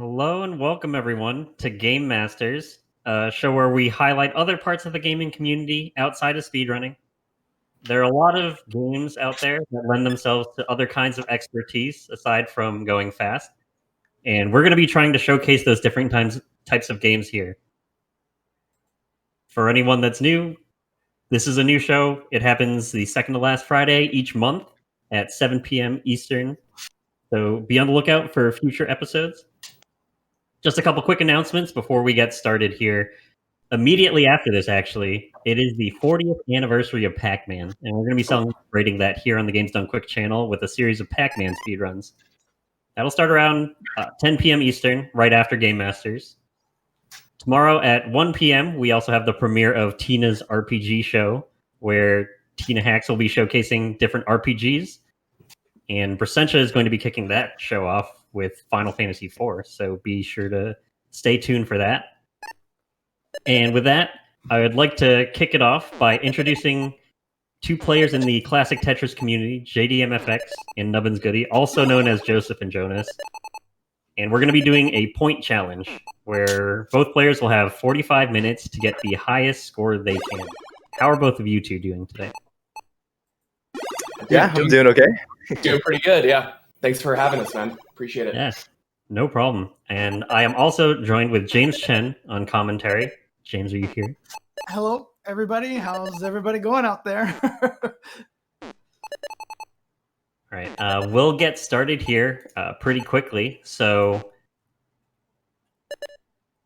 Hello and welcome everyone to Game Masters, a show where we highlight other parts of the gaming community outside of speedrunning. There are a lot of games out there that lend themselves to other kinds of expertise aside from going fast, and we're going to be trying to showcase those different types of games here. For anyone that's new, this is a new show. It happens the second to last Friday each month at 7 p.m. Eastern, so be on the lookout for future episodes. Just a couple quick announcements before we get started here. Immediately after this, actually, it is the 40th anniversary of Pac-Man, and we're going to be celebrating that here on the Games Done Quick channel with a series of Pac-Man speedruns. That'll start around 10 p.m. Eastern, right after Game Masters. Tomorrow at 1 p.m., we also have the premiere of Tina's RPG show, where Tina Hacks will be showcasing different RPGs, and Brasentia is going to be kicking that show off with Final Fantasy IV, so be sure to stay tuned for that. And with that, I would like to kick it off by introducing two players in the classic Tetris community, JDMFX and Nubbins Goody, also known as Joseph and Jonas. And we're going to be doing a point challenge, where both players will have 45 minutes to get the highest score they can. How are both of you two doing today? Yeah, I'm doing okay. Doing pretty good, yeah. Thanks for having us, man. Appreciate it. Yeah, no problem. And I am also joined with James Chen on commentary. James, are you here? Hello, everybody. How's everybody going out there? All right, we'll get started here pretty quickly. So,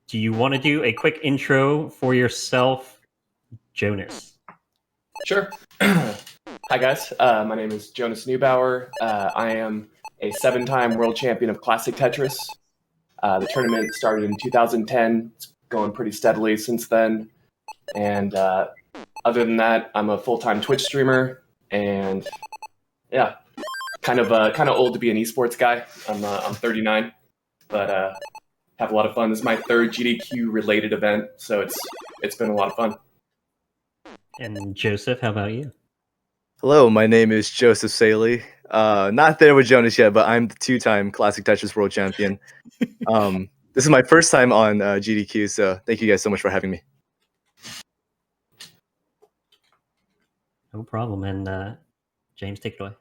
do you want to do a quick intro for yourself, Jonas? Sure. Hi, guys. My name is Jonas Neubauer. I am a 7-time world champion of Classic Tetris. The tournament started in 2010. It's going pretty steadily since then. And other than that, I'm a full-time Twitch streamer. And yeah, kind of old to be an esports guy. I'm 39, but have a lot of fun. This is my third GDQ related event, so it's been a lot of fun. And Joseph, how about you? Hello, my name is Joseph Saley. Not there with Jonas yet, but I'm the 2-time Classic Tetris World Champion. This is my first time on GDQ, so thank you guys so much for having me. No problem. And James, take it away.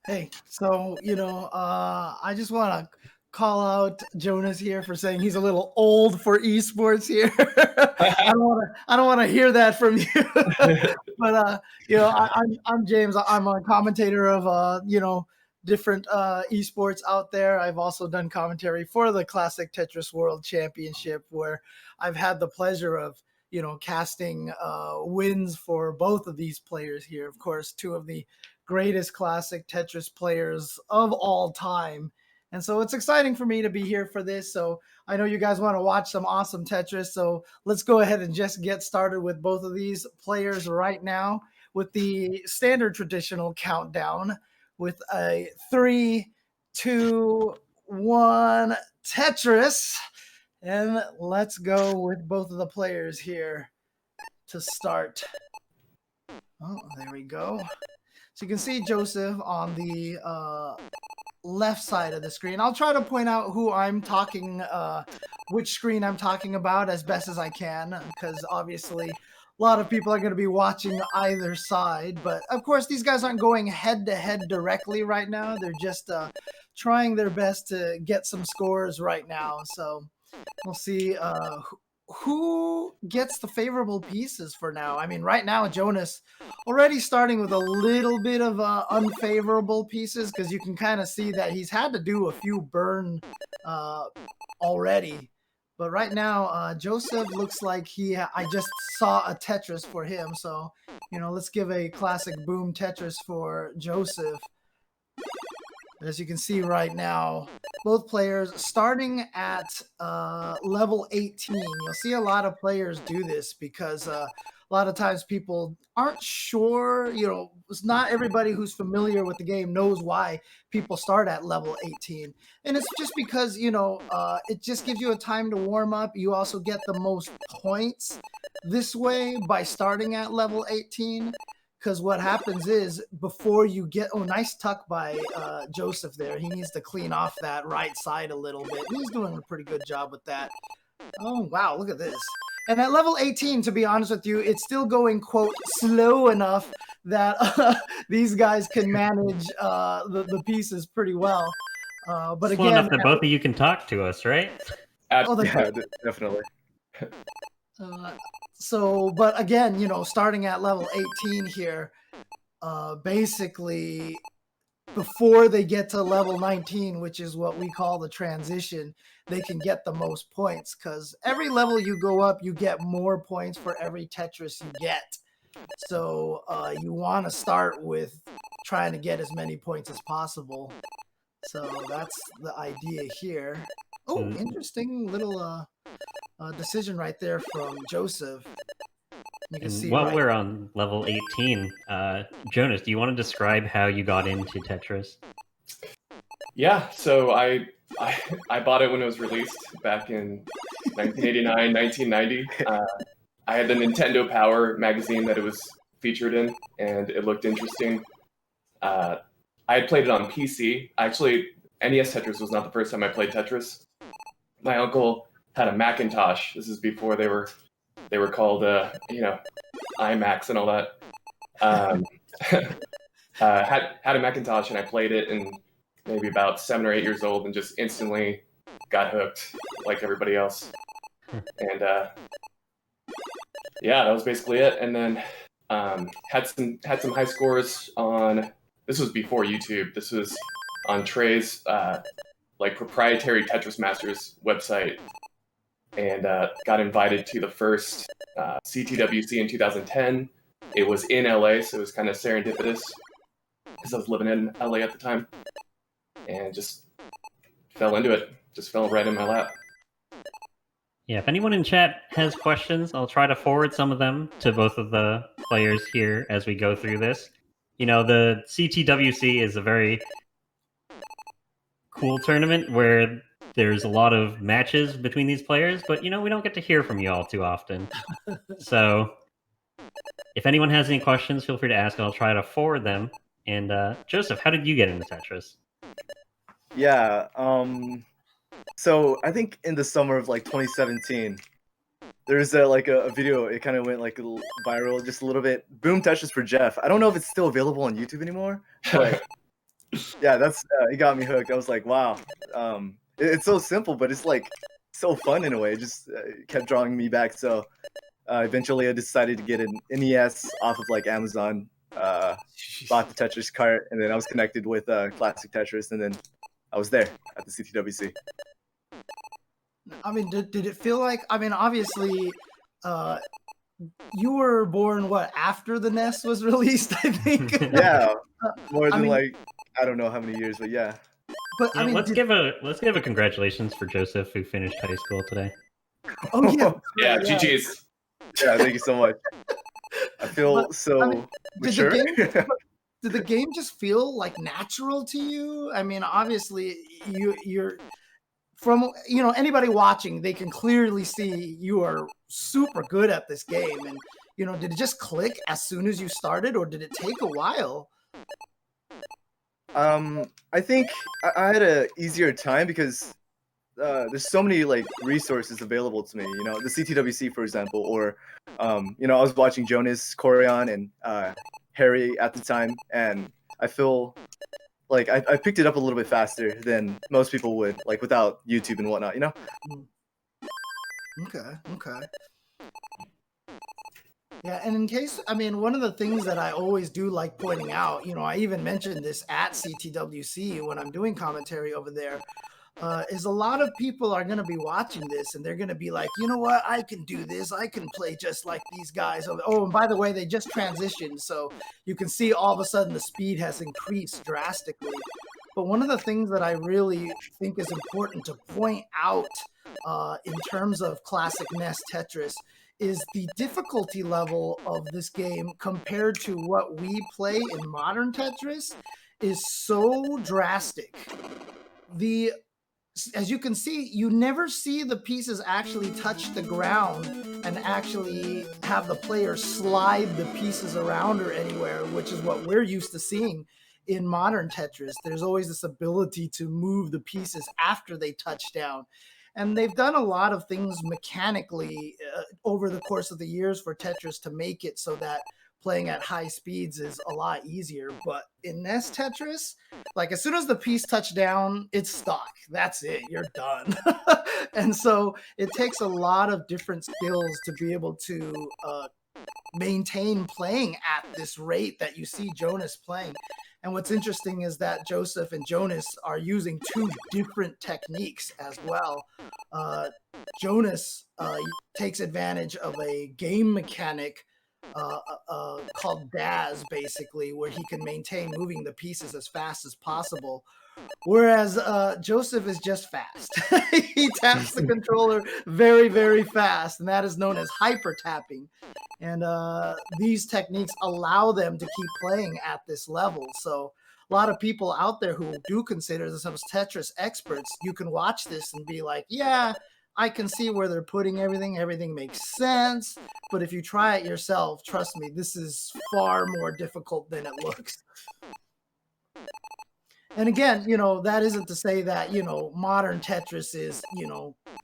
Hey, so, I just want to call out Jonas here for saying he's a little old for esports here. I don't want to hear that from you. But I'm James. I'm a commentator of different esports out there. I've also done commentary for the Classic Tetris World Championship, where I've had the pleasure of casting wins for both of these players here. Of course, two of the greatest Classic Tetris players of all time. And so it's exciting for me to be here for this. So I know you guys want to watch some awesome Tetris. So let's go ahead and just get started with both of these players right now with the standard traditional countdown with a 3, 2, 1 Tetris. And let's go with both of the players here to start. Oh, there we go. So you can see Joseph on the left side of the screen. I'll try to point out who I'm talking, which screen I'm talking about as best as I can, because obviously a lot of people are going to be watching either side. But of course, these guys aren't going head to head directly right now. They're just trying their best to get some scores right now. So we'll see who gets the favorable pieces for now. I mean, right now, Jonas already starting with a little bit of unfavorable pieces, because you can kind of see that he's had to do a few burn already. But right now, Joseph looks like I just saw a Tetris for him. So, let's give a classic boom Tetris for Joseph. As you can see right now, both players starting at level 18. You'll see a lot of players do this because a lot of times people aren't sure, it's not everybody who's familiar with the game knows why people start at level 18. And it's just because, it just gives you a time to warm up. You also get the most points this way by starting at level 18. because what happens is before you get, oh, nice tuck by Joseph there. He needs to clean off that right side a little bit. He's doing a pretty good job with that. Oh, wow, look at this. And at level 18, to be honest with you, it's still going, quote, slow enough that these guys can manage the pieces pretty well. But Slow again, enough that both of you can talk to us, right? oh, Yeah, definitely. But again, you know, starting at level 18 here, basically before they get to level 19, which is what we call the transition, they can get the most points, because every level you go up, you get more points for every Tetris you get. So you want to start with trying to get as many points as possible. So that's the idea here. Oh, interesting little decision right there from Joseph. You can see While right. we're on level 18, Jonas, do you want to describe how you got into Tetris? Yeah, so I bought it when it was released back in 1989, 1990. I had the Nintendo Power magazine that it was featured in, and it looked interesting. I had played it on PC. Actually, NES Tetris was not the first time I played Tetris. My uncle had a Macintosh. This is before they were called iMacs and all that. Had a Macintosh, and I played it, and maybe about 7 or 8 years old, and just instantly got hooked like everybody else. And yeah, that was basically it. And then had some high scores on. This was before YouTube. This was on Trey's like proprietary Tetris Masters website, and got invited to the first CTWC in 2010. It was in LA, so it was kind of serendipitous because I was living in LA at the time, and just fell into it. Just fell right in my lap. Yeah, if anyone in chat has questions, I'll try to forward some of them to both of the players here as we go through this. You know, the CTWC is a very cool tournament where there's a lot of matches between these players, but, you know, we don't get to hear from you all too often. So if anyone has any questions, feel free to ask, and I'll try to forward them. And Joseph, how did you get into Tetris? Yeah, so I think in the summer of like 2017, there's a video. It kind of went like viral just a little bit. Boom Tetris for Jeff. I don't know if it's still available on YouTube anymore, but yeah, that's it got me hooked. I was like, wow, it's so simple, but it's like so fun in a way. It just kept drawing me back. So eventually, I decided to get an NES off of like Amazon. Bought the Tetris cart, and then I was connected with Classic Tetris, and then I was there at the CTWC. I mean, did it feel like? I mean, obviously, you were born after the NES was released, I think. Yeah, more than like I don't know how many years, but yeah. But Yeah, I mean, let's give a congratulations for Joseph, who finished high school today. Oh yeah, Yeah, GG's. Yeah, thank you so much. I feel so mature. Did the game just feel like natural to you? I mean, obviously, you're from anybody watching, they can clearly see you are super good at this game. And did it just click as soon as you started, or did it take a while? I think I had a easier time because there's so many like resources available to me. The CTWC, for example, or I was watching Jonas, Corian, and Harry at the time, and I feel like I picked it up a little bit faster than most people would, like without YouTube and whatnot. Okay. Yeah, and one of the things that I always do like pointing out, I even mentioned this at CTWC when I'm doing commentary over there, is a lot of people are going to be watching this and they're going to be like, you know what, I can do this. I can play just like these guys. Oh, and by the way, they just transitioned. So you can see all of a sudden the speed has increased drastically. But one of the things that I really think is important to point out in terms of classic NES Tetris is the difficulty level of this game compared to what we play in modern Tetris is so drastic. The as you can see, you never see the pieces actually touch the ground and actually have the player slide the pieces around or anywhere, which is what we're used to seeing in modern Tetris. There's always this ability to move the pieces after they touch down. And they've done a lot of things mechanically over the course of the years for Tetris to make it so that playing at high speeds is a lot easier. But in NES Tetris, like as soon as the piece touched down, it's stuck. That's it. You're done. And so it takes a lot of different skills to be able to maintain playing at this rate that you see Jonas playing. And what's interesting is that Joseph and Jonas are using two different techniques as well. Jonas takes advantage of a game mechanic called DAS, basically, where he can maintain moving the pieces as fast as possible. Whereas Joseph is just fast. He taps the controller very, very fast, and that is known as hyper tapping. And these techniques allow them to keep playing at this level. So a lot of people out there who do consider themselves Tetris experts, you can watch this and be like, yeah, I can see where they're putting everything. Everything makes sense. But if you try it yourself, trust me, this is far more difficult than it looks. And again, that isn't to say that, modern Tetris is,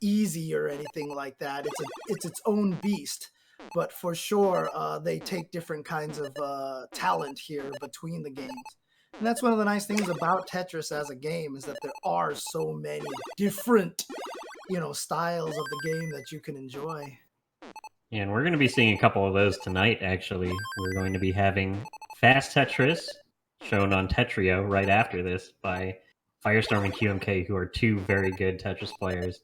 easy or anything like that. It's its own beast. But for sure, they take different kinds of talent here between the games. And that's one of the nice things about Tetris as a game, is that there are so many different, styles of the game that you can enjoy. And we're going to be seeing a couple of those tonight, actually. We're going to be having Fast Tetris, shown on Tetrio right after this by Firestorm and QMK, who are two very good Tetris players.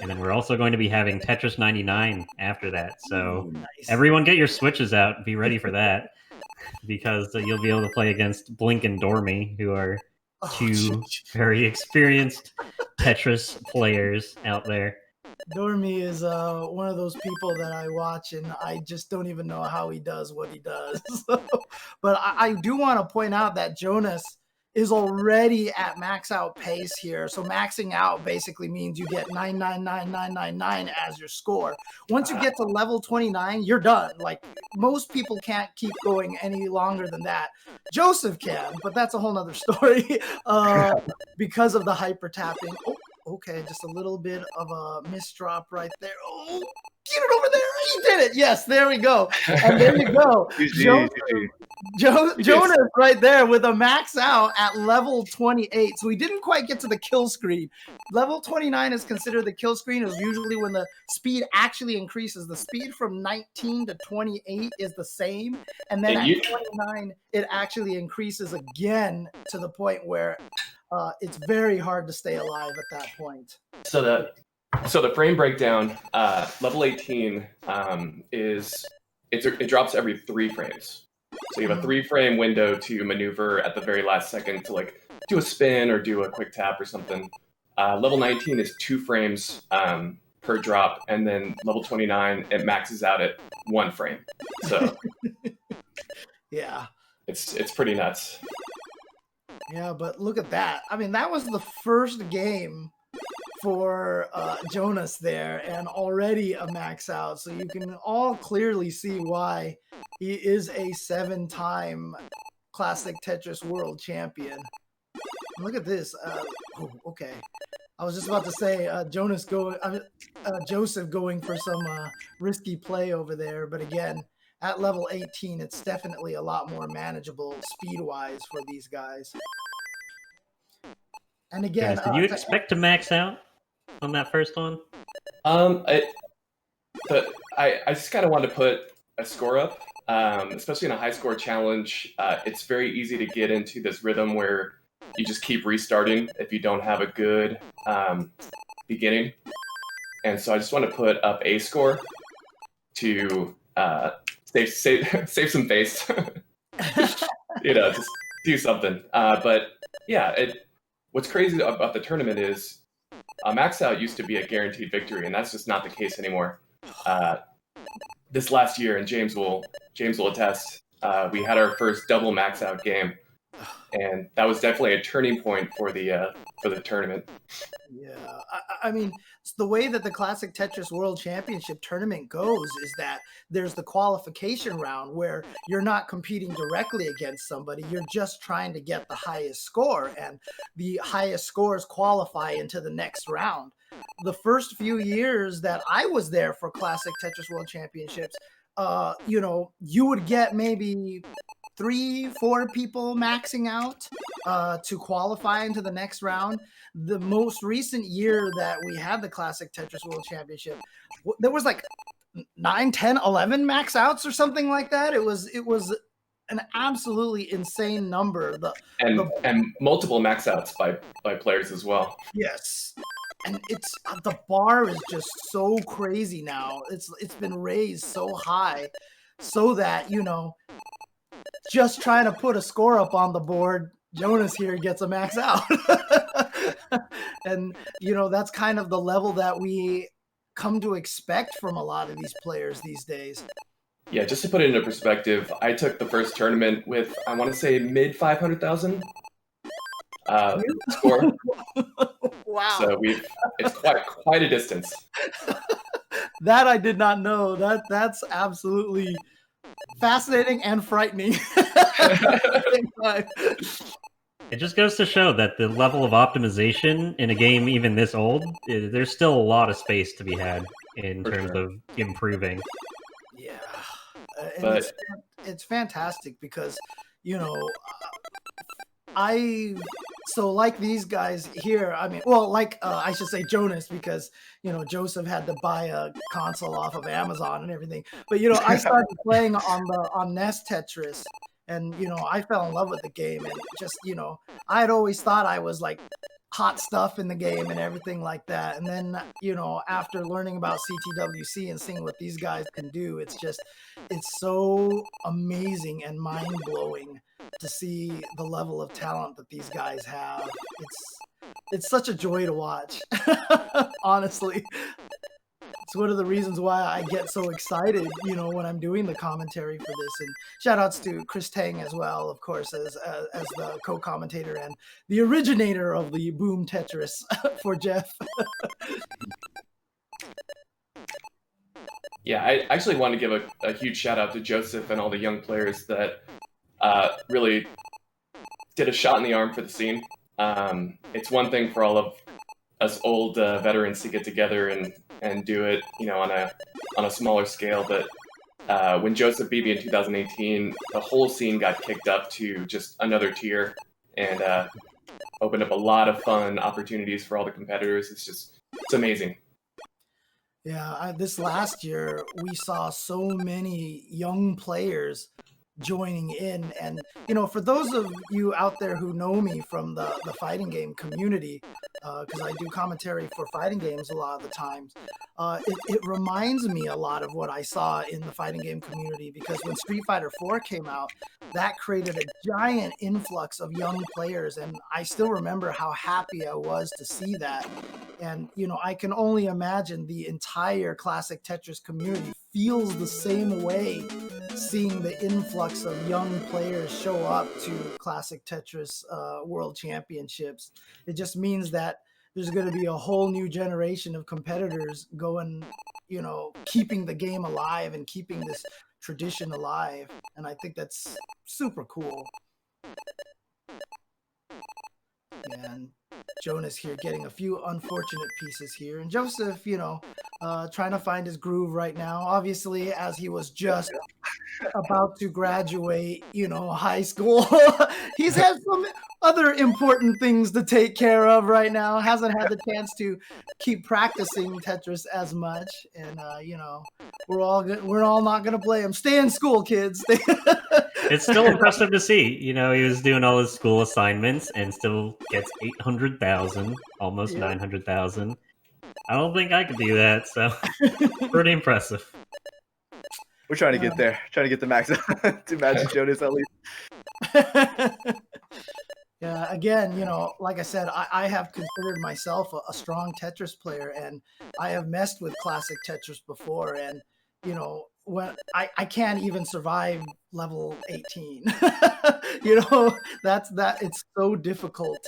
And then we're also going to be having Tetris 99 after that. So Nice. Everyone get your Switches out. Be ready for that. Because you'll be able to play against Blink and Dormy, who are two very experienced Tetris players out there. Dormy is one of those people that I watch, and I just don't even know how he does what he does. But I do want to point out that Jonas is already at max out pace here. So maxing out basically means you get 999999 as your score. Once you get to level 29, you're done. Like, most people can't keep going any longer than that. Joseph can, but that's a whole nother story because of the hyper tapping. Oh, okay, just a little bit of a misdrop right there. Oh, get it over there. He did it. Yes, there we go. And there you go. Jonas right there with a max out at level 28. So we didn't quite get to the kill screen. Level 29 is considered the kill screen. Is usually when the speed actually increases. The speed from 19 to 28 is the same. And then at 29, it actually increases again to the point where it's very hard to stay alive at that point. So the frame breakdown, level 18 it drops every 3 frames. So you have a 3-frame window to maneuver at the very last second to like do a spin or do a quick tap or something. Level 19 is 2 frames per drop, and then level 29 it maxes out at 1 frame. So yeah, it's pretty nuts. Yeah, but look at that. I mean, that was the first game for Jonas there, and already a max out. So you can all clearly see why he is a 7-time Classic Tetris World Champion. Look at this. Okay. I was just about to say Joseph going for some risky play over there, but again, at level 18, it's definitely a lot more manageable speed-wise for these guys. And again, guys, did you expect to max out on that first one? I just kind of wanted to put a score up, especially in a high-score challenge. It's very easy to get into this rhythm where you just keep restarting if you don't have a good beginning. And so I just want to put up a score to save some face. Just do something. But yeah, what's crazy about the tournament is max out used to be a guaranteed victory, and that's just not the case anymore. This last year, and James will attest, we had our first double max out game and that was definitely a turning point for the tournament. Yeah, I mean, it's the way that the Classic Tetris World Championship tournament goes is that there's the qualification round where you're not competing directly against somebody. You're just trying to get the highest score, and the highest scores qualify into the next round. The first few years that I was there for Classic Tetris World Championships, you would get maybe 3-4 people maxing out to qualify into the next round. The most recent year that we had the Classic Tetris World Championship, there was like 9, 10, 11 max outs or something like that. It was an absolutely insane number. And multiple max outs by players as well. Yes. And it's the bar is just so crazy now. It's been raised so high so that, just trying to put a score up on the board, Jonas here gets a max out. And, that's kind of the level that we come to expect from a lot of these players these days. Yeah, just to put it into perspective, I took the first tournament with, I want to say, mid 500,000 score. Wow. So it's quite a distance. That I did not know. That's absolutely fascinating and frightening. It just goes to show that the level of optimization in a game even this old, there's still a lot of space to be had in terms of improving. Yeah. And it's fantastic because, so like these guys here, I mean, well, I should say Jonas, because, Joseph had to buy a console off of Amazon and everything. But, I started playing on NES Tetris, and, I fell in love with the game, and just, I had always thought I was like hot stuff in the game and everything like that. And then, after learning about CTWC and seeing what these guys can do, it's so amazing and mind blowing to see the level of talent that these guys have. It's such a joy to watch. Honestly, it's one of the reasons why I get so excited, when I'm doing the commentary for this. And shout outs to Chris Tang as well, of course, as the co-commentator and the originator of the Boom Tetris for Jeff. Yeah, I actually want to give a huge shout out to Joseph and all the young players that really did a shot in the arm for the scene. It's one thing for all of us old veterans to get together and do it, on a smaller scale. But when Joseph beat me in 2018, the whole scene got kicked up to just another tier and opened up a lot of fun opportunities for all the competitors. It's amazing. Yeah, this last year we saw so many young players joining in, and for those of you out there who know me from the fighting game community, because I do commentary for fighting games a lot of the times, it reminds me a lot of what I saw in the fighting game community, because when Street Fighter 4 came out, that created a giant influx of young players, and I still remember how happy I was to see that. And I can only imagine the entire Classic Tetris community feels the same way, seeing the influx of young players show up to Classic Tetris World Championships. It just means that there's going to be a whole new generation of competitors going, keeping the game alive and keeping this tradition alive. And I think that's super cool. And Jonas here getting a few unfortunate pieces here. And Joseph, trying to find his groove right now. Obviously, as he was just about to graduate, high school, he's had some other important things to take care of right now. Hasn't had the chance to keep practicing Tetris as much. And, we're all not going to blame him. Stay in school, kids. It's still impressive to see. He was doing all his school assignments and still gets 800,000, almost 900,000. I don't think I could do that, so pretty impressive. We're trying to get there. Trying to get the max to Magic Jonas at least. Yeah, again, like I said, I have considered myself a strong Tetris player, and I have messed with classic Tetris before, and when I can't even survive level 18. You know, it's so difficult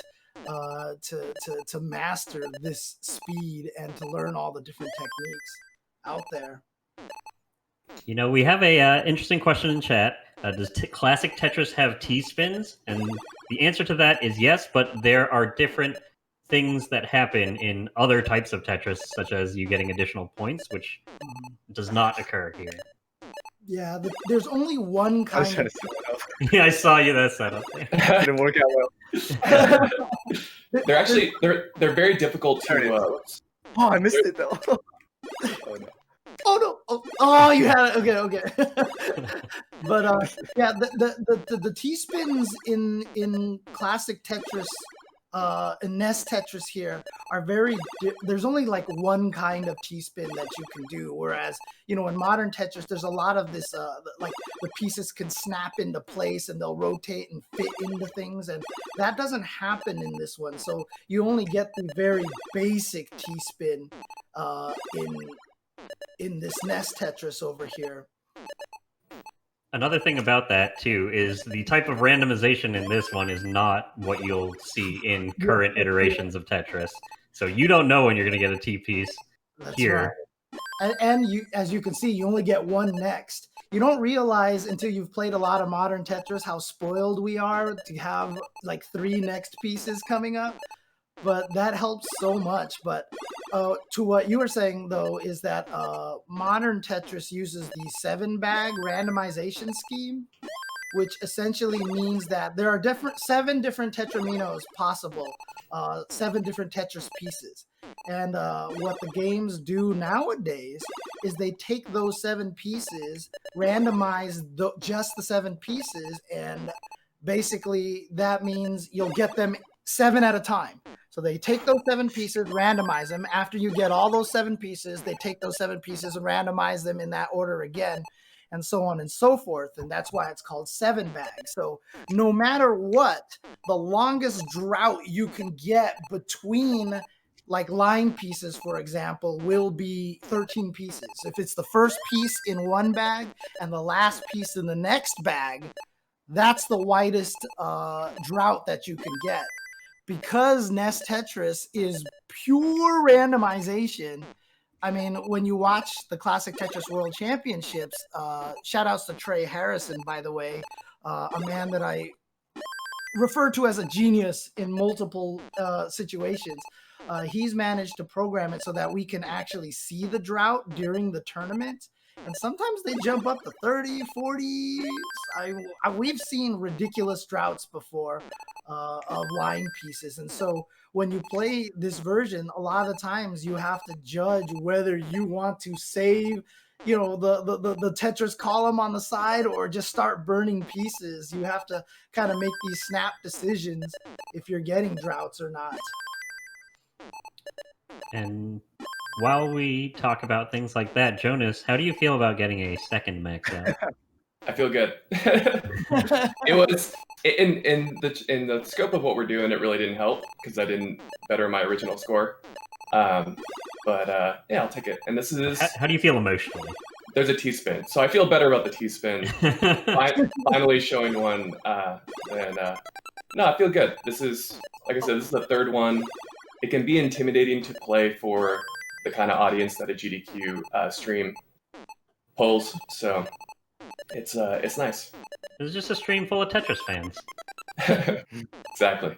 to master this speed and to learn all the different techniques out there. You know, we have a interesting question in chat. Does classic Tetris have T-spins? And the answer to that is yes, but there are different things that happen in other types of Tetris, such as you getting additional points, which does not occur here. Yeah, there's only one I was kind trying of. to set it up. Yeah, I saw you that setup. Didn't work out well. They're actually they're very difficult There it to. Oh, I missed it though. Oh no. Oh no! Oh, you had it. Okay. But yeah, the T spins in classic Tetris, in NES Tetris here are very. There's only like one kind of T spin that you can do, whereas you know in modern Tetris there's a lot of this like the pieces can snap into place and they'll rotate and fit into things, and that doesn't happen in this one. So you only get the very basic T spin in this NES Tetris over here. Another thing about that too is the type of randomization in this one is not what you'll see in current iterations of Tetris. So you don't know when you're going to get a T piece here. Right. And you, as you can see, you only get one next. You don't realize until you've played a lot of modern Tetris how spoiled we are to have like 3 next pieces coming up. But that helps so much. But to what you were saying, though, is that modern Tetris uses the 7-bag randomization scheme, which essentially means that there are 7 different Tetraminos possible, 7 different Tetris pieces. And what the games do nowadays is they take those 7 pieces, randomize just the 7 pieces, and basically that means you'll get them 7 at a time. So they take those 7 pieces, randomize them. After you get all those 7 pieces, they take those 7 pieces and randomize them in that order again, and so on and so forth. And that's why it's called 7-bag. So no matter what, the longest drought you can get between like line pieces, for example, will be 13 pieces. If it's the first piece in one bag and the last piece in the next bag, that's the widest drought that you can get. Because NES Tetris is pure randomization, I mean, when you watch the Classic Tetris World Championships, shout outs to Trey Harrison, by the way, a man that I refer to as a genius in multiple situations. He's managed to program it so that we can actually see the drought during the tournament. And sometimes they jump up to 30, 40. We've seen ridiculous droughts before of line pieces. And so when you play this version, a lot of the times you have to judge whether you want to save, you know, the Tetris column on the side or just start burning pieces. You have to kind of make these snap decisions if you're getting droughts or not. And while we talk about things like that, Jonas, how do you feel about getting a second max out? I feel good. It was in the scope of what we're doing. It really didn't help because I didn't better my original score. But yeah, I'll take it. And this is How do you feel emotionally? There's a T-spin, so I feel better about the T-spin. Finally showing one. No, I feel good. This is, like I said, this is the 3rd one. It can be intimidating to play for the kind of audience that a GDQ stream pulls. So it's nice. It's just a stream full of Tetris fans. Exactly.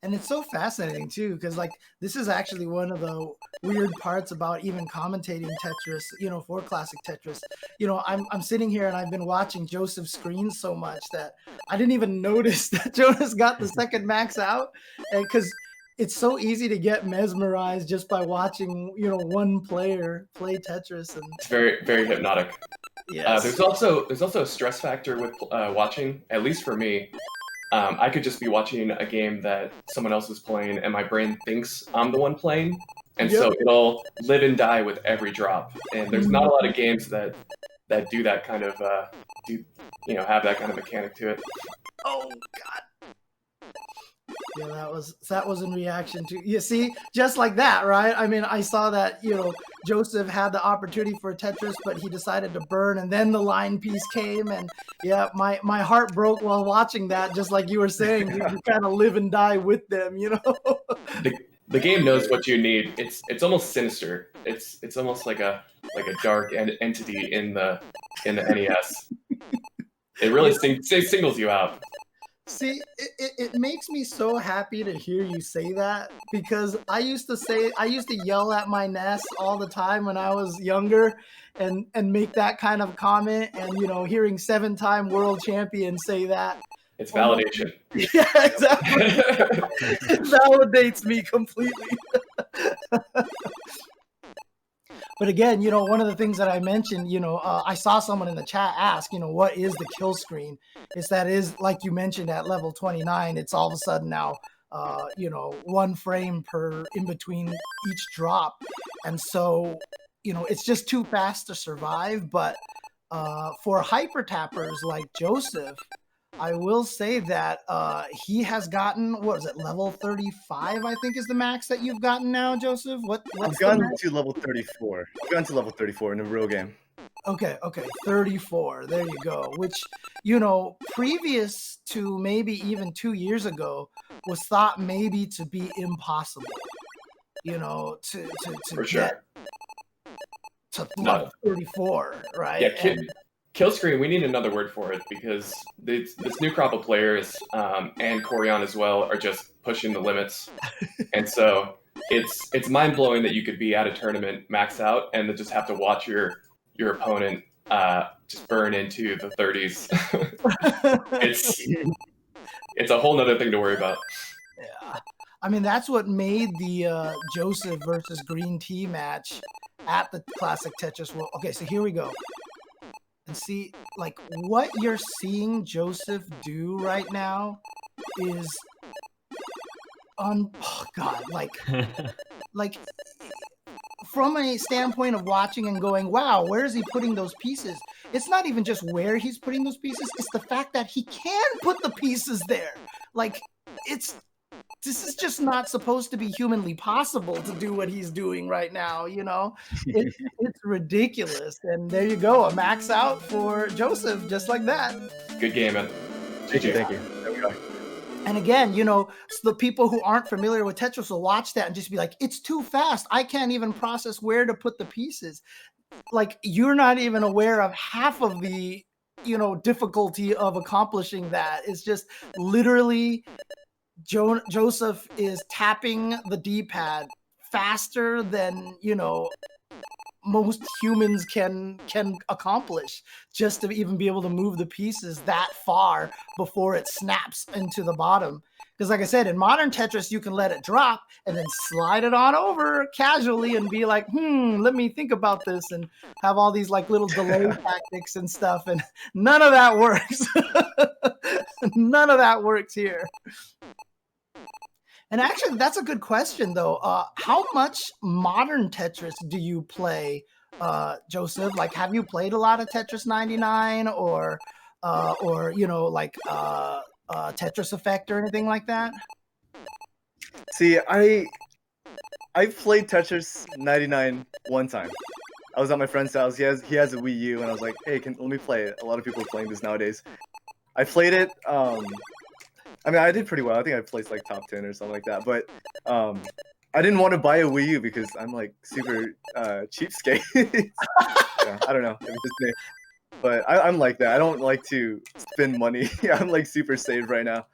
And it's so fascinating too, because like this is actually one of the weird parts about even commentating Tetris, you know, for classic Tetris. You know, I'm sitting here and I've been watching Joseph's screen so much that I didn't even notice that Jonas got the second max out, and because it's so easy to get mesmerized just by watching, you know, one player play Tetris, and it's very, very hypnotic. Yes. There's also a stress factor with watching, at least for me. I could just be watching a game that someone else is playing, and my brain thinks I'm the one playing, and so it'll live and die with every drop. And there's not a lot of games that do that kind of have that kind of mechanic to it. Oh God. Yeah, that was in reaction to, you see, just like that, right? I mean, I saw that, Joseph had the opportunity for a Tetris, but he decided to burn, and then the line piece came, and yeah, my heart broke while watching that. Just like you were saying, you kind of live and die with them, The game knows what you need. It's almost sinister. It's almost like a dark entity in the NES. It really singles you out. See, it makes me so happy to hear you say that, because I used to yell at my NES all the time when I was younger and make that kind of comment, and hearing 7-time world champion say that. It's validation. Yeah, exactly. It validates me completely. But again, one of the things that I mentioned, I saw someone in the chat ask, what is the kill screen? That is, like you mentioned, at level 29, it's all of a sudden now, 1 frame per in between each drop. And so, it's just too fast to survive. But for hyper tappers like Joseph, I will say that he has gotten, what is it, level 35, I think is the max that you've gotten now, Joseph? I've gotten to level 34. I've gotten to level 34 in a real game. Okay, 34. There you go. Which, previous to maybe even 2 years ago, was thought maybe to be impossible. To For get sure. to level 34, right? Yeah, kill screen, we need another word for it, because this new crop of players, and Corian as well, are just pushing the limits. And so it's mind-blowing that you could be at a tournament max out and then just have to watch your opponent just burn into the 30s. It's a whole nother thing to worry about. Yeah. I mean, that's what made the Joseph versus Green Tea match at the Classic Tetris World. Okay, so here we go. And see, like, what you're seeing Joseph do right now is oh God, like from a standpoint of watching and going, wow, where is he putting those pieces? It's not even just where he's putting those pieces, it's the fact that he can put the pieces there. Like, this is just not supposed to be humanly possible to do what he's doing right now, It's ridiculous. And there you go, a max out for Joseph, just like that. Good game, man. Thank you. There we go. And again, so the people who aren't familiar with Tetris will watch that and just be like, it's too fast. I can't even process where to put the pieces. Like, you're not even aware of half of the, difficulty of accomplishing that. It's just literally Joseph is tapping the D-pad faster than, most humans can accomplish, just to even be able to move the pieces that far before it snaps into the bottom. Because like I said, in modern Tetris, you can let it drop and then slide it on over casually and be like, let me think about this, and have all these like little delay tactics and stuff. And none of that works. None of that works here. And actually, that's a good question, though. How much modern Tetris do you play, Joseph? Like, have you played a lot of Tetris 99 or Tetris Effect or anything like that? See, I played Tetris 99 one time. I was at my friend's house. He has a Wii U, and I was like, hey, let me play it. A lot of people are playing this nowadays. I played it. I mean, I did pretty well. I think I placed like top 10 or something like that. But I didn't want to buy a Wii U because I'm like super cheapskate. Yeah, I don't know. It was just me. But I'm like that. I don't like to spend money. I'm like super saved right now.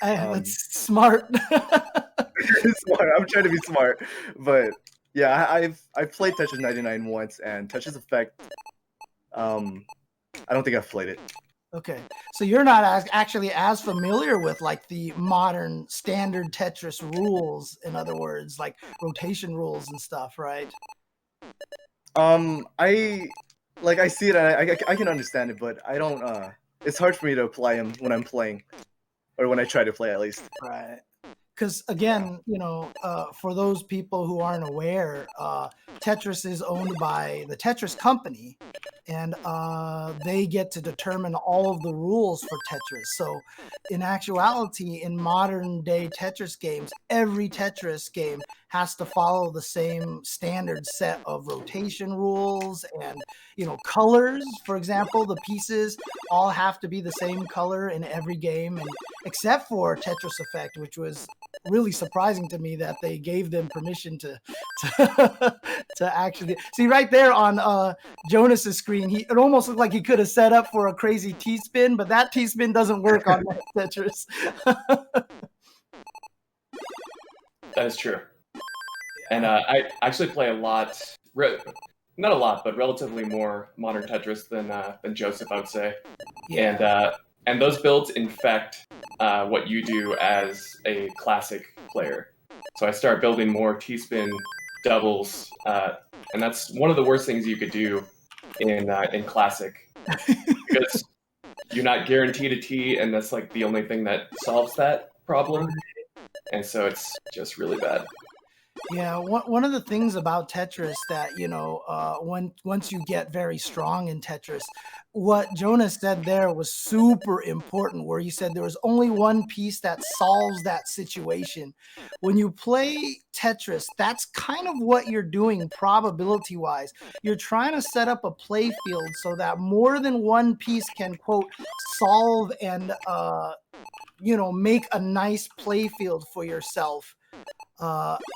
That's smart. Smart. I'm trying to be smart. But yeah, I've played Tetris 99 once, and Tetris Effect, I don't think I've played it. Okay, so you're not actually as familiar with like the modern standard Tetris rules, in other words, like rotation rules and stuff, right? I see it, I can understand it, but I don't. It's hard for me to apply them when I'm playing, or when I try to play at least. Right. because again, for those people who aren't aware, Tetris is owned by the Tetris company, and they get to determine all of the rules for Tetris. So in actuality, in modern day Tetris games, every Tetris game has to follow the same standard set of rotation rules and colors. For example, the pieces all have to be the same color in every game, and except for Tetris Effect, which was really surprising to me that they gave them permission to to actually see right there on Jonas's screen. It almost looked like he could have set up for a crazy T-spin, but that T-spin doesn't work on Tetris. That is true. And I actually play a lot, not a lot, but relatively more modern Tetris than Joseph, I would say. Yeah. And those builds infect what you do as a classic player. So I start building more T-spin doubles, and that's one of the worst things you could do in classic, because you're not guaranteed a T, and that's like the only thing that solves that problem. And so it's just really bad. Yeah, one of the things about Tetris that, once you get very strong in Tetris, what Jonas said there was super important, where he said there was only one piece that solves that situation. When you play Tetris, that's kind of what you're doing probability-wise. You're trying to set up a play field so that more than one piece can, quote, solve and, make a nice play field for yourself.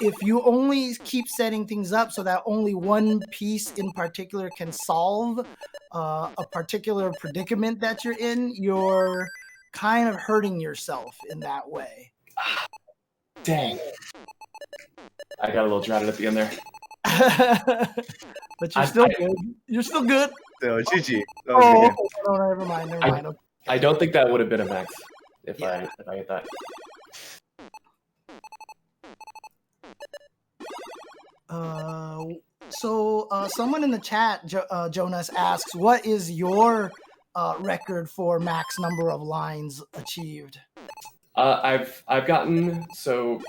If you only keep setting things up so that only one piece in particular can solve a particular predicament that you're in, you're kind of hurting yourself in that way. Dang. I got a little drought at the end there. But you're still good. You're still good. So GG. No, never mind. I don't think that would have been a max if I hit that. So someone in the chat, Jonas, asks, what is your record for max number of lines achieved? I've gotten, so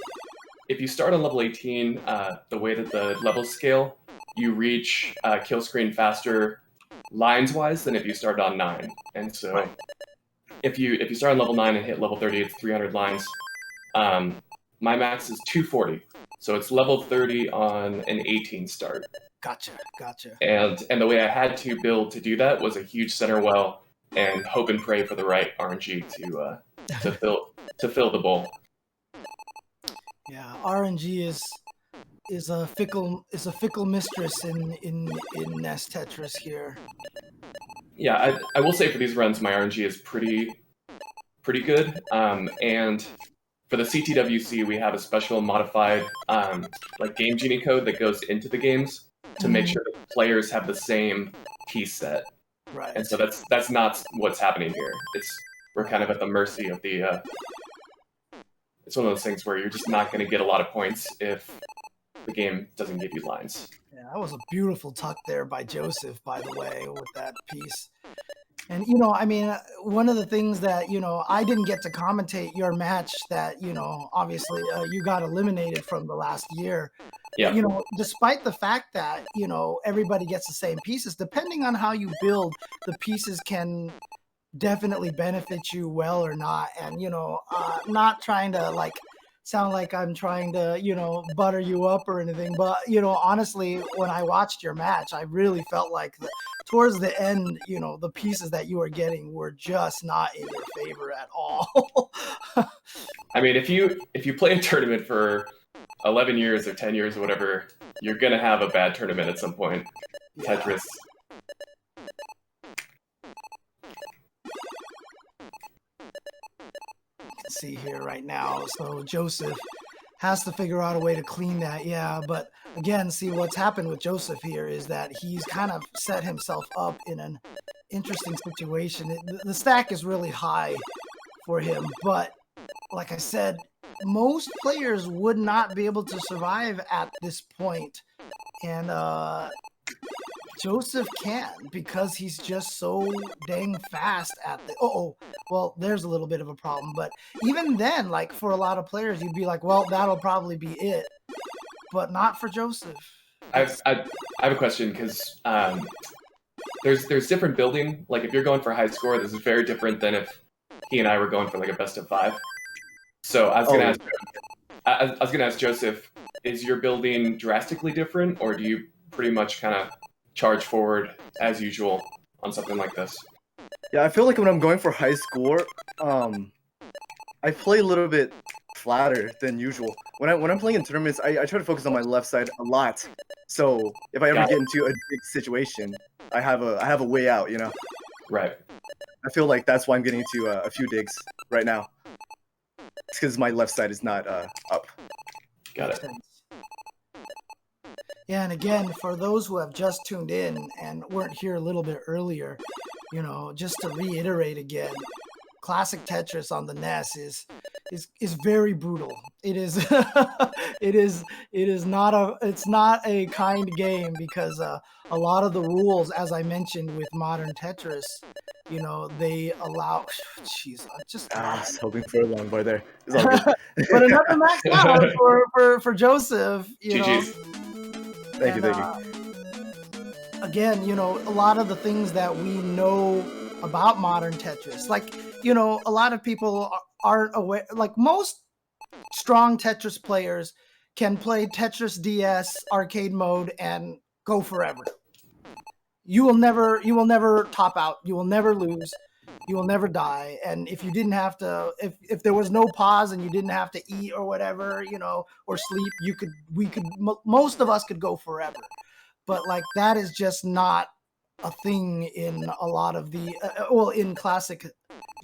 if you start on level 18, the way that the levels scale, you reach kill screen faster lines-wise than if you started on 9. And so if you start on level 9 and hit level 30, it's 300 lines. My max is 240. So it's level 30 on an 18 start. Gotcha. And the way I had to build to do that was a huge center well and hope and pray for the right RNG to fill the bowl. Yeah, RNG is a fickle mistress in Nest Tetris here. Yeah, I will say for these runs, my RNG is pretty good. And for the CTWC, we have a special modified game genie code that goes into the games to make sure that players have the same piece set. Right. And so that's not what's happening here. We're kind of at the mercy of the. It's one of those things where you're just not going to get a lot of points if the game doesn't give you lines. Yeah, that was a beautiful tuck there by Joseph, by the way, with that piece. And, one of the things that, I didn't get to commentate your match that, obviously you got eliminated from the last year. Yeah. Despite the fact that, everybody gets the same pieces, depending on how you build, the pieces can definitely benefit you well or not. And, not trying to sound like I'm trying to, butter you up or anything. But, honestly, when I watched your match, I really felt like towards the end, the pieces that you were getting were just not in your favor at all. I mean, if you play a tournament for 11 years or 10 years or whatever, you're going to have a bad tournament at some point. Yeah. Tetris. See here right now, so Joseph has to figure out a way to clean that. Yeah, but again, see what's happened with Joseph here is that he's kind of set himself up in an interesting situation. The stack is really high for him, but like I said, most players would not be able to survive at this point. And Joseph can, because he's just so dang fast at the. Well, there's a little bit of a problem, but even then, like for a lot of players, you'd be like, well, that'll probably be it, but not for Joseph. I have a question because there's different building. Like if you're going for high score, this is very different than if he and I were going for like a best of 5. So I was gonna ask. I was gonna ask Joseph, is your building drastically different, or do you pretty much kind of charge forward as usual on something like this? Yeah, I feel like when I'm going for high score, I play a little bit flatter than usual. When I'm playing in tournaments, I try to focus on my left side a lot. So if I ever get into a big situation, I have a way out, you know? Right. I feel like that's why I'm getting into a few digs right now. It's because my left side is not up. Got it. Yeah, and again, for those who have just tuned in and weren't here a little bit earlier, you know, just to reiterate again, classic Tetris on the NES is very brutal. It is it's not a kind game, because a lot of the rules, as I mentioned with modern Tetris, you know, they allow. Jeez, I was hoping for a long bar there. It's all good. But another max out for Joseph. You know. GG's. Thank you. Again, you know, a lot of the things that we know about modern Tetris, like, you know, a lot of people aren't aware, like most strong Tetris players can play Tetris DS arcade mode and go forever. You will never top out. You will never lose. You will never die. And if you didn't have to, if there was no pause and you didn't have to eat or whatever, you know, or sleep, most of us could go forever. But like, that is just not a thing in a lot of the, in classic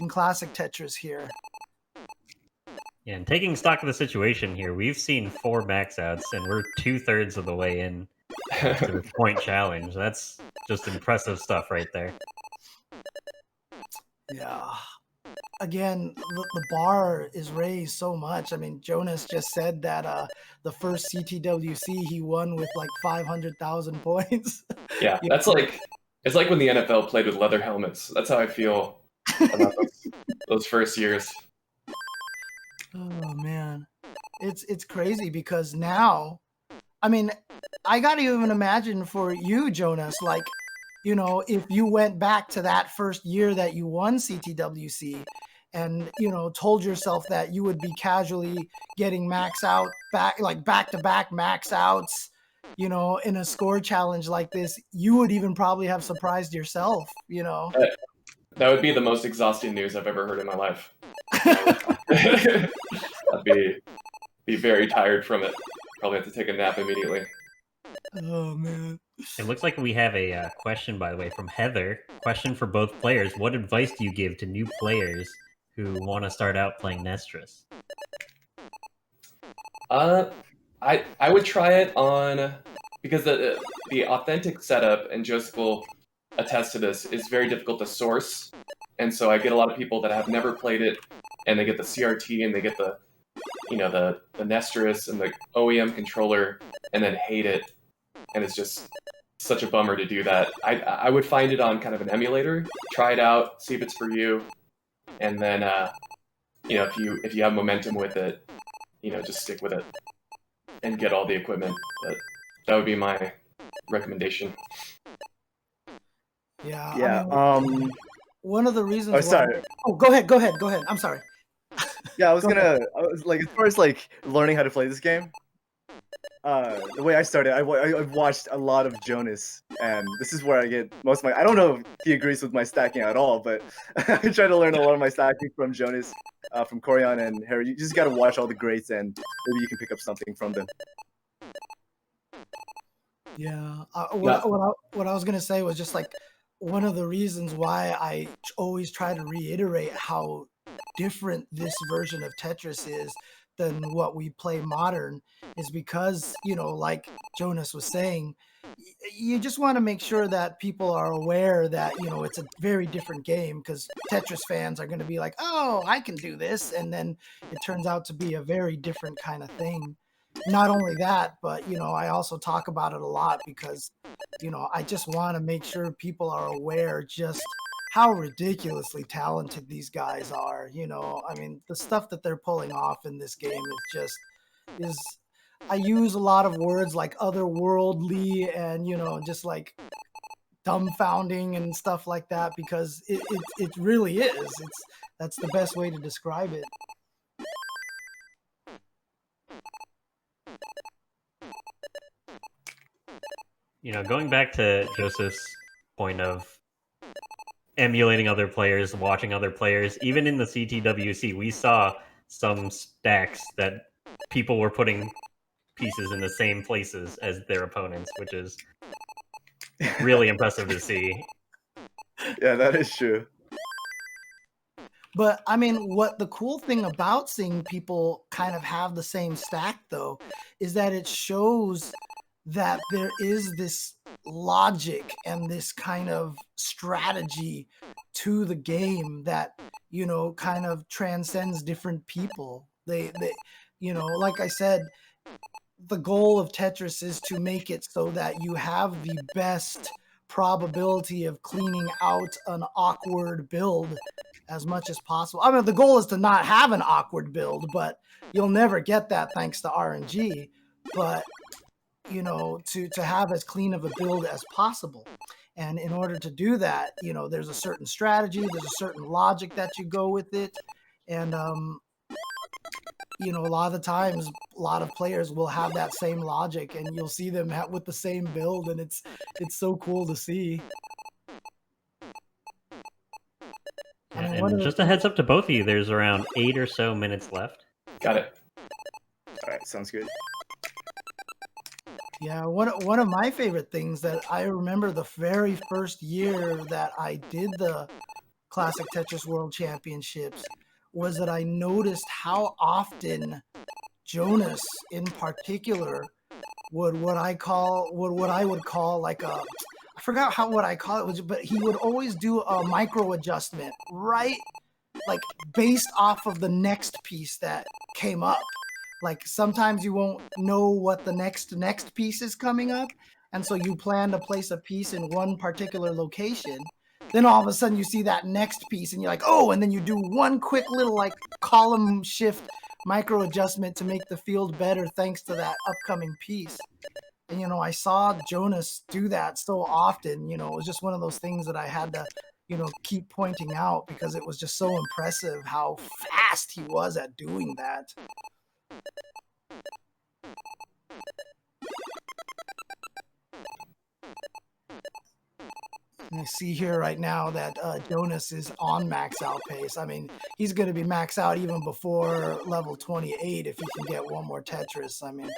Tetris here. Yeah, and taking stock of the situation here, we've seen 4 max outs, and we're 2/3 of the way in to the point challenge. That's just impressive stuff right there. Yeah. Again, the bar is raised so much. I mean, Jonas just said that the first CTWC he won with like 500,000 points. Yeah, that's like, it's like when the NFL played with leather helmets. That's how I feel about those first years. Oh man, it's crazy, because now, I mean, I gotta even imagine for you, Jonas, like, you know, if you went back to that first year that you won CTWC and, you know, told yourself that you would be casually getting max out back-to-back max outs, you know, in a score challenge like this, you would even probably have surprised yourself, you know. That would be the most exhausting news I've ever heard in my life. I'd be very tired from it. Probably have to take a nap immediately. Oh man. It looks like we have a question, by the way, from Heather. Question for both players. What advice do you give to new players who want to start out playing Nestris? I would try it on, because the authentic setup, and Joseph will attest to this, is very difficult to source. And so I get a lot of people that have never played it, and they get the CRT and they get the, you know, the Nestris and the OEM controller, and then hate it. And it's just such a bummer to do that. I would find it on kind of an emulator, try it out, see if it's for you, and then you know, if you have momentum with it, you know, just stick with it and get all the equipment. But that would be my recommendation. Yeah. Yeah. I mean, one of the reasons. Oh, sorry. Oh, go ahead. I'm sorry. Yeah, I was like, as far as like learning how to play this game, the way I started, I've watched a lot of Jonas, and this is where I get most of my. I don't know if he agrees with my stacking at all, but I try to learn a lot of my stacking from Jonas, from Corian and Harry. You just got to watch all the greats, and maybe you can pick up something from them. Yeah. What I was gonna say was just like, one of the reasons why I always try to reiterate how different this version of Tetris is than what we play modern is because, you know, like Jonas was saying, you just want to make sure that people are aware that, you know, it's a very different game, because Tetris fans are going to be like, oh, I can do this. And then it turns out to be a very different kind of thing. not only that, but I also talk about it a lot because I just want to make sure people are aware just how ridiculously talented these guys are. I mean, the stuff that they're pulling off in this game is I use a lot of words like otherworldly and just like dumbfounding and stuff like that because it really is. That's the best way to describe it. Going back to Joseph's point of emulating other players, watching other players, even in the CTWC, we saw some stacks that people were putting pieces in the same places as their opponents, which is really impressive to see. Yeah, that is true. But I mean, what the cool thing about seeing people kind of have the same stack, though, is that it shows that there is this logic and this kind of strategy to the game that, kind of transcends different people. They like I said, the goal of Tetris is to make it so that you have the best probability of cleaning out an awkward build as much as possible. I mean, the goal is to not have an awkward build, but you'll never get that thanks to RNG. But to have as clean of a build as possible. And in order to do that, there's a certain strategy, there's a certain logic that you go with it. And, a lot of the times, a lot of players will have that same logic and you'll see them with the same build. And it's so cool to see. And just a heads up to both of you, there's around 8 or so minutes left. Got it. All right, sounds good. Yeah, one of my favorite things that I remember the very first year that I did the Classic Tetris World Championships was that I noticed how often Jonas in particular would what I would call like a, I forgot what I call it, but he would always do a micro adjustment, right? Like based off of the next piece that came up. Like sometimes you won't know what the next piece is coming up. And so you plan to place a piece in one particular location. Then all of a sudden you see that next piece and you're like, oh, and then you do one quick little like column shift micro adjustment to make the field better thanks to that upcoming piece. And, I saw Jonas do that so often, it was just one of those things that I had to, keep pointing out because it was just so impressive how fast he was at doing that. I see here right now that Jonas is on max out pace. I mean, he's going to be max out even before level 28 if he can get one more Tetris. I mean,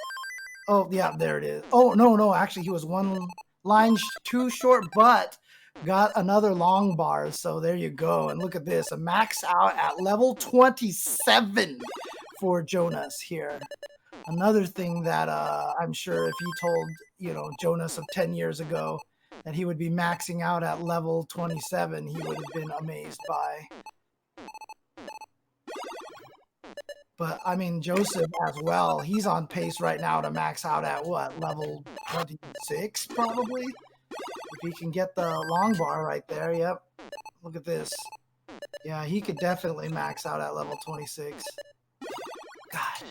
oh, yeah, there it is. Oh, no, actually, he was one line too short, but got another long bar. So there you go. And look at this, a max out at level 27 for Jonas here. Another thing that I'm sure if you told, Jonas of 10 years ago, that he would be maxing out at level 27, he would have been amazed by. But, I mean, Joseph as well, he's on pace right now to max out at what, level 26 probably? If he can get the long bar right there, yep. Look at this. Yeah, he could definitely max out at level 26. Gosh.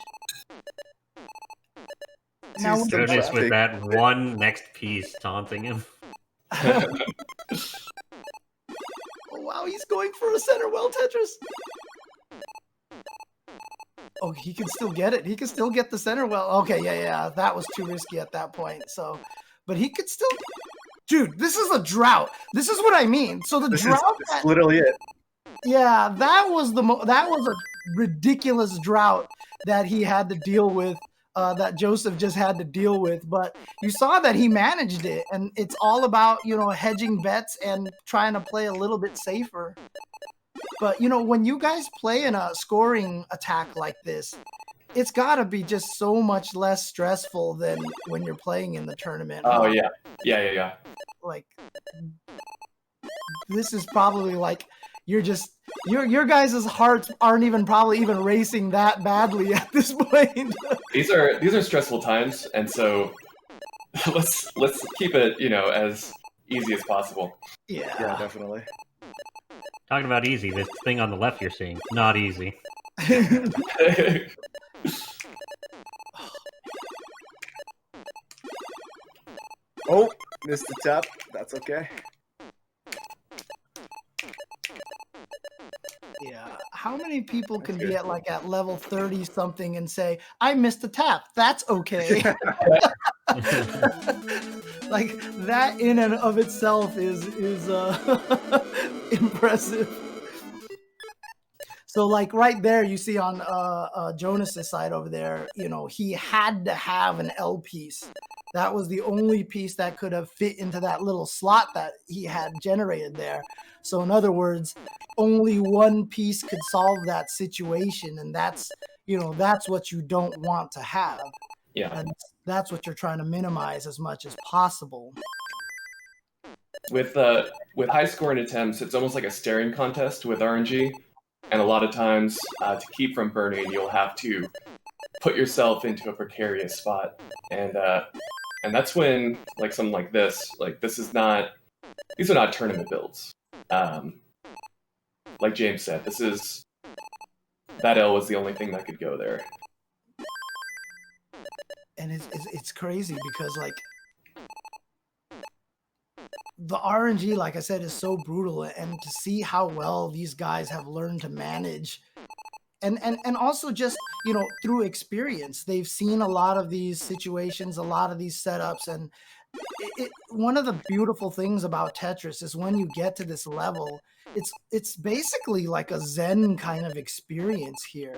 Now, Jonas with that one next piece taunting him. Oh, wow, he's going for a center well Tetris. Oh, he can still get it. He can still get the center well. Okay, yeah. That was too risky at that point. So, but he could still... Dude, this is a drought. This is what I mean. So this is literally it. Yeah, that was a ridiculous drought that he had to deal with. That Joseph just had to deal with, but you saw that he managed it, and it's all about hedging bets and trying to play a little bit safer. But when you guys play in a scoring attack like this, it's got to be just so much less stressful than when you're playing in the tournament. Oh yeah. Like this is probably like you're just your guys' hearts aren't even probably even racing that badly at this point. These are stressful times, and so let's keep it, as easy as possible. Yeah, Yeah. definitely. Talking about easy, this thing on the left you're seeing, not easy. Oh, missed the tap. That's okay. Yeah. How many people That's can good. be at level 30 something and say, I missed a tap. That's okay. Like that in and of itself is impressive. So like right there, you see on Jonas's side over there, he had to have an L piece. That was the only piece that could have fit into that little slot that he had generated there. So in other words, only one piece could solve that situation, and that's what you don't want to have. Yeah. And that's what you're trying to minimize as much as possible. With high scoring attempts, it's almost like a staring contest with RNG, and a lot of times to keep from burning, you'll have to put yourself into a precarious spot, and that's when like something like this, these are not tournament builds. Like James said, that L was the only thing that could go there. And it's crazy because like the RNG, like I said, is so brutal, and to see how well these guys have learned to manage, and also just through experience, they've seen a lot of these situations, a lot of these setups, and one of the beautiful things about Tetris is when you get to this level, it's basically like a Zen kind of experience here.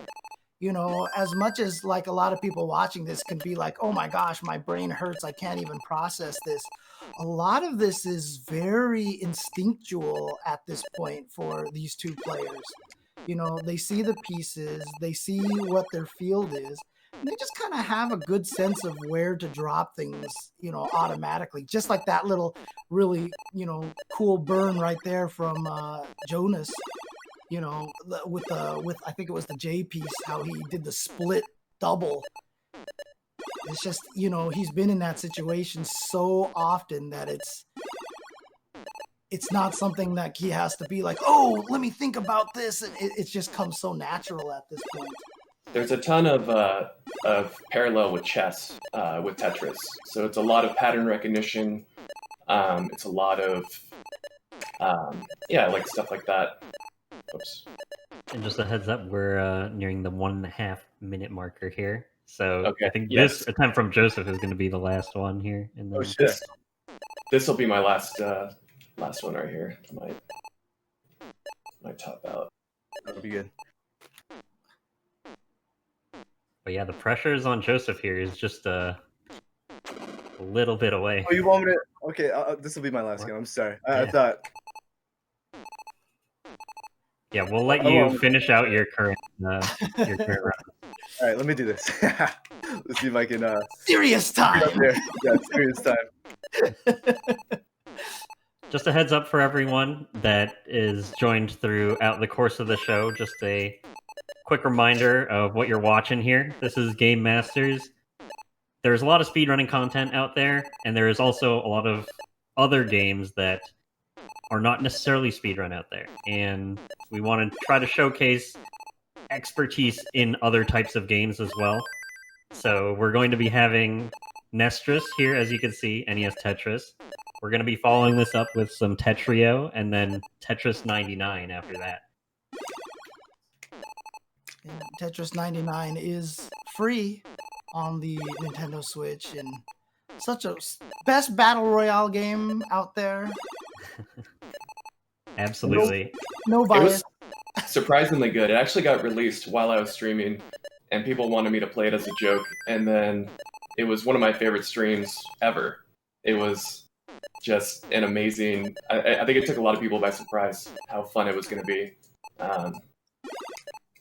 As much as like a lot of people watching this can be like, oh my gosh, my brain hurts, I can't even process this. A lot of this is very instinctual at this point for these two players. They see the pieces, they see what their field is, and they just kind of have a good sense of where to drop things, automatically. Just like that little really, cool burn right there from Jonas. With I think it was the J piece, how he did the split double. It's just, he's been in that situation so often that it's not something that he has to be like, oh, let me think about this. And it just comes so natural at this point. There's a ton of parallel with chess, with Tetris. So it's a lot of pattern recognition. It's a lot of, like stuff like that. Oops. And just a heads up, we're nearing the 1.5 minute marker here. So Okay, I think yes. this attempt from Joseph is going to be the last one here. And then... Oh shit. This will be my last one right here. Might top out. That'll be good. But yeah, the pressure is on Joseph here. Is just a little bit away. Oh, you want me to? Okay, this will be my last game. I'm sorry. I thought. Yeah, we'll let you finish out your current round. All right, let me do this. Let's see if I can. Serious time. Yeah, serious time. Just a heads up for everyone that is joined throughout the course of the show. Just a quick reminder of what you're watching here. This is Game Masters. There's a lot of speedrunning content out there, and there is also a lot of other games that are not necessarily speedrun out there. And we want to try to showcase expertise in other types of games as well. So we're going to be having Nestris here, as you can see, NES Tetris. We're going to be following this up with some Tetrio, and then Tetris 99 after that. And Tetris 99 is free on the Nintendo Switch, and such a best battle royale game out there. Absolutely. No bias. It was surprisingly good. It actually got released while I was streaming, and people wanted me to play it as a joke, and then it was one of my favorite streams ever. It was just an amazing... I think it took a lot of people by surprise how fun it was going to be.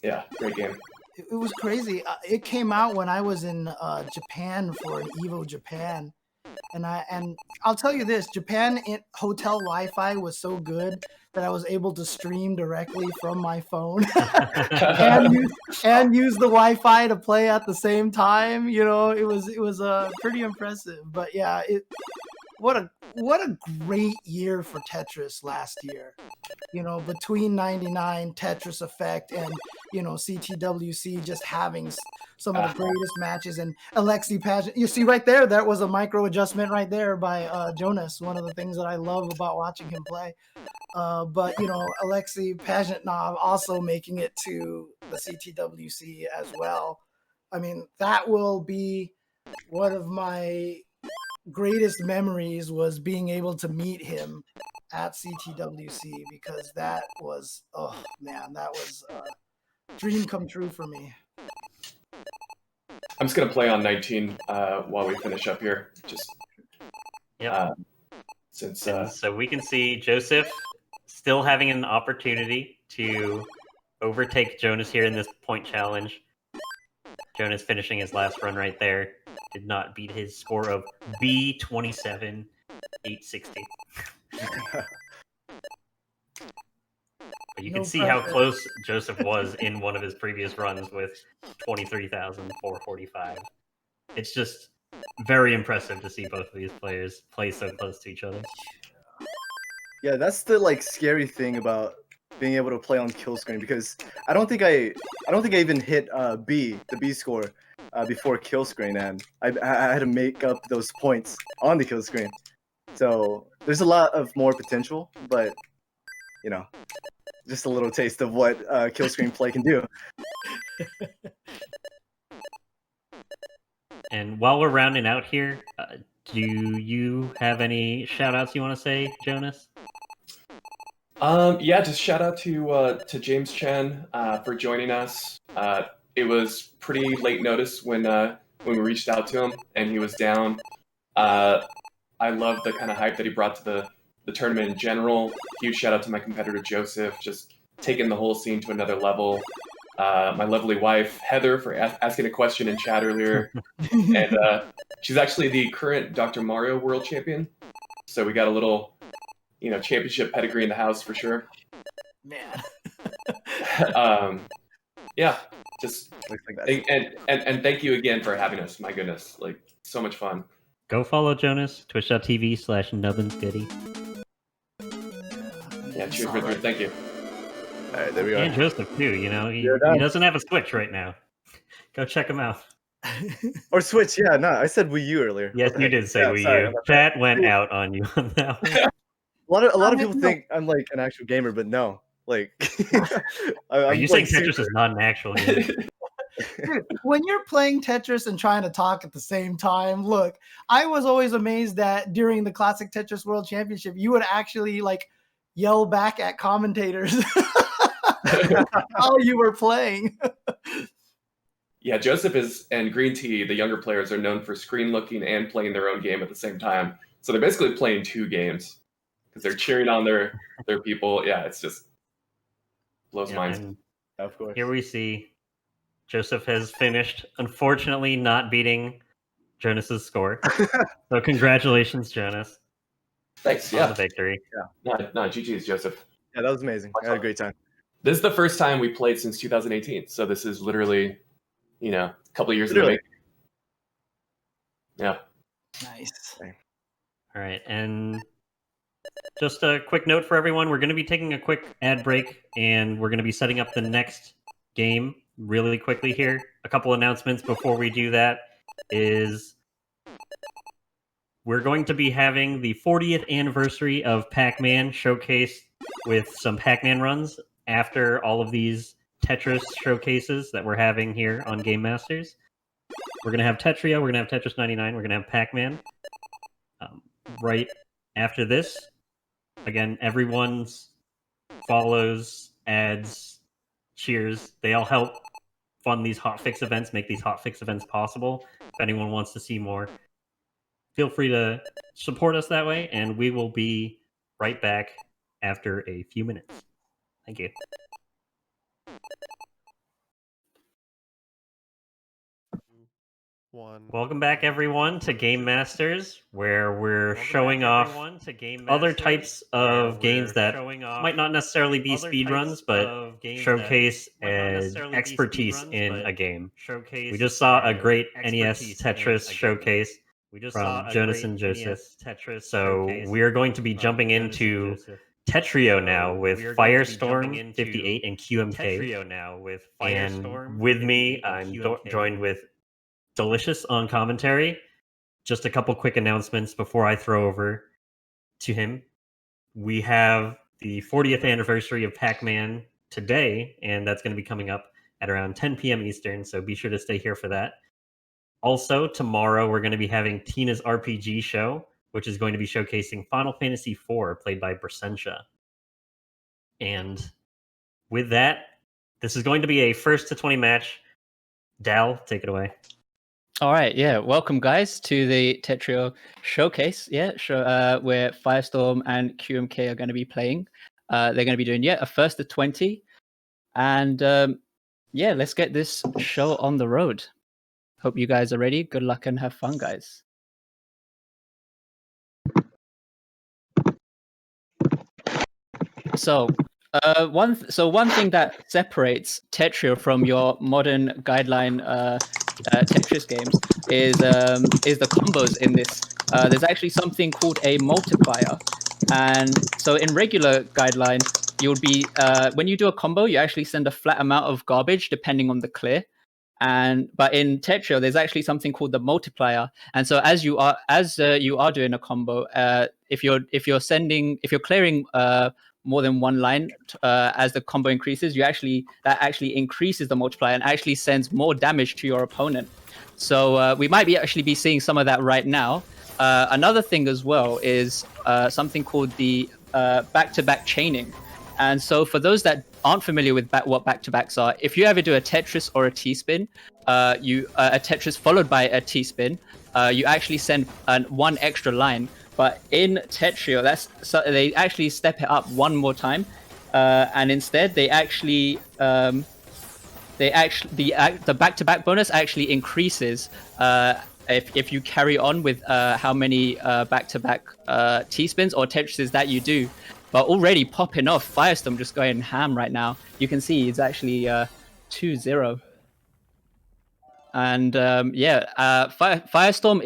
Yeah, great game. It was crazy. It came out when I was in Japan for an EVO Japan, And I'll tell you this: Japan hotel Wi-Fi was so good that I was able to stream directly from my phone and use the Wi-Fi to play at the same time. You know, it was pretty impressive. But yeah, what a great year for Tetris last year. You know, between 99, Tetris Effect, and, you know, CTWC just having some of the greatest matches. And Alexi Pageant, you see right there, that was a micro adjustment right there by Jonas, one of the things that I love about watching him play. But, you know, Alexi Pajitnov also making it to the CTWC as well. I mean, that will be one of my greatest memories, was being able to meet him at CTWC, because that was, oh man, that was a dream come true for me. I'm just gonna play on 19 while we finish up here. Just since so we can see Joseph still having an opportunity to overtake Jonas here in this point challenge. Jonas finishing his last run right there. Did not beat his score of B27 860. But you can see how close Joseph was in one of his previous runs with 23,445. It's just very impressive to see both of these players play so close to each other. Yeah, that's the like scary thing about being able to play on kill screen, because I don't think I even hit the B score before kill screen, and I had to make up those points on the kill screen. So there's a lot of more potential, but you know, just a little taste of what kill screen play can do. And while we're rounding out here, do you have any shout outs you want to say, Jonas? Yeah, just shout out to James Chen for joining us. It was pretty late notice when we reached out to him and he was down. I love the kind of hype that he brought to the tournament in general. Huge shout out to my competitor Joseph, just taking the whole scene to another level. My lovely wife Heather for asking a question in chat earlier, and she's actually the current Dr. Mario World Champion. So we got a little, championship pedigree in the house for sure. Man. Yeah, just and thank you again for having us. My goodness, like so much fun. Go follow Jonas, twitch.tv/NubbinsGoody. Yeah, cheers, Richard. Thank you. All right, there we are. And Joseph too. You know, he doesn't have a Switch right now. Go check him out. Or Switch, yeah. No, I said Wii U earlier. Yes, you did say Wii U. Chat went out on you on that one. A lot of people think I'm like an actual gamer, but no. Like, are you saying Tetris is not an actual game? Dude, when you're playing Tetris and trying to talk at the same time, look, I was always amazed that during the Classic Tetris World Championship, you would actually like yell back at commentators while you were playing. Yeah, Joseph and Green Tea, the younger players, are known for screen looking and playing their own game at the same time. So they're basically playing two games because they're cheering on their people. Yeah, it's just blows minds. Of course. Here we see Joseph has finished, unfortunately not beating Jonas's score. So congratulations, Jonas. Thanks. On the victory. Yeah. No, GG's, Joseph. Yeah, that was amazing. I had a great time. This is the first time we played since 2018. So this is literally, a couple of years in the making. Yeah. Nice. All right. And just a quick note for everyone. We're going to be taking a quick ad break, and we're going to be setting up the next game really quickly here. A couple announcements before we do that is we're going to be having the 40th anniversary of Pac-Man showcase with some Pac-Man runs after all of these Tetris showcases that we're having here on Game Masters. We're going to have Tetria, we're going to have Tetris 99, we're going to have Pac-Man. Right after this, again, everyone's follows, ads, cheers, they all help fund these hotfix events, make these hotfix events possible. If anyone wants to see more, feel free to support us that way, and we will be right back after a few minutes. Thank you. Welcome back, everyone, to Game Masters, where we're showing off other types of games that might not necessarily be speedruns, but showcase expertise in a game. We just saw a great NES Tetris showcase from Jonas and Joseph. So we're going to be jumping into Tetrio now with Firestorm 58 and QMK. And with me, I'm joined with Delicious on commentary. Just a couple quick announcements before I throw over to him. We have the 40th anniversary of Pac-Man today, and that's going to be coming up at around 10 p.m. Eastern, so be sure to stay here for that. Also, tomorrow we're going to be having Tina's RPG show, which is going to be showcasing Final Fantasy IV, played by Brasentia. And with that, this is going to be a 1st to 20 match. Dal, take it away. All right, yeah. Welcome, guys, to the Tetrio showcase. Yeah, where Firestorm and QMK are going to be playing. They're going to be doing a 1st to 20, and yeah, let's get this show on the road. Hope you guys are ready. Good luck and have fun, guys. So one thing that separates Tetrio from your modern guideline Tetris games is the combos in this. There's actually something called a multiplier, and so in regular guideline, you'll be when you do a combo, you actually send a flat amount of garbage depending on the clear. But in Tetrio, there's actually something called the multiplier, and so as you are doing a combo, if you're clearing more than one line as the combo increases, that actually increases the multiplier and actually sends more damage to your opponent. So we might be seeing some of that right now. Another thing as well is something called the back-to-back chaining. And so for those that aren't familiar with what back-to-backs are, if you ever do a Tetris or a T-spin, a Tetris followed by a T-spin, you actually send one extra line. But in Tetrio, they actually step it up one more time, and instead the back-to-back bonus actually increases if you carry on with how many back-to-back T-spins or Tetrises that you do. But already popping off, Firestorm just going ham right now. You can see it's actually 2-0. And Firestorm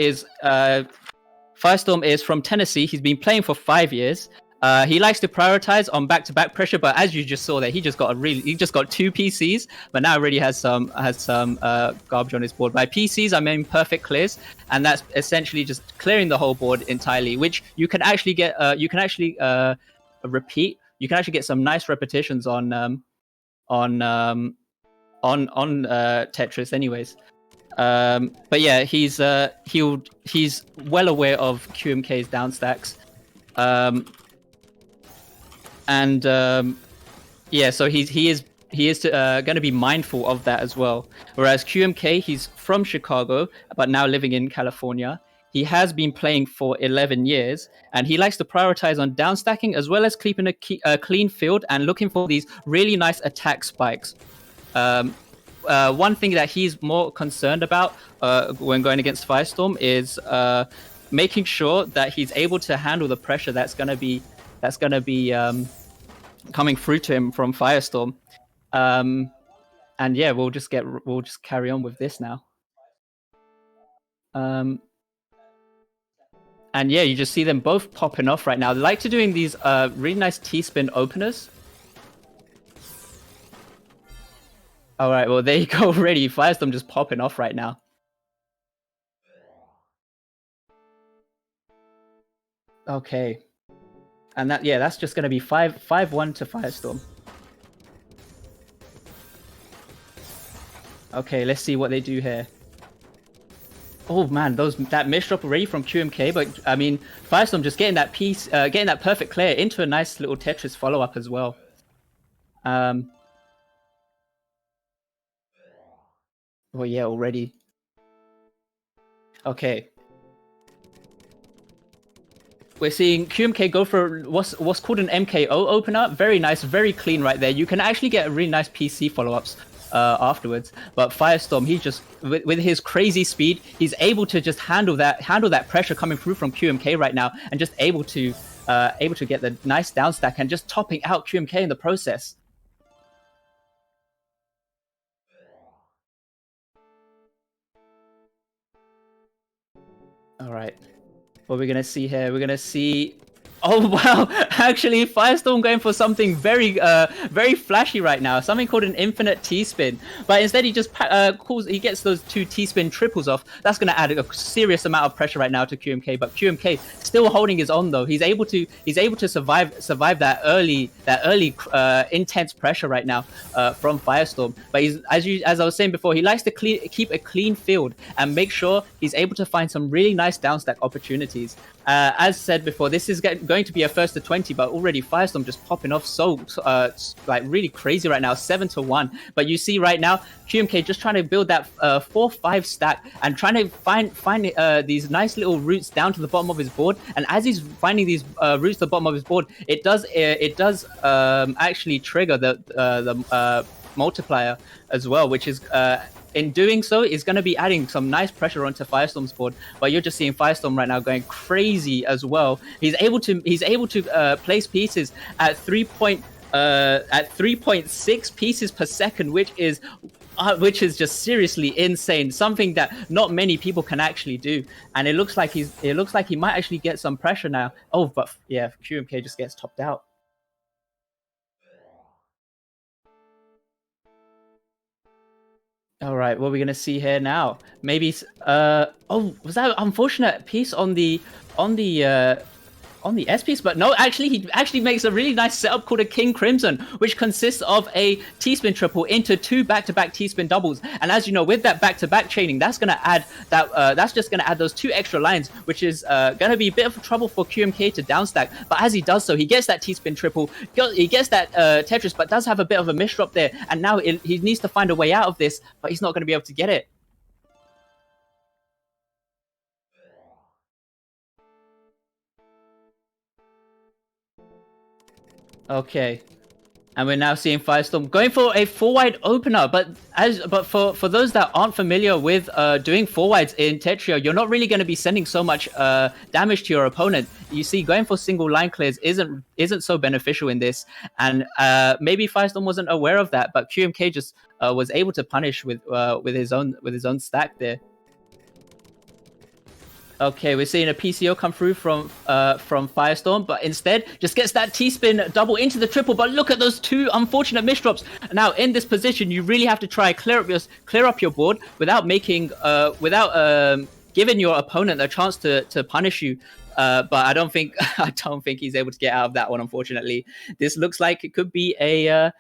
is from Tennessee. He's been playing for 5 years. He likes to prioritize on back-to-back pressure, but as you just saw there, he just got 2 PCs, but now already has some garbage on his board. By PCs, I mean perfect clears, and that's essentially just clearing the whole board entirely, which you can actually get. Repeat. You can actually get some nice repetitions on Tetris, anyways. But yeah, he's well aware of QMK's down stacks, so he is going to be mindful of that as well. Whereas QMK, he's from Chicago but now living in California. He has been playing for 11 years, and he likes to prioritize on down stacking as well as keeping a clean field and looking for these really nice attack spikes. One thing that he's more concerned about when going against Firestorm is making sure that he's able to handle the pressure that's going to be coming through to him from Firestorm. And yeah, we'll just carry on with this now. And yeah, you just see them both popping off right now. They like to doing these really nice T-spin openers. All right, well, there you go already. Firestorm just popping off right now. Okay. And that's just going to be 5-1 to Firestorm. Okay, let's see what they do here. Oh man, that miss drop already from QMK, but I mean, Firestorm just getting that piece, getting that perfect clear into a nice little Tetris follow-up as well. Well, yeah, already. Okay. We're seeing QMK go for what's called an MKO opener. Very nice, very clean right there. You can actually get really nice PC follow-ups afterwards. But Firestorm, he just with his crazy speed, he's able to just handle that pressure coming through from QMK right now, and just able to get the nice down stack and just topping out QMK in the process. All right, what we're gonna see here? We're gonna see. Oh wow! Actually, Firestorm going for something very flashy right now. Something called an infinite T-spin. But instead, he just he gets those 2 T-spin triples off. That's going to add a serious amount of pressure right now to QMK. But QMK still holding his own though. He's able to survive that early intense pressure right now from Firestorm. But he's as I was saying before, he likes to keep a clean field and make sure he's able to find some really nice downstack opportunities. As said before, this is going to be a first to 20, but already Firestorm just popping off so like really crazy right now, 7-1. But you see right now, QMK just trying to build that 4-5 stack and trying to find these nice little routes down to the bottom of his board. And as he's finding these routes to the bottom of his board, it does actually trigger the multiplier as well, which is in doing so is going to be adding some nice pressure onto Firestorm's board. But you're just seeing Firestorm right now going crazy as well. He's able to place pieces at 3.6 pieces per second, which is just seriously insane. Something that not many people can actually do. And it looks like he might actually get some pressure now. Oh, but yeah, QMK just gets topped out. All right, what are we gonna see here now? Maybe oh, was that an unfortunate piece on the S piece? But no, actually he actually makes a really nice setup called a King Crimson, which consists of a T-spin triple into 2 back-to-back T-spin doubles. And as you know, with that back-to-back chaining, that's gonna add that that's just gonna add those 2 extra lines, which is gonna be a bit of trouble for QMK to downstack. But as he does so, he gets that T-spin triple, he gets that Tetris, but does have a bit of a misdrop there. And now he needs to find a way out of this, but he's not gonna be able to get it. Okay, and we're now seeing Firestorm going for a 4-wide opener. But for those that aren't familiar with doing 4-wides in Tetris, you're not really going to be sending so much damage to your opponent. You see, going for single line clears isn't so beneficial in this, and maybe Firestorm wasn't aware of that. But QMK just was able to punish with his own stack there. Okay, we're seeing a PCO come through from Firestorm, but instead just gets that T-spin double into the triple. But look at those 2 unfortunate misdrops. Now in this position, you really have to try clear up your board without making giving your opponent a chance to punish you. But I don't think he's able to get out of that one. Unfortunately, this looks like it could be a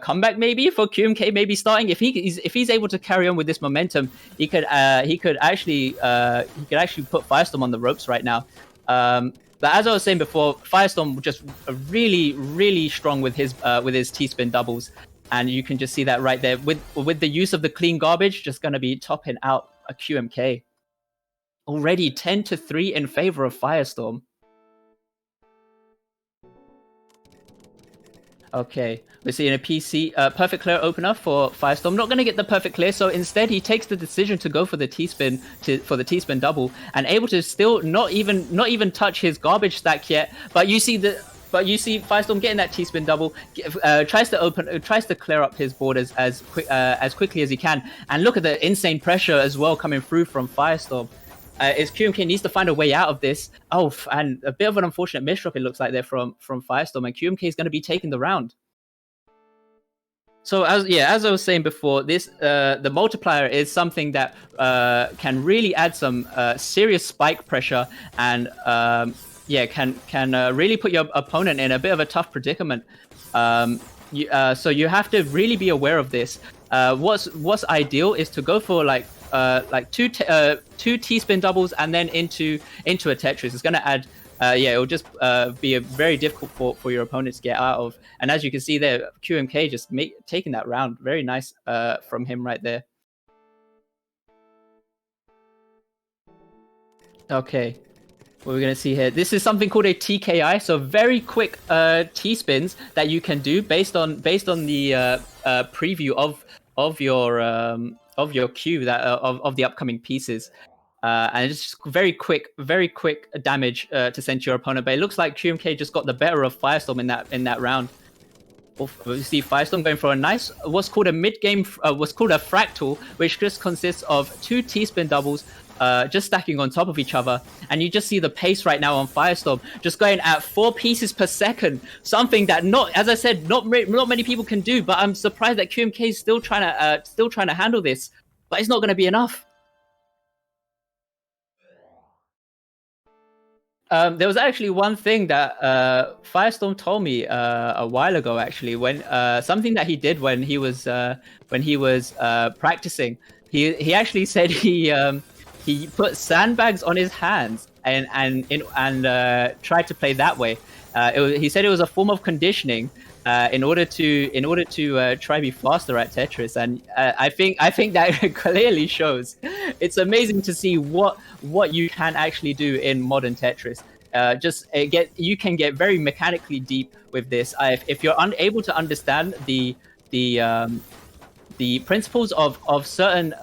comeback maybe for QMK, maybe starting. If he's able to carry on with this momentum, he could actually put Firestorm on the ropes right now. But as I was saying before, Firestorm just really strong with his T-spin doubles, and you can just see that right there with the use of the clean garbage, just going to be topping out a QMK. Already 10-3 in favor of Firestorm. Okay, we're seeing a PC perfect clear opener for Firestorm. Not going to get the perfect clear, so instead he takes the decision to go for the T-spin for the T-spin double, and able to still not even touch his garbage stack yet. But you see Firestorm getting that T-spin double, tries to clear up his board as quickly as he can, and look at the insane pressure as well coming through from Firestorm. Is QMK needs to find a way out of this. Oh, and a bit of an unfortunate misdrop it looks like there from Firestorm, and QMK is going to be taking the round. So as I was saying before, this the multiplier is something that can really add some serious spike pressure, and can really put your opponent in a bit of a tough predicament. So you have to really be aware of this. What's ideal is to go for like 2 T-spin doubles and then into a Tetris. It's going to add it'll just be very difficult for your opponent to get out of. And as you can see there, QMK just taking that round. Very nice from him right there. Okay. what we're going to see here. This is something called a TKI, so very quick T-spins that you can do based on the preview of your queue that of the upcoming pieces. And it's just very quick damage to send to your opponent. But it looks like QMK just got the better of Firestorm in that round. We see Firestorm going for a nice, what's called a mid-game, what's called a fractal, which just consists of 2 T-spin doubles just stacking on top of each other. And you just see the pace right now on Firestorm just going at 4 pieces per second. Something that as I said, not many people can do. But I'm surprised that QMK is still trying to handle this. But it's not going to be enough. There was actually one thing that Firestorm told me a while ago. Actually, when something that he did when he was practicing, he actually said he put sandbags on his hands and tried to play that way. He said it was a form of conditioning in order to try be faster at Tetris, and I think that clearly shows. It's amazing to see what you can actually do in modern Tetris. You can get very mechanically deep with this. If you're unable to understand the principles of certain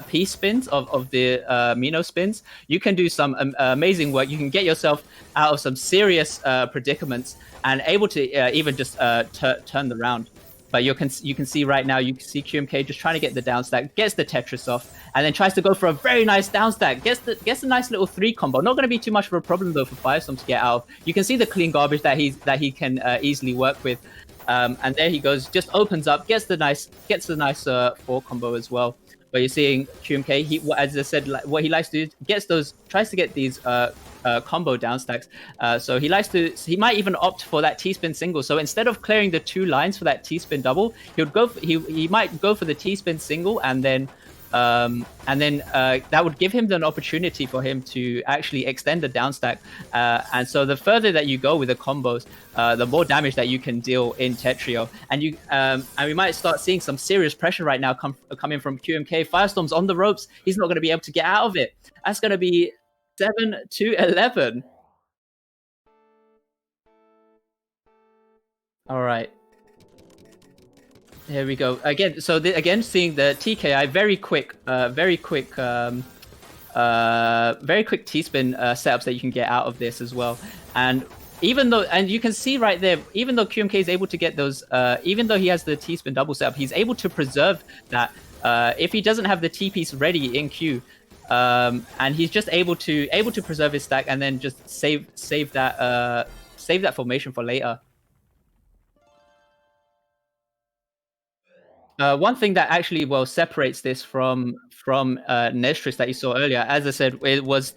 piece spins of the Mino spins, you can do some amazing work. You can get yourself out of some serious predicaments and able to even just turn the round. But you can see right now, you can see QMK just trying to get the down stack, gets the Tetris off, and then tries to go for a very nice down stack, gets a nice little 3 combo. Not going to be too much of a problem though for Firestorm to get out of. You can see the clean garbage that he can easily work with. And there he goes, just opens up, gets the nice 4 combo as well. But you're seeing QMK, as I said, what he likes to do, tries to get these combo down stacks. So he might even opt for that T-spin single. So instead of clearing the 2 lines for that T-spin double, he might go for the T-spin single, and then that would give him an opportunity for him to actually extend the down stack. And so the further that you go with the combos, the more damage that you can deal in Tetrio. And we might start seeing some serious pressure right now coming from QMK. Firestorm's on the ropes. He's not going to be able to get out of it. That's going to be 7-11. All right. Here we go again. So again, seeing the TKI, very quick T-spin setups that you can get out of this as well. And you can see right there, even though QMK is able to get those, even though he has the T-spin double setup, he's able to preserve that. If he doesn't have the T piece ready in queue, and he's just able to preserve his stack and then just save that formation for later. One thing that actually separates this from Nestris that you saw earlier, as I said, it was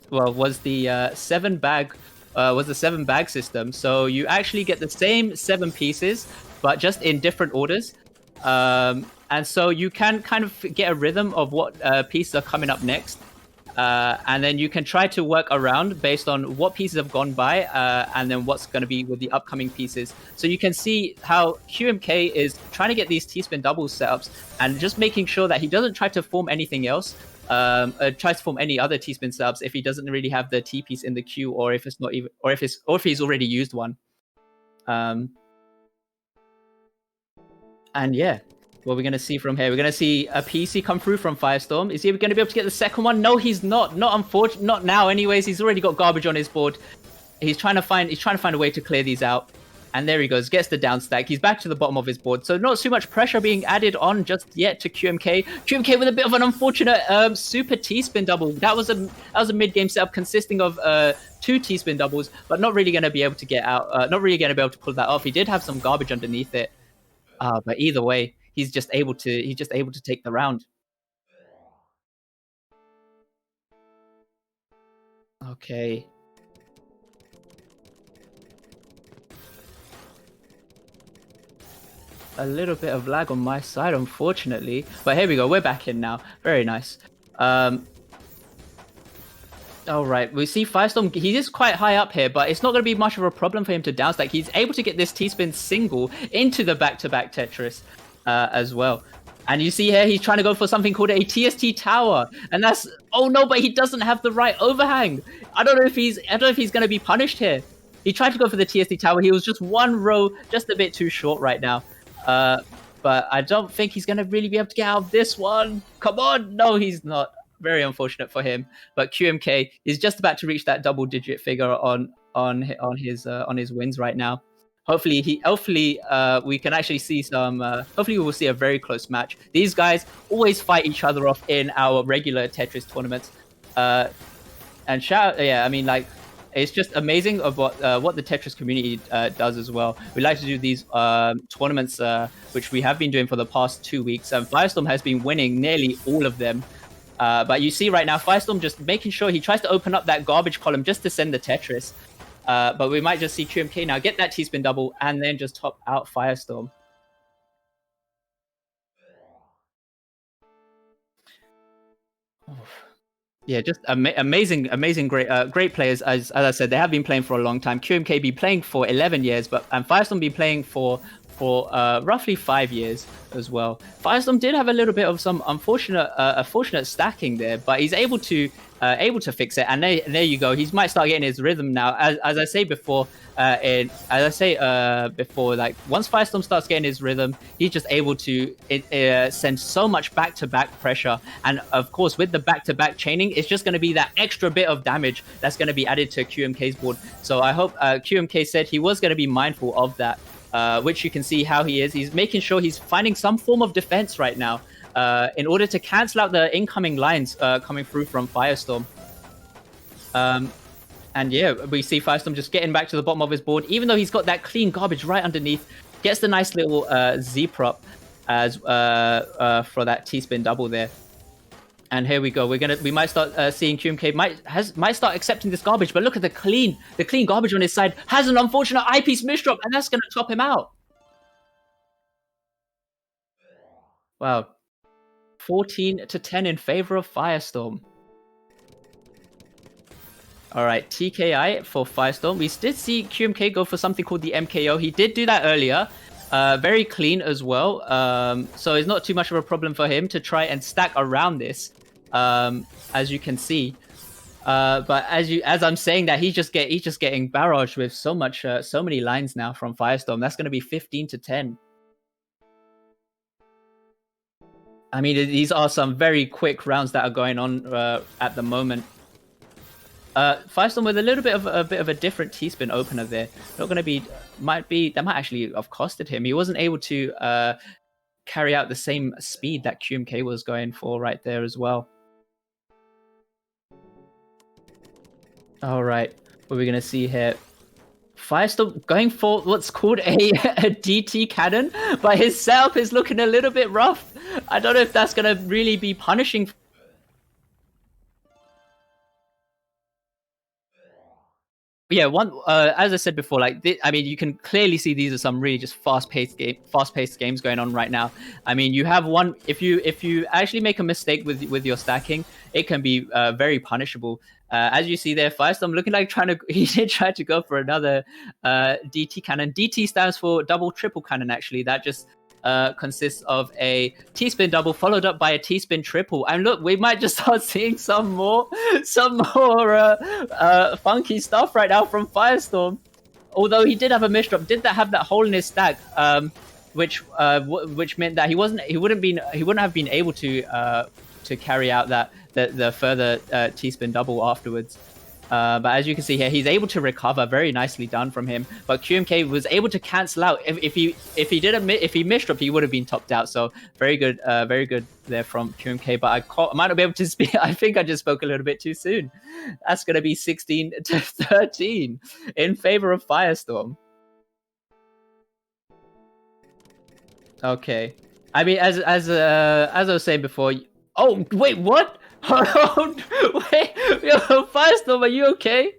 the 7 bag system. So you actually get the same 7 pieces, but just in different orders. And so you can kind of get a rhythm of what pieces are coming up next. And then you can try to work around based on what pieces have gone by, and then what's going to be with the upcoming pieces. So you can see how QMK is trying to get these T-spin doubles setups and just making sure that he doesn't try to form anything else, tries to form any other T-spin setups if he doesn't really have the T piece in the queue, or if it's not even, or if he's already used one. And yeah. What we're going to see from here, we're going to see a PC come through from Firestorm. Is he going to be able to get the second one? No, he's not. Not now anyways. He's already got garbage on his board. He's trying to find a way to clear these out. And there he goes, gets the down stack. He's back to the bottom of his board. So not too much pressure being added on just yet to QMK. QMK with a bit of an unfortunate super T-spin double. That was a mid-game setup consisting of 2 T-spin doubles, but not really going to be able to get out. Not really going to be able to pull that off. He did have some garbage underneath it. But either way, he's just able to take the round. Okay. A little bit of lag on my side, unfortunately. But here we go. We're back in now. Very nice. All right, we see Firestorm, he is quite high up here, but it's not going to be much of a problem for him to downstack. He's able to get this T-spin single into the back-to-back Tetris as well. And you see here, he's trying to go for something called a TST tower, and that's oh no, but he doesn't have the right overhang. I don't know if he's going to be punished here. He tried to go for the TST tower. He was just one row, just a bit too short right now. But I don't think he's going to really be able to get out of this one. Come on, no, he's not. Very unfortunate for him. But QMK is just about to reach that double-digit figure on his wins right now. Hopefully we can actually see some. Hopefully we will see a very close match. These guys always fight each other off in our regular Tetris tournaments. And I mean, like, it's just amazing of what the Tetris community does as well. We like to do these tournaments, which we have been doing for the past 2 weeks, and Firestorm has been winning nearly all of them. But you see right now, Firestorm just making sure he tries to open up that garbage column just to send the Tetris. But we might just see QMK now get that T-spin double and then just top out Firestorm. Yeah, just amazing, great players. As I said, they have been playing for a long time. QMK been playing for 11 years, and Firestorm been playing for roughly 5 years as well. Firestorm did have a little bit of some unfortunate stacking there, but he's able to fix it. And there you go. He might start getting his rhythm now. As I say before, like once Firestorm starts getting his rhythm, he's just able to send so much back-to-back pressure. And of course, with the back-to-back chaining, it's just going to be that extra bit of damage that's going to be added to QMK's board. So I hope QMK said he was going to be mindful of that. Which you can see how he is. He's making sure he's finding some form of defense right now in order to cancel out the incoming lines coming through from Firestorm. And yeah, we see Firestorm just getting back to the bottom of his board, even though he's got that clean garbage right underneath. Gets the nice little Z-prop as for that T-spin double there. And here we go. We might start seeing QMK might start accepting this garbage, but look at the clean garbage on his side. Has an unfortunate eyepiece misdrop, and that's going to top him out. Wow, 14-10 in favor of Firestorm. All right, TKI for Firestorm. We did see QMK go for something called the MKO. He did do that earlier. Very clean as well. So it's not too much of a problem for him to try and stack around this. As you can see, but as I'm saying that, he's just getting barraged with so many lines now from Firestorm. That's going to be 15-10. I mean, these are some very quick rounds that are going on at the moment. Firestorm with a little bit of a different T-spin opener there. Not going to be that might actually have costed him. He wasn't able to carry out the same speed that QMK was going for right there as well. All right, what are we gonna see here? Firestorm going for what's called a DT cannon, but his setup is looking a little bit rough. I don't know if that's gonna really be punishing. Yeah, as I said before, like I mean, you can clearly see these are some really just fast-paced games going on right now. I mean, you have one. If you actually make a mistake with your stacking, it can be very punishable. As you see there, Firestorm looking like he did try to go for another DT cannon. DT stands for double triple cannon. Actually, that just consists of a T-spin double followed up by a T-spin triple. And look, we might just start seeing some more funky stuff right now from Firestorm. Although he did have a misdrop, did that have that hole in his stack, which meant that he wouldn't have been able to carry out the further T-spin double afterwards. But as you can see here, he's able to recover. Very nicely done from him. But QMK was able to cancel out. If he misdropped, he would have been topped out. So very good there from QMK. But I might not be able to speak. I think I just spoke a little bit too soon. That's going to be 16-13 in favor of Firestorm. Okay. I mean, as I was saying before. Oh wait, what? Oh, wait, yo, Firestorm, are you okay?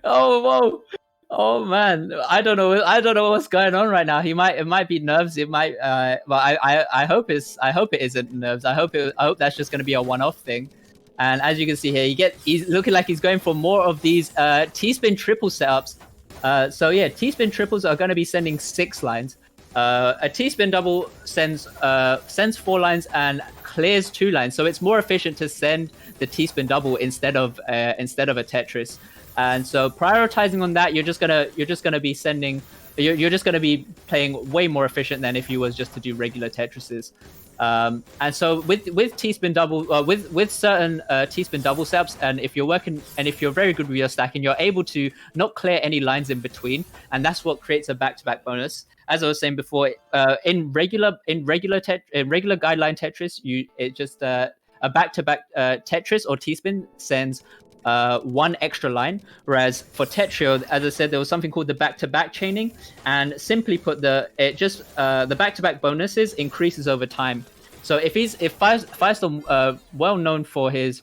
Oh, whoa. Oh man, I don't know what's going on right now. It might be nerves. It might, well, I hope it isn't nerves. I hope that's just going to be a one-off thing. And as you can see here, he's looking like he's going for more of these T-spin triple setups. So yeah, T-spin triples are going to be sending 6 lines. A T-spin double sends 4 lines and clears 2 lines, so it's more efficient to send the T-spin double instead of a Tetris. And so prioritizing on that, you're just gonna be sending. You're just gonna be playing way more efficient than if you was just to do regular Tetrises. And so with T-spin double, with certain T-spin double setups, and if you're very good with your stacking, you're able to not clear any lines in between, and that's what creates a back-to-back bonus. As I was saying before, in regular guideline Tetris, a back-to-back Tetris or T-spin sends 1 extra line, whereas for Tetrio, as I said, there was something called the back-to-back chaining, and simply put, the back-to-back bonuses increases over time. So if Firestorm, well known for his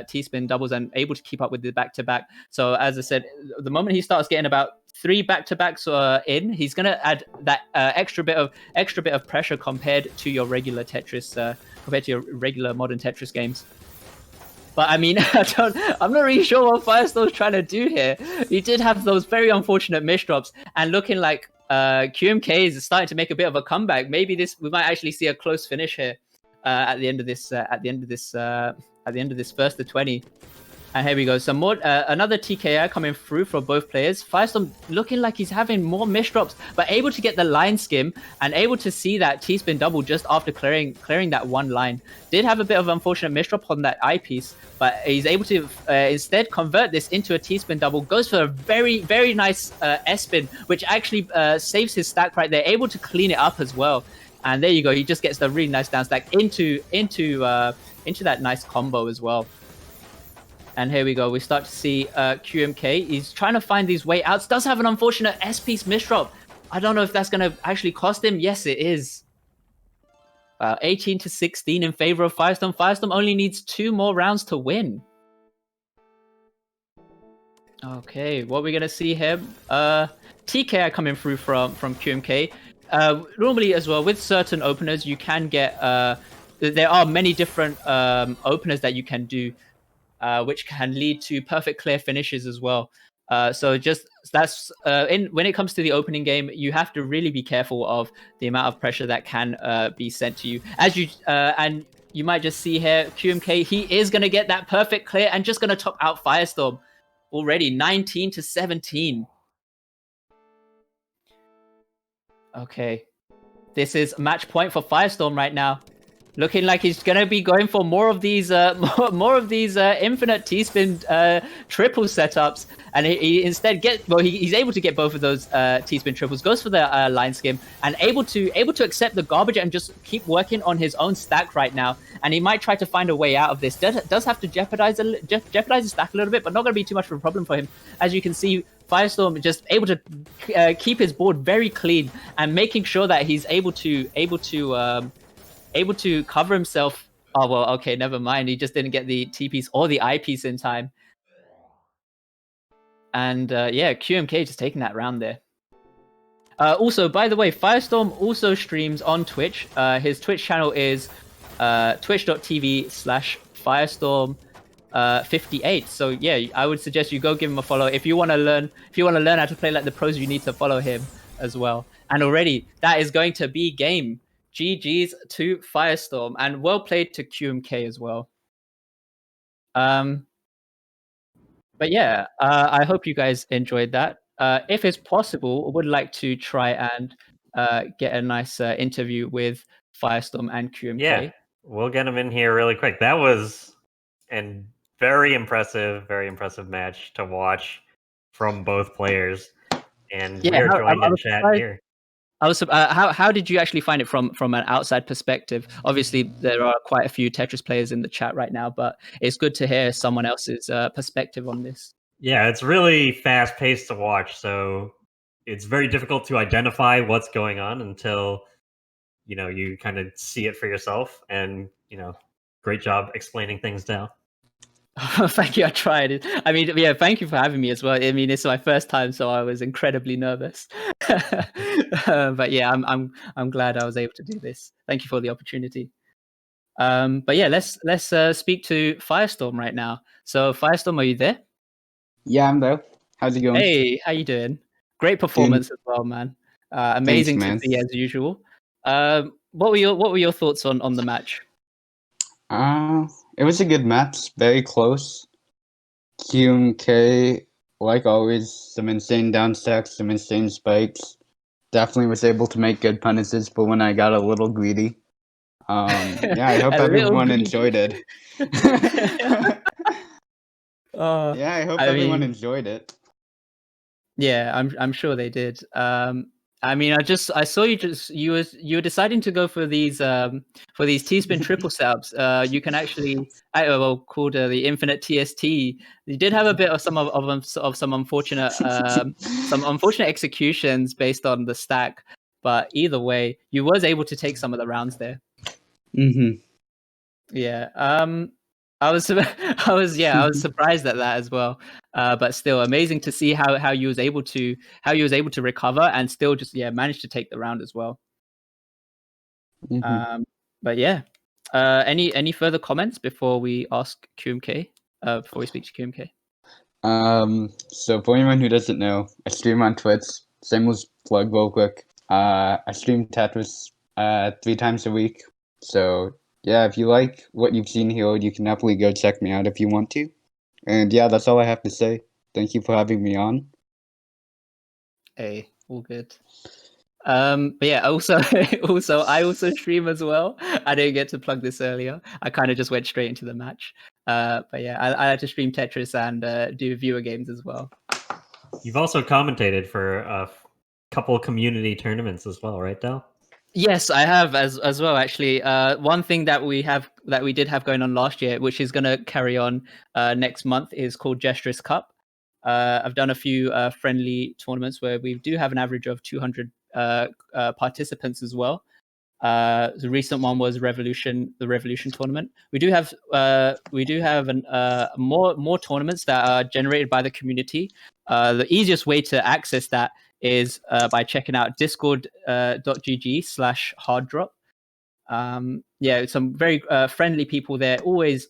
T-spin doubles and able to keep up with the back-to-back. So as I said, the moment he starts getting about 3 back-to-backs in, he's gonna add that extra bit of pressure compared to your regular Tetris, compared to your regular modern Tetris games. But I mean, I'm not really sure what Firestorm's trying to do here. He did have those very unfortunate misdrops, and looking like QMK is starting to make a bit of a comeback. Maybe we might actually see a close finish here at the end of this first to 20. And here we go. Some more, another TKI coming through for both players. Firestorm looking like he's having more misdrops, but able to get the line skim and able to see that T-spin double just after clearing that 1 line. Did have a bit of unfortunate misdrop on that eyepiece, but he's able to instead convert this into a T-spin double. Goes for a very, very nice S-spin, which actually saves his stack right there. Able to clean it up as well. And there you go. He just gets the really nice down stack into that nice combo as well. And here we go. We start to see QMK. He's trying to find these way outs. Does have an unfortunate S-piece misdrop. I don't know if that's going to actually cost him. Yes, it is. 18-16 in favor of Firestorm. Firestorm only needs 2 more rounds to win. Okay, what we're going to see here. TKI coming through from QMK. Normally as well, with certain openers, you can get... there are many different openers that you can do. Which can lead to perfect clear finishes as well. So when it comes to the opening game, you have to really be careful of the amount of pressure that can be sent to you. And you might just see here, QMK, he is going to get that perfect clear and just going to top out Firestorm already, 19-17. Okay, this is match point for Firestorm right now. Looking like he's gonna be going for more of these infinite T-spin triple setups, and he instead he's able to get both of those T-spin triples. Goes for the line skim and able to accept the garbage and just keep working on his own stack right now. And he might try to find a way out of this. Does have to jeopardize his stack a little bit, but not gonna be too much of a problem for him. As you can see, Firestorm just able to keep his board very clean and making sure that he's able to cover himself. Oh, well, okay, never mind. He just didn't get the T-piece or the I-piece in time. And yeah, QMK just taking that round there. Also, by the way, Firestorm also streams on Twitch. His Twitch channel is twitch.tv/Firestorm58. So yeah, I would suggest you go give him a follow. If you want to learn how to play like the pros, you need to follow him as well. And already, that is going to be game. GG's to Firestorm, and well played to QMK as well. But yeah, I hope you guys enjoyed that. If it's possible, I would like to try and get a nice interview with Firestorm and QMK. Yeah, we'll get him in here really quick. That was a very impressive match to watch from both players. And we are joined in chat here. How did you actually find it from an outside perspective? Obviously, there are quite a few Tetris players in the chat right now, but it's good to hear someone else's perspective on this. Yeah, it's really fast-paced to watch, so it's very difficult to identify what's going on until you kind of see it for yourself. And great job explaining things down. Thank you. I tried. I mean, yeah, thank you for having me as well. I mean, it's my first time, so I was incredibly nervous. But yeah, I'm glad I was able to do this. Thank you for the opportunity. But yeah, let's speak to Firestorm right now. So Firestorm, are you there? Yeah, I'm there. How's it going? Hey, how you doing? Great performance as well, man. Amazing man. to see as usual. What were your thoughts on the match? It was a good match, very close. QMK, like always, some insane down stacks, some insane spikes. Definitely was able to make good punishes, but when I got a little greedy. Yeah, I hope A little everyone greedy. enjoyed it. Yeah, I hope everyone enjoyed it. Yeah, I'm sure they did. I mean, I saw you were deciding to go for these T-spin triple setups. You can actually called the Infinite TST. You did have a bit of some unfortunate executions based on the stack, but either way, you was able to take some of the rounds there. Mm-hmm. Yeah. I was surprised at that as well. But still amazing to see how you was able to recover and still just manage to take the round as well. Mm-hmm. But yeah. Any further comments before we ask QMK? Before we speak to QMK? So for anyone who doesn't know, I stream on Twitch. Same as plug real quick. I stream Tetris 3 times a week. So yeah, if you like what you've seen here, you can definitely go check me out if you want to. And yeah, that's all I have to say. Thank you for having me on. Hey, all good. But yeah, also I also stream as well. I didn't get to plug this earlier. I kind of just went straight into the match. But yeah, I like to stream Tetris and do viewer games as well. You've also commentated for a couple of community tournaments as well, right, Del? Yes, I have as well. Actually, one thing that we did have going on last year, which is going to carry on next month, is called Tetris Cup. I've done a few friendly tournaments where we do have an average of 200 participants as well. The recent one was the Revolution tournament. We do have more tournaments that are generated by the community. The easiest way to access that is by checking out discord.gg/harddrop. Some very friendly people there, always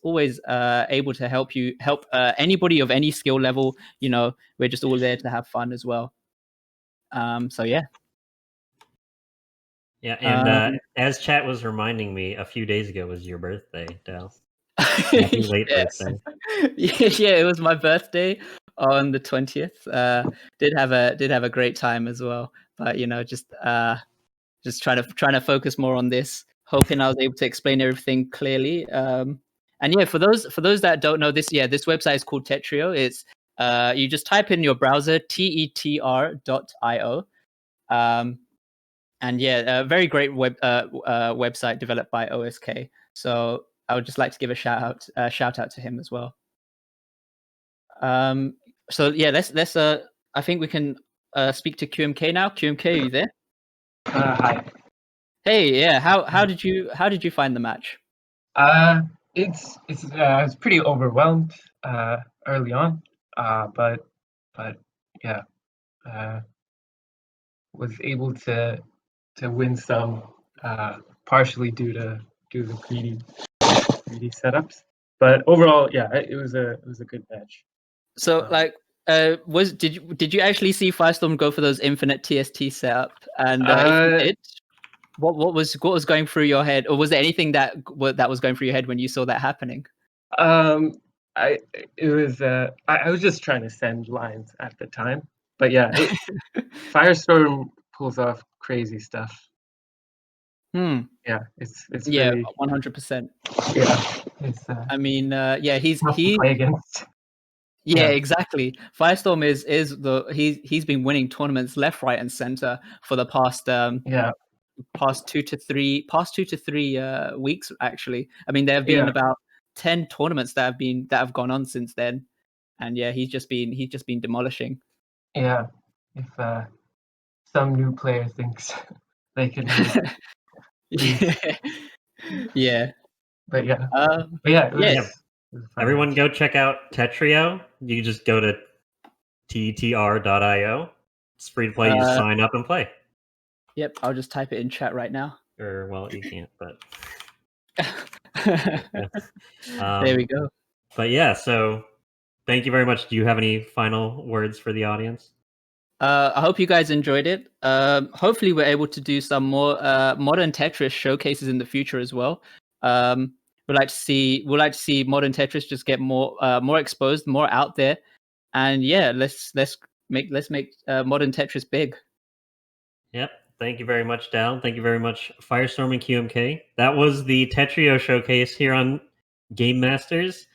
able to help anybody of any skill level. We're just all there to have fun as well. So yeah. Yeah, and as chat was reminding me, a few days ago was your birthday, Del. Happy late birthday. Yeah, it was my birthday on the 20th. Did have a great time as well, but just trying to focus more on this, hoping I was able to explain everything clearly. And yeah, for those that don't know this, this website is called Tetrio. It's you just type in your browser tetr.io. And yeah, a very great website developed by OSK. So I would just like to give a shout out to him as well. So yeah, let's I think we can speak to QMK now. QMK, are you there? Hi. Hey, yeah. How did you find the match? It's I was pretty overwhelmed early on, but yeah, was able to win some partially due to the greedy setups. But overall, yeah, it was a good match. So did you actually see Firestorm go for those infinite TST setup? And if you did, what was going through your head, or was there anything that was going through your head when you saw that happening? I was just trying to send lines at the time, but yeah, Firestorm pulls off crazy stuff. Yeah, it's really 100%. Yeah, it's. I mean, he's play against. Yeah, exactly. Firestorm is he's been winning tournaments left, right, and center for the past past 2 to 3 weeks actually. I mean, there have been about 10 tournaments that have gone on since then, and yeah, he's just been demolishing. Yeah, if some new player thinks they can yeah. But yeah. It was everyone go check out Tetrio. You can just go to tetr.io. It's free to play. You just sign up and play. Yep, I'll just type it in chat right now. Or well, you can't, but there we go. But yeah, so thank you very much. Do you have any final words for the audience? I hope you guys enjoyed it. Hopefully, we're able to do some more modern Tetris showcases in the future as well. We'd like to see modern Tetris just get more exposed, more out there, and yeah, let's make modern Tetris big. Yep. Thank you very much, Dal. Thank you very much, Firestorm and QMK. That was the Tetrio showcase here on Game Masters.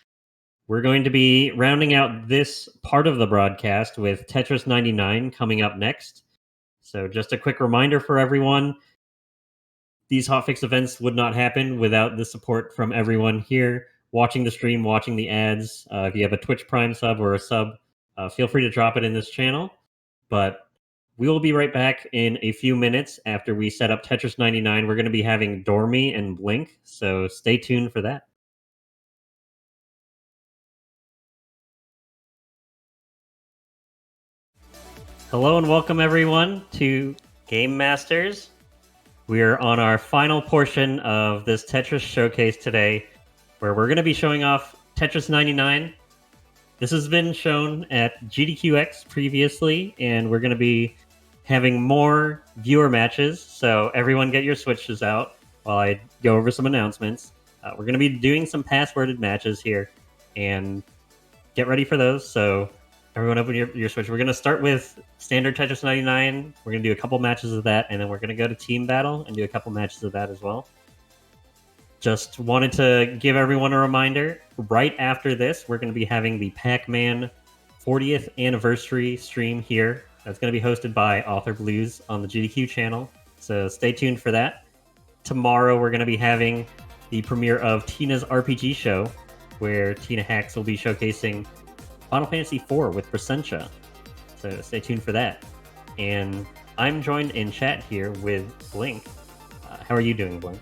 We're going to be rounding out this part of the broadcast with Tetris 99 coming up next. So just a quick reminder for everyone, these hotfix events would not happen without the support from everyone here watching the stream, watching the ads. If you have a Twitch Prime sub or a sub, feel free to drop it in this channel. But we will be right back in a few minutes after we set up Tetris 99. We're going to be having Dormy and Blink, so stay tuned for that. Hello and welcome everyone to Game Masters. We are on our final portion of this Tetris showcase today, where we're going to be showing off Tetris 99. This has been shown at GDQX previously, and we're going to be having more viewer matches. So everyone get your switches out while I go over some announcements. We're going to be doing some passworded matches here, and get ready for those. So everyone open your switch. We're going to start with standard Tetris 99. We're going to do a couple matches of that, and then we're going to go to team battle and do a couple matches of that as well. Just wanted to give everyone a reminder, right after this, we're going to be having the Pac-Man 40th anniversary stream here. That's going to be hosted by Author Blues on the GDQ channel, so stay tuned for that. Tomorrow, we're going to be having the premiere of Tina's RPG show, where Tina Hacks will be showcasing Final Fantasy IV with Presentia. So stay tuned for that. And I'm joined in chat here with Blink. How are you doing, Blink?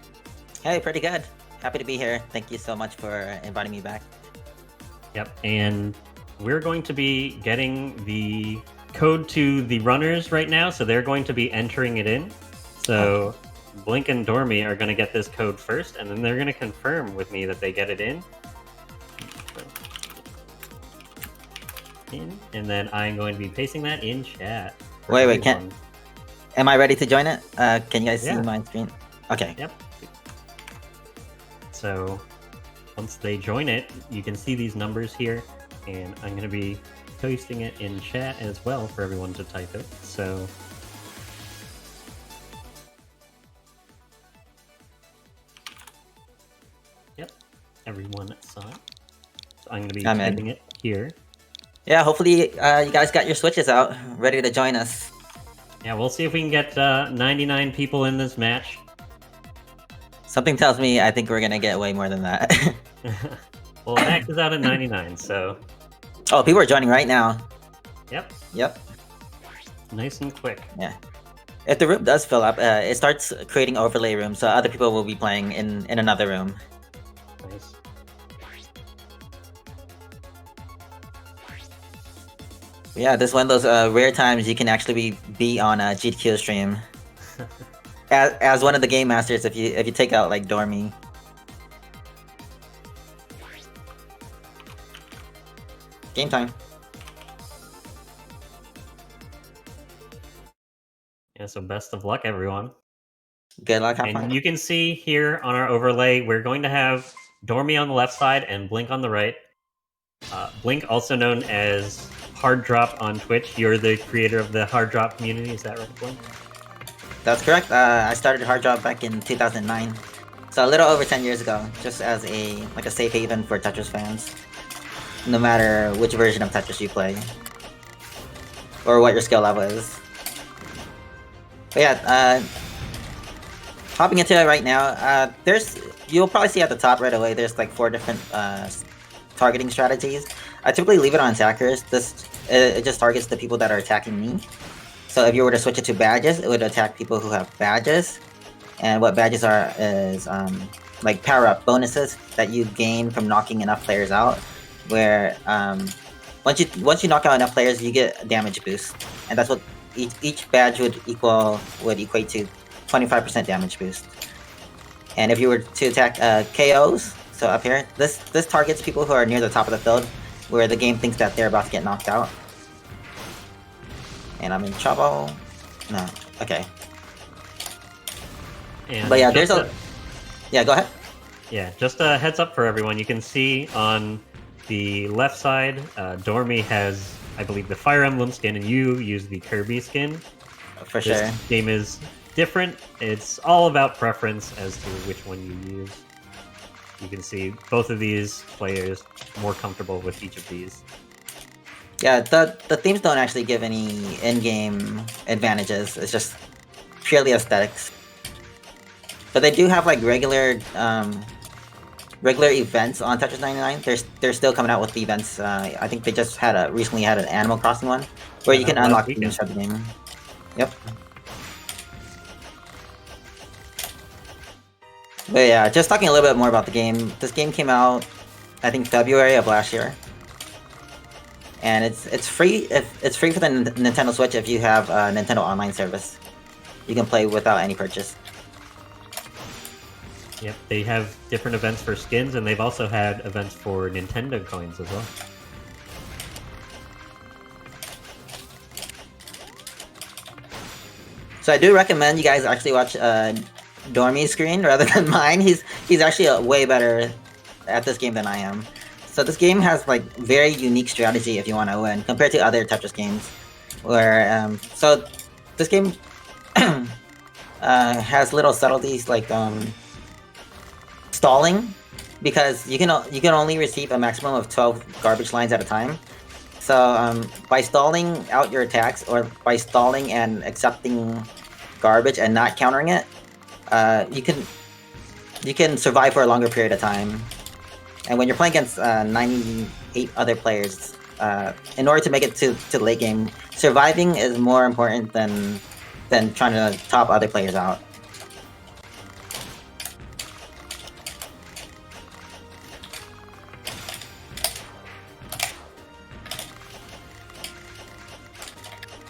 Hey, pretty good. Happy to be here. Thank you so much for inviting me back. Yep, and we're going to be getting the code to the runners right now, so they're going to be entering it in. So Blink and Dormy are going to get this code first, and then they're going to confirm with me that they get it in. And then I'm going to be pasting that in chat. Wait, am I ready to join it? Can you guys see my screen? Okay. Yep. So once they join it, you can see these numbers here, and I'm going to be posting it in chat as well for everyone to type it. So yep, everyone saw it. So I'm going to be typing it here. Yeah, hopefully you guys got your switches out, ready to join us. Yeah, we'll see if we can get 99 people in this match. Something tells me I think we're gonna get way more than that. Well, Max is out at 99, so... Oh, people are joining right now. Yep. Yep. Nice and quick. Yeah. If the room does fill up, it starts creating overlay rooms, so other people will be playing in another room. Nice. Yeah, this is one of those rare times you can actually be on a GDQ stream. As one of the game masters, if you take out like Dormy. Game time. Yeah, so best of luck, everyone. Good luck, have and fun. You can see here on our overlay, we're going to have Dormy on the left side and Blink on the right. Blink, also known as Hard Drop on Twitch. You're the creator of the Hard Drop community, is that right, Blink? That's correct. I started Hard Drop back in 2009, so a little over 10 years ago, just as a safe haven for Tetris fans, no matter which version of Tetris you play or what your skill level is. But yeah, hopping into it right now, you'll probably see at the top right away. There's like 4 different targeting strategies. I typically leave it on attackers. It just targets the people that are attacking me. So if you were to switch it to badges, it would attack people who have badges. And what badges are is like power-up bonuses that you gain from knocking enough players out. Where once you knock out enough players, you get a damage boost, and that's what each badge would equate to 25% damage boost. And if you were to attack KOs, so up here, this targets people who are near the top of the field, where the game thinks that they're about to get knocked out. And I'm in trouble. No. Okay. And But yeah, just there's a. Yeah, go ahead. Yeah, just a heads up for everyone. You can see on the left side, Dormy has, I believe, the Fire Emblem skin, and you use the Kirby skin. For This sure. game is different. It's all about preference as to which one you use. You can see both of these players more comfortable with each of these. Yeah, the themes don't actually give any in-game advantages. It's just purely aesthetics. But they do have like regular events on Tetris 99. They're still coming out with the events. I think they just recently had an Animal Crossing one where you can unlock things of the game. Yep. But yeah, just talking a little bit more about the game. This game came out, I think, February of last year, and it's free. It's free for the Nintendo Switch if you have a Nintendo Online service. You can play without any purchase. Yep, they have different events for skins, and they've also had events for Nintendo coins as well. So I do recommend you guys actually watch Dormy's screen rather than mine. He's actually way better at this game than I am. So this game has like very unique strategy if you want to win compared to other Tetris games. Where so this game has little subtleties like stalling, because you can only receive a maximum of 12 garbage lines at a time. So by stalling out your attacks, or by stalling and accepting garbage and not countering it, you can survive for a longer period of time. And when you're playing against 98 other players, in order to make it to the late game, surviving is more important than trying to top other players out.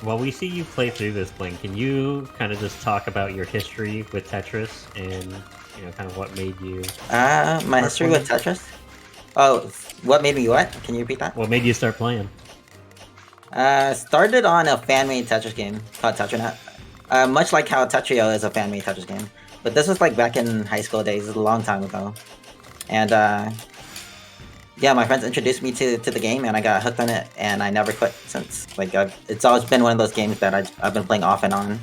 While we see you play through this, Blink, can you kind of just talk about your history with Tetris and, kind of what made you... My history with Tetris? Oh, what made me what? Can you repeat that? What made you start playing? Started on a fan-made Tetris game called Tetranet. Much like how Tetrio is a fan-made Tetris game. But this was like back in high school days, a long time ago. And yeah, my friends introduced me to the game, and I got hooked on it, and I never quit since. Like, it's always been one of those games that I've been playing off and on,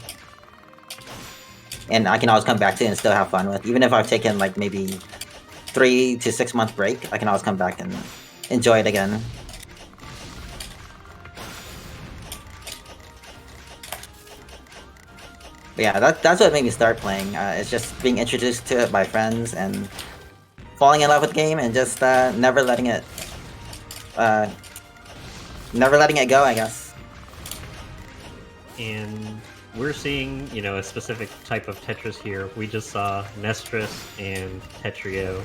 and I can always come back to and still have fun with. Even if I've taken like maybe 3 to 6 month break, I can always come back and enjoy it again. But yeah, that's what made me start playing. It's just being introduced to it by friends and falling in love with the game, and just never letting it go, I guess. And we're seeing, a specific type of Tetris here. We just saw Nestris and Tetrio.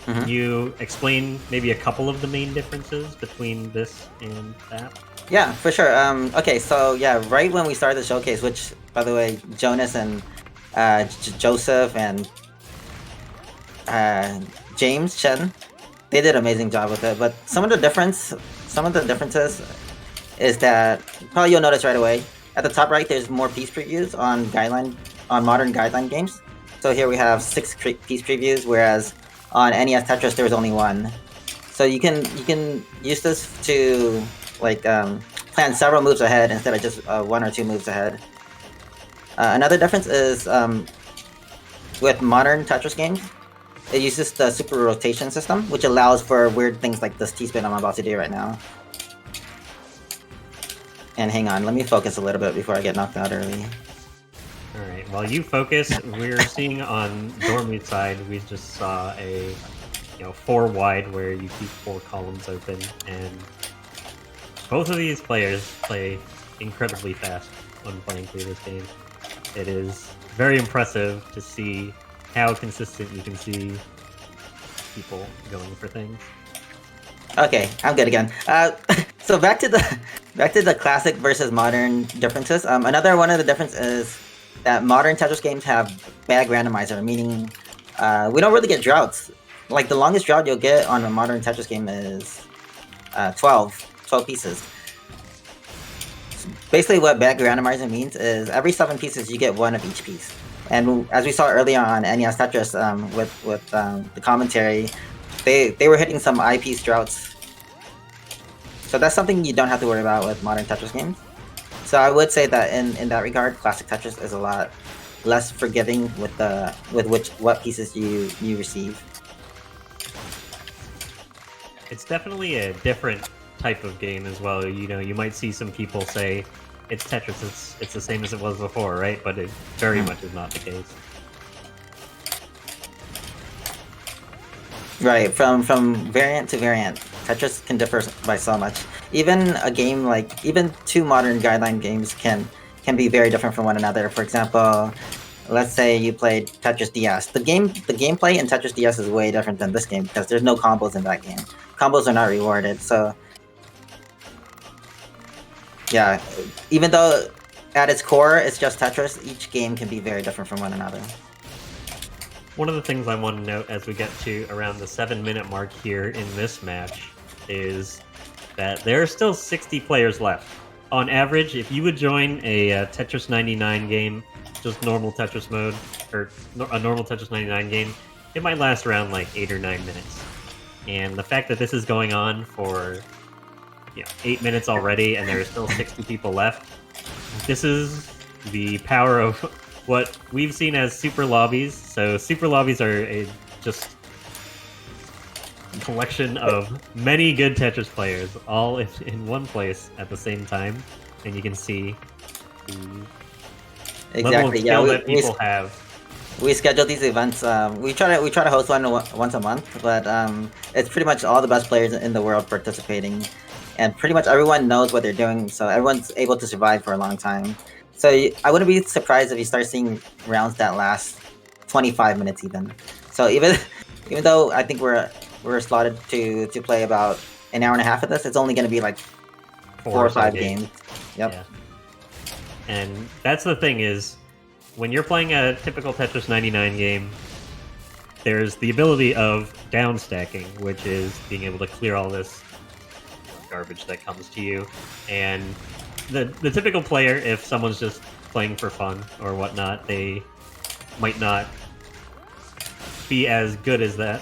Mm-hmm. Can you explain maybe a couple of the main differences between this and that? Yeah, for sure. Okay, so yeah, right when we started the showcase, which, by the way, Jonas and Joseph and James Chen, they did an amazing job with it. But some of the differences is that probably you'll notice right away. At the top right, there's more piece previews on modern guideline games. So here we have 6 piece previews, whereas on NES Tetris there was only 1. So you can use this to like plan several moves ahead instead of just 1 or 2 moves ahead. Another difference is with modern Tetris games, it uses the super rotation system, which allows for weird things like this T-spin I'm about to do right now. And hang on, let me focus a little bit before I get knocked out early. Alright, while you focus, we're seeing on Dormy's side, we just saw a 4 wide where you keep 4 columns open, and both of these players play incredibly fast when playing through this game. It is very impressive to see how consistent you can see people going for things. Okay, I'm good again. So back to the classic versus modern differences. Another one of the differences is that modern Tetris games have bag randomizer, meaning we don't really get droughts. Like the longest drought you'll get on a modern Tetris game is 12 pieces. basically what back randomizer means is every 7 pieces you get 1 of each piece. And as we saw earlier on NES Tetris with the commentary, they were hitting some eyepiece droughts. So that's something you don't have to worry about with modern Tetris games. So I would say that in that regard, classic Tetris is a lot less forgiving with what pieces you receive. It's definitely a different type of game as well. You know, you might see some people say it's Tetris, it's the same as it was before, right? But it very much is not the case. Right, from variant to variant, Tetris can differ by so much. Even a game like, even 2 modern guideline games can be very different from one another. For example, let's say you played Tetris DS. The gameplay in Tetris DS is way different than this game because there's no combos in that game. Combos are not rewarded, so yeah, even though at its core it's just Tetris, each game can be very different from one another. One of the things I want to note as we get to around the 7-minute mark here in this match is that there are still 60 players left. On average, if you would join a Tetris 99 game, just normal Tetris mode, or a normal Tetris 99 game, it might last around like 8 or 9 minutes. And the fact that this is going on for 8 minutes already and there are still 60 people left, this is the power of what we've seen as super lobbies. So super lobbies are just a collection of many good Tetris players all in one place at the same time, and you can see the level of skill that people have. We schedule these events. We try to host one once a month, but it's pretty much all the best players in the world participating, and pretty much everyone knows what they're doing, so everyone's able to survive for a long time. So I wouldn't be surprised if you start seeing rounds that last 25 minutes even. So even though I think we're slotted to play about an hour and a half of this, it's only going to be like 4 or 5 games. Yep. Yeah. And that's the thing is, when you're playing a typical Tetris 99 game, there's the ability of down stacking, which is being able to clear all this garbage that comes to you. And the typical player, if someone's just playing for fun or whatnot, they might not be as good as that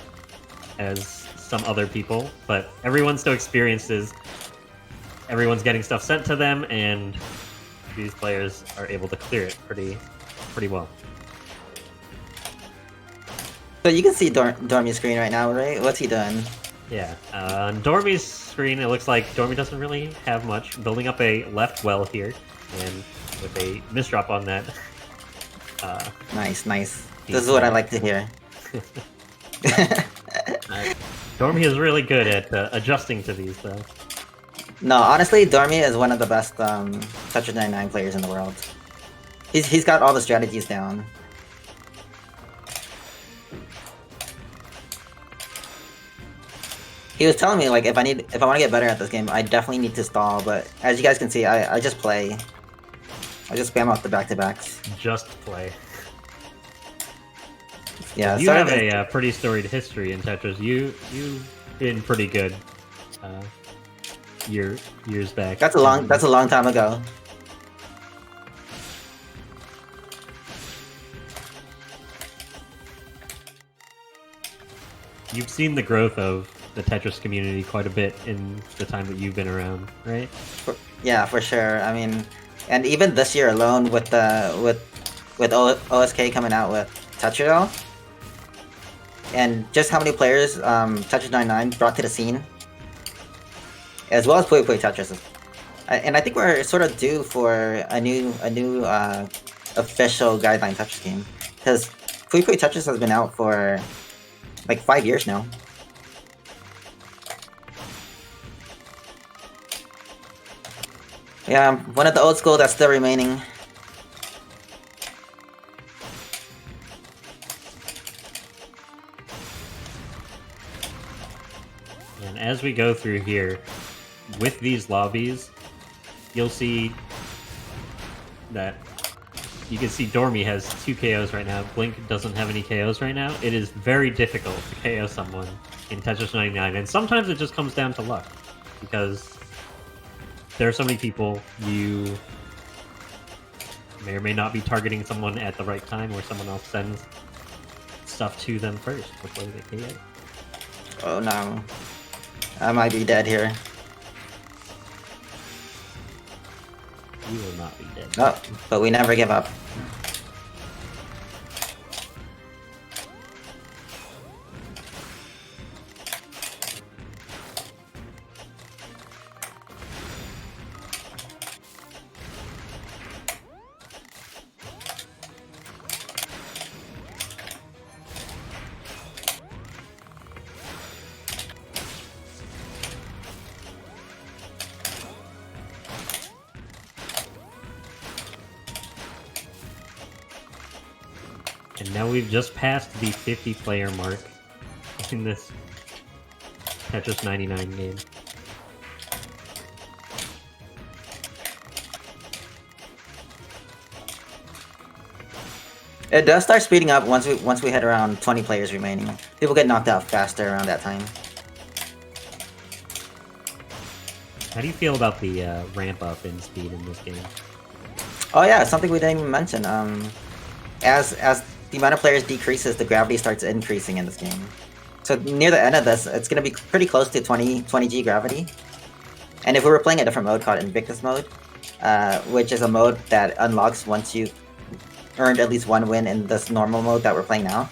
as some other people, but everyone still experiences, everyone's getting stuff sent to them, and these players are able to clear it pretty well. So you can see Dormy's screen right now, right? What's he doing? Yeah, on Dormy's screen, it looks like Dormy doesn't really have much. Building up a left well here, and with a misdrop on that. Nice. This is what I like to hear. Dormy is really good at adjusting to these, though. No, honestly, Dormy is one of the best Tetris 99 players in the world. He's got all the strategies down. He was telling me, like, if I want to get better at this game, I definitely need to stall, but as you guys can see, I just play. I just spam out the back-to-backs. Just play. Yeah, you have a pretty storied history in Tetris. You've been pretty good years back. That's a long time ago. You've seen the growth of the Tetris community quite a bit in the time that you've been around, right? Yeah, for sure. I mean, and even this year alone, with OSK coming out with Tetris, and just how many players Tetris 99 brought to the scene, as well as Puyo Puyo Tetris. And I think we're sort of due for a new official guideline Tetris game, because Puyo Puyo Tetris has been out for like 5 years now. Yeah, one of the old school that's still remaining. And as we go through here, with these lobbies, you'll see that you can see Dormy has 2 KOs right now. Blink doesn't have any KOs right now. It is very difficult to KO someone in Tetris 99, and sometimes it just comes down to luck, because there are so many people, you may or may not be targeting someone at the right time, or someone else sends stuff to them first before they KO. Oh no. I might be dead here. You will not be dead. Oh, but we never give up. And now we've just passed the 50-player mark in this Tetris 99 game. It does start speeding up once we hit around 20 players remaining. People get knocked out faster around that time. How do you feel about the ramp up in speed in this game? Oh yeah, something we didn't even mention. As the amount of players decreases, the gravity starts increasing in this game. So near the end of this, it's going to be pretty close to 20G gravity. And if we were playing a different mode called Invictus mode, which is a mode that unlocks once you earned at least one win in this normal mode that we're playing now,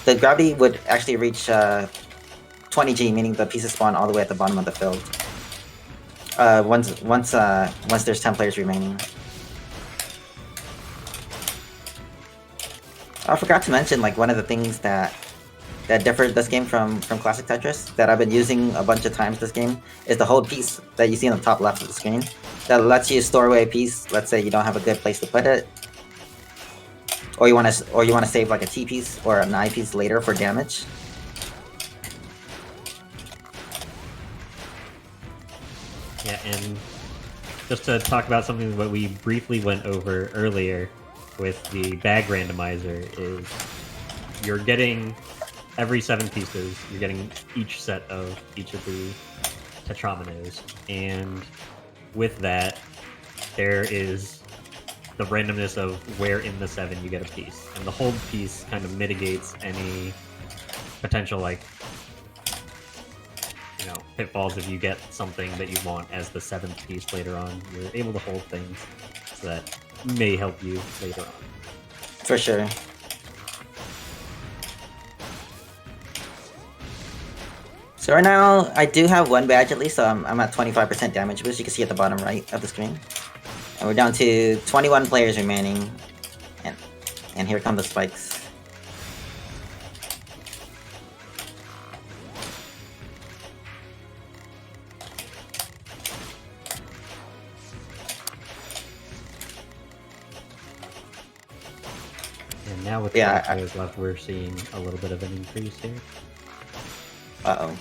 the gravity would actually reach 20G, meaning the pieces spawn all the way at the bottom of the field. Once there's 10 players remaining. I forgot to mention, like, one of the things that differs this game from classic Tetris that I've been using a bunch of times this game is the hold piece that you see on the top left of the screen. That lets you store away a piece. Let's say you don't have a good place to put it, or you want to save like a T piece or an I piece later for damage. Yeah, and just to talk about something that we briefly went over earlier with the bag randomizer, is you're getting every 7 pieces, you're getting each set of each of the tetrominos, and with that there is the randomness of where in the 7 you get a piece, and the hold piece kind of mitigates any potential, like, you know, pitfalls. If you get something that you want as the 7th piece later on, you're able to hold things so that may help you later on. For sure. So right now, I do have one badge at least, so I'm at 25% damage boost. You can see at the bottom right of the screen. And we're down to 21 players remaining. And here come the spikes. And now with the 5 players left, we're seeing a little bit of an increase here. Uh-oh.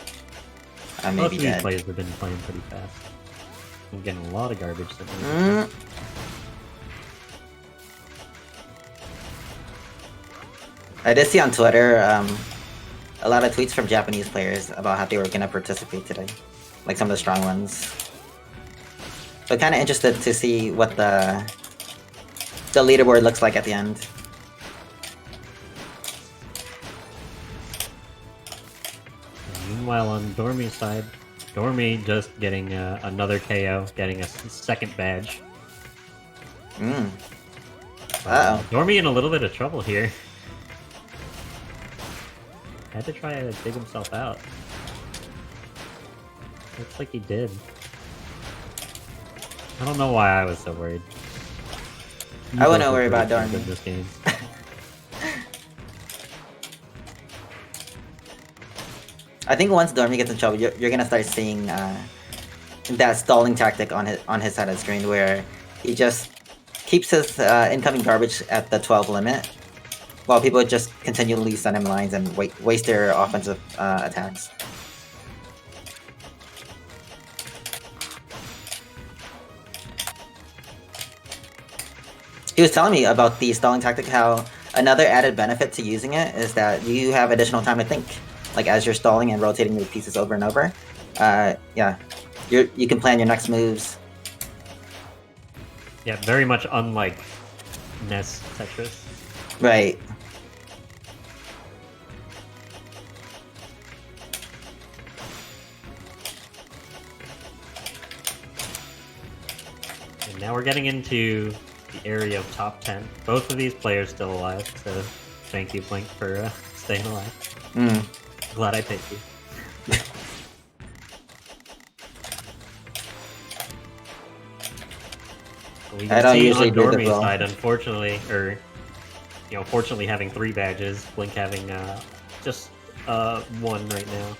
I may Most be of these dead. players have been playing pretty fast. I'm getting a lot of garbage. I did see on Twitter a lot of tweets from Japanese players about how they were going to participate today. Like some of the strong ones. So kind of interested to see what the leaderboard looks like at the end. Meanwhile, on Dormy's side, Dormy just getting another KO, getting a second badge. Uh-oh. Dormy in a little bit of trouble here. Had to try to dig himself out. Looks like he did. I don't know why I was so worried. I wouldn't worry about Dormy. In this game. I think once Dormy gets in trouble, you're gonna start seeing that stalling tactic on his side of the screen, where he just keeps his incoming garbage at the 12 limit, while people just continually send him lines and waste their offensive attacks. He was telling me about the stalling tactic, how another added benefit to using it is that you have additional time to think. Like, as you're stalling and rotating your pieces over and over, yeah, you can plan your next moves Yeah, very much unlike NES Tetris. Right. And now we're getting into the area of top 10. Both of these players still alive, so thank you, Blink, for staying alive. Glad I picked you. We I can don't see usually on do the Dormy's roll. side, unfortunately, or fortunately having 3 badges, Blink having just 1 right now.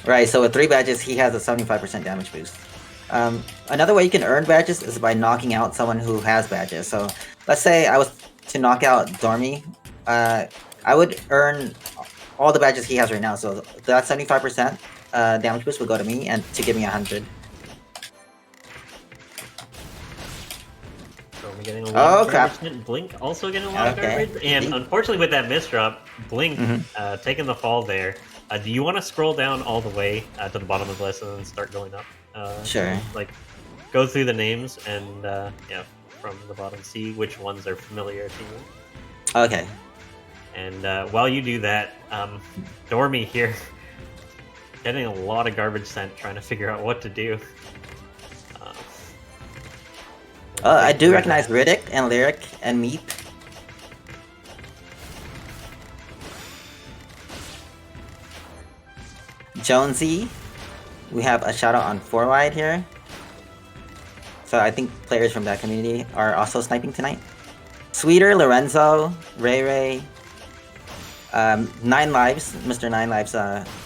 Right, so with 3 badges, he has a 75% damage boost. Another way you can earn badges is by knocking out someone who has badges. So let's say I was to knock out Dormy, I would earn all the badges he has right now. So that 75% damage boost would go to me and to give me 100. Dormy getting a lot Oh, of crap. garbage. Blink also getting a lot of Okay. garbage. And unfortunately with that misdrop, Blink taking the fall there. Do you want to scroll down all the way to the bottom of the list and then start going up? Sure. Like, go through the names and, from the bottom, see which ones are familiar to you. Okay. And while you do that, Dormy here, getting a lot of garbage sent, trying to figure out what to do. I do recognize Riddick and Lyric and Meep. Jonesy. We have a shout out on 4 wide here. So I think players from that community are also sniping tonight. Sweeter, Lorenzo, Ray Ray, 9 Lives, Mr. 9 Lives.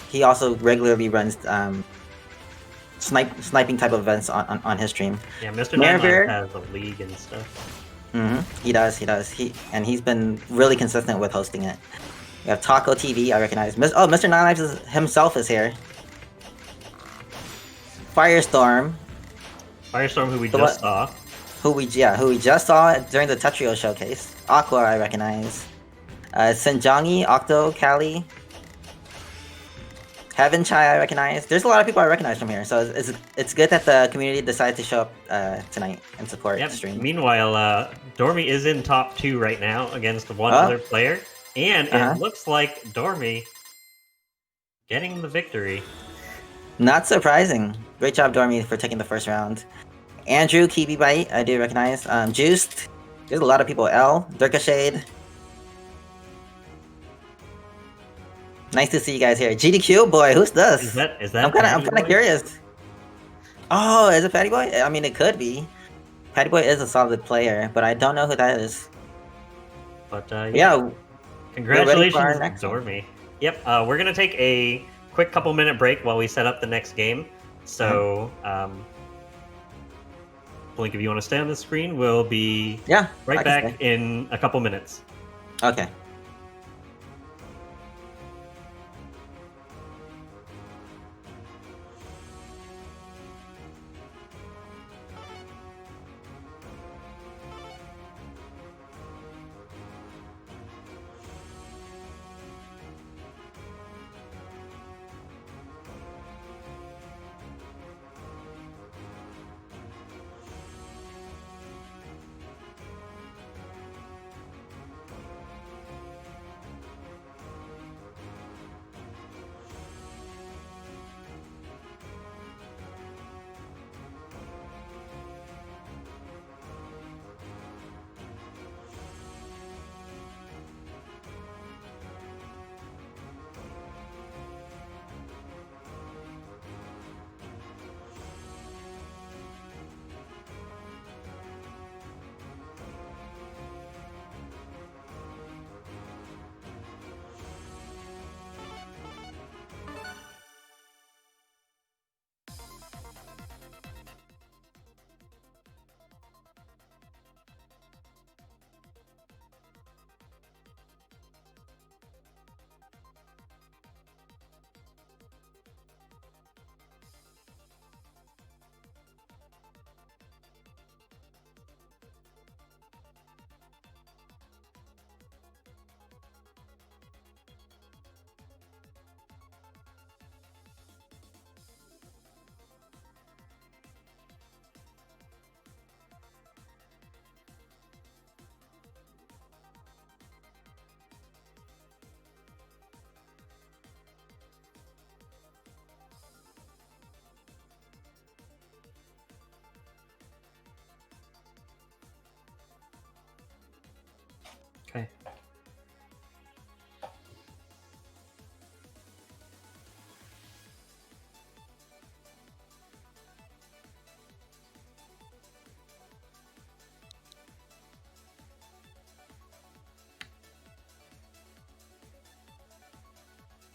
He also regularly runs sniping type of events on his stream. Yeah, Mr. Maribir has a league and stuff. He does. He's been really consistent with hosting it. We have Taco TV. I recognize. Mr. 9 Lives himself is here. Firestorm. Firestorm, who we just saw. Who we just saw during the Tetrio showcase. Aqua, I recognize. Senjangi, Octo, Kali. Heaven Chai, I recognize. There's a lot of people I recognize from here, so it's good that the community decided to show up tonight and support the stream. Meanwhile, Dormy is in top 2 right now against one other player, and it looks like Dormy getting the victory. Not surprising. Great job, Dormy, for taking the first round. Andrew, Kiwi Bite, I do recognize. Juiced. There's a lot of people. L, Durka Shade. Nice to see you guys here. GDQ boy, who's this? Is that I'm kind of curious. Oh, is it Patty Boy? I mean, it could be. Patty Boy is a solid player, but I don't know who that is. But yeah, congratulations, Dormy. Yep, we're gonna take a quick couple-minute break while we set up the next game. So, Blink, if you want to stay on the screen, we'll be right back in a couple minutes. Okay.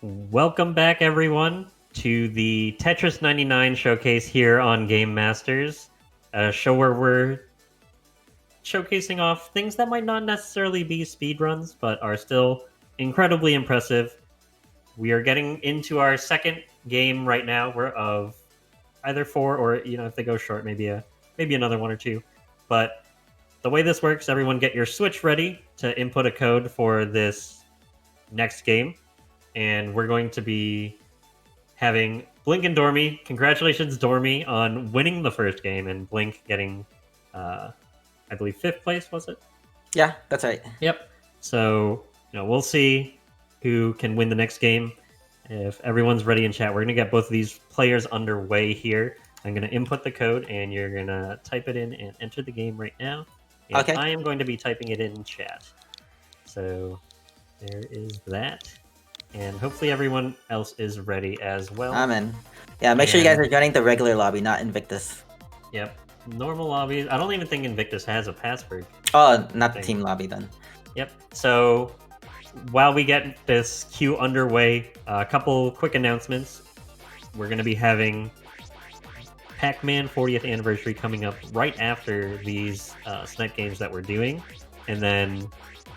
Welcome back, everyone, to the Tetris 99 showcase here on Game Masters, a show where we're showcasing off things that might not necessarily be speedruns, but are still incredibly impressive. We are getting into our second game right now. We're of either 4 or, if they go short, maybe another 1 or 2. But the way this works, everyone get your Switch ready to input a code for this next game. And we're going to be having Blink and Dormy. Congratulations, Dormy, on winning the first game, and Blink getting, I believe, 5th place, was it? Yeah, that's right. Yep. So, we'll see who can win the next game. If everyone's ready in chat, we're going to get both of these players underway here. I'm going to input the code, and you're going to type it in and enter the game right now. And Okay. I am going to be typing it in chat. So, there is that. And hopefully everyone else is ready as well. I'm in. Yeah, make sure you guys are joining the regular lobby, not Invictus. Yep. Normal lobbies. I don't even think Invictus has a password. Oh, not the team lobby then. Yep. So while we get this queue underway, a couple quick announcements. We're going to be having Pac-Man 40th anniversary coming up right after these Snipe games that we're doing. And then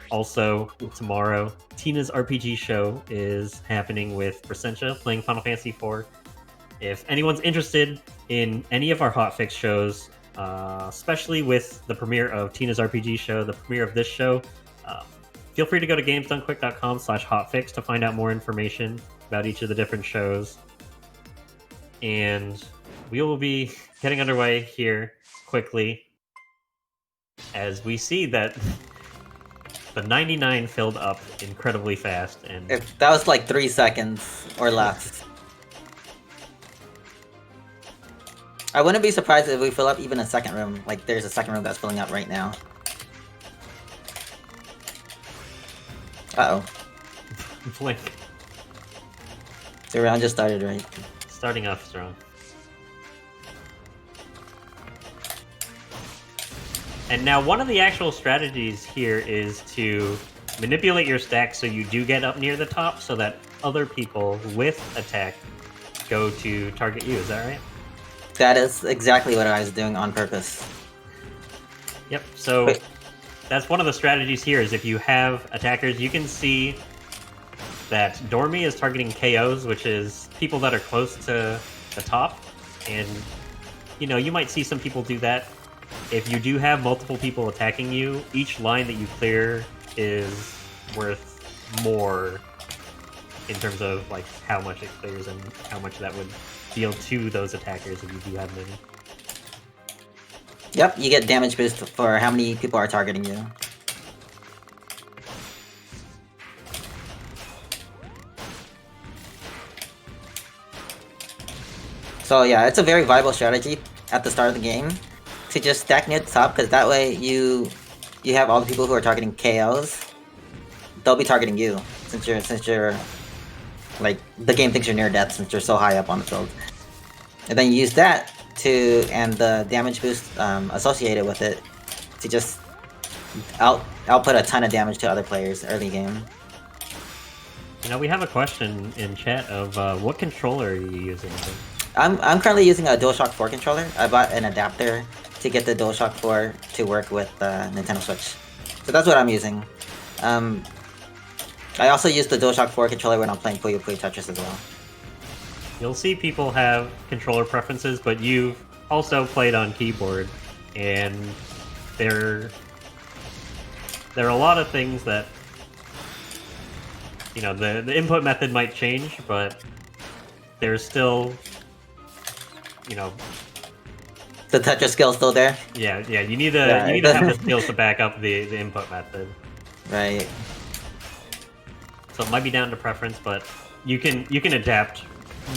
also tomorrow, Tina's RPG show is happening with Presentia playing Final Fantasy IV. If anyone's interested in any of our Hotfix shows, especially with the premiere of Tina's RPG show, the premiere of this show, feel free to go to gamesdonequick.com/hotfix to find out more information about each of the different shows. And we will be getting underway here quickly as we see that the 99 filled up incredibly fast. And That was like 3 seconds or less. I wouldn't be surprised if we fill up even a second room. Like, there's a second room that's filling up right now. Uh-oh. Blink. The round just started, right? Starting off strong. And now one of the actual strategies here is to manipulate your stack so you do get up near the top so that other people with attack go to target you. Is that right? That is exactly what I was doing on purpose. Yep. So that's one of the strategies here is if you have attackers, you can see that Dormy is targeting KOs, which is people that are close to the top. And, you might see some people do that. If you do have multiple people attacking you, each line that you clear is worth more in terms of like how much it clears and how much that would deal to those attackers if you do have many. Yep, you get damage boost for how many people are targeting you. So yeah, it's a very viable strategy at the start of the game to just stack near the top, because that way you have all the people who are targeting KOs. They'll be targeting you since you're like the game thinks you're near death since you're so high up on the field. And then you use that and the damage boost associated with it to just output a ton of damage to other players early game. We have a question in chat of what controller are you using? I'm currently using a DualShock 4 controller. I bought an adapter to get the DualShock 4 to work with the Nintendo Switch. So that's what I'm using. I also use the DualShock 4 controller when I'm playing Puyo Puyo Tetris as well. You'll see people have controller preferences, but you've also played on keyboard, and there are a lot of things that, the input method might change, but there's still, the Tetris skill's still there? Yeah, you need to have the skills to back up the input method. Right. So it might be down to preference, but you can adapt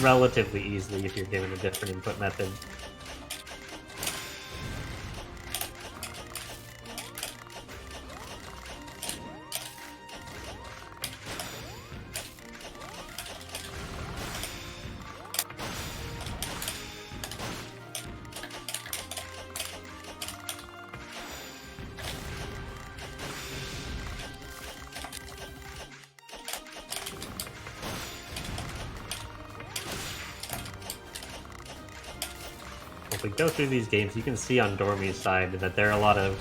relatively easily if you're given a different input method. If we go through these games, you can see on Dormy's side that there are a lot of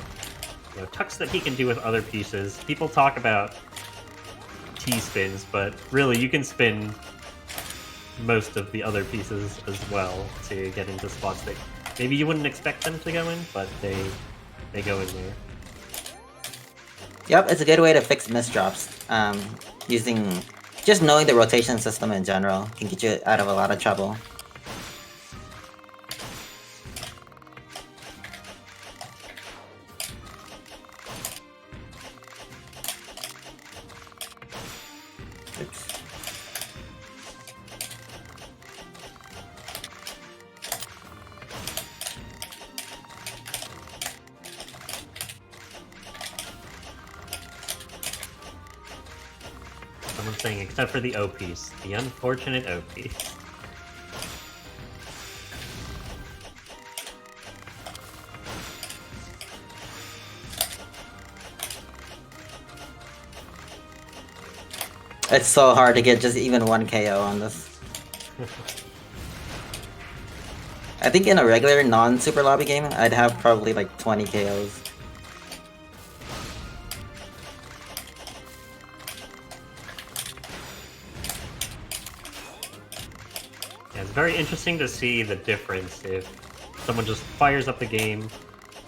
tucks that he can do with other pieces. People talk about T-spins, but really you can spin most of the other pieces as well to get into spots that maybe you wouldn't expect them to go in, but they go in there. Yep, it's a good way to fix misdrops. Using just knowing the rotation system in general can get you out of a lot of trouble. Oops. Someone's saying, except for the O piece. The unfortunate O piece. It's so hard to get just even one KO on this. I think in a regular non-super lobby game, I'd have probably like 20 KOs. Yeah, it's very interesting to see the difference if someone just fires up the game,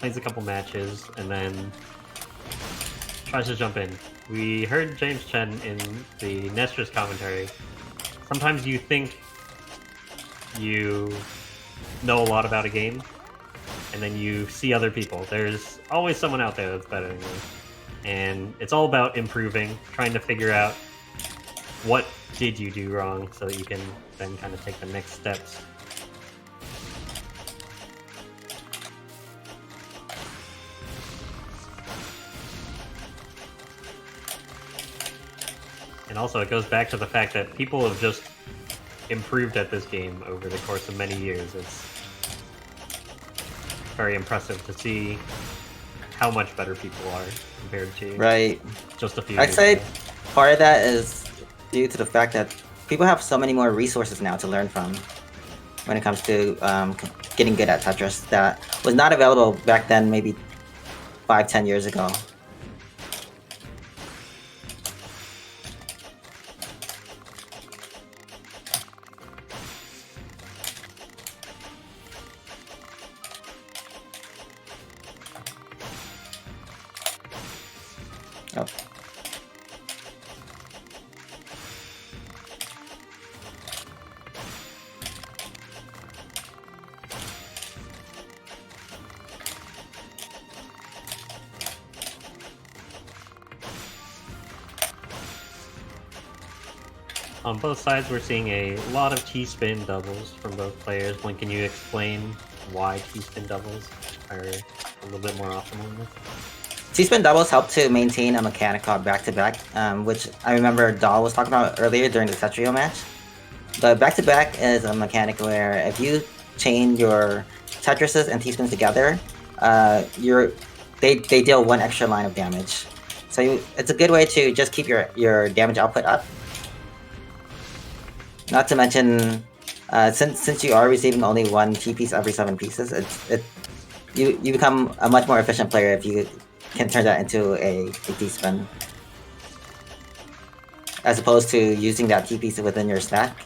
plays a couple matches, and then tries to jump in. We heard James Chen in the Nestor's commentary. Sometimes you think you know a lot about a game, and then you see other people. There's always someone out there that's better than you. And it's all about improving, trying to figure out what did you do wrong so that you can then kind of take the next steps. And also, it goes back to the fact that people have just improved at this game over the course of many years. It's very impressive to see how much better people are compared to just a few I'd years say ago. part of that is due to the fact that people have so many more resources now to learn from when it comes to getting good at Tetris that was not available back then, maybe 5-10 years ago. Oh. On both sides, we're seeing a lot of T-spin doubles from both players. Blink, can you explain why T-spin doubles are a little bit more optimal in this? T-spin doubles help to maintain a mechanic called back-to-back, which I remember Dahl was talking about earlier during the Tetrio match. But back-to-back is a mechanic where if you chain your Tetrises and T-spins together, they deal one extra line of damage. So it's a good way to just keep your damage output up. Not to mention, since you are receiving only one T-piece every 7 pieces, you become a much more efficient player if you can turn that into a T-spin, as opposed to using that T-piece within your stack.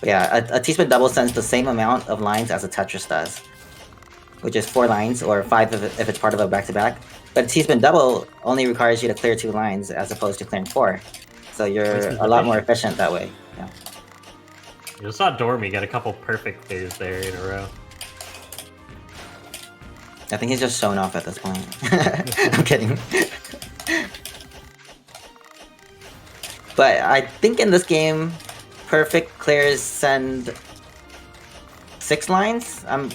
But yeah, a T-spin double sends the same amount of lines as a Tetris does, which is 4 lines, or 5 if it's part of a back-to-back. But a T-spin double only requires you to clear 2 lines as opposed to clearing 4. So you're a lot more efficient that way. Yeah. You saw Dormy get a couple perfect clears there in a row. I think he's just showing off at this point. I'm kidding. But I think in this game, perfect clears send 6 lines? I'm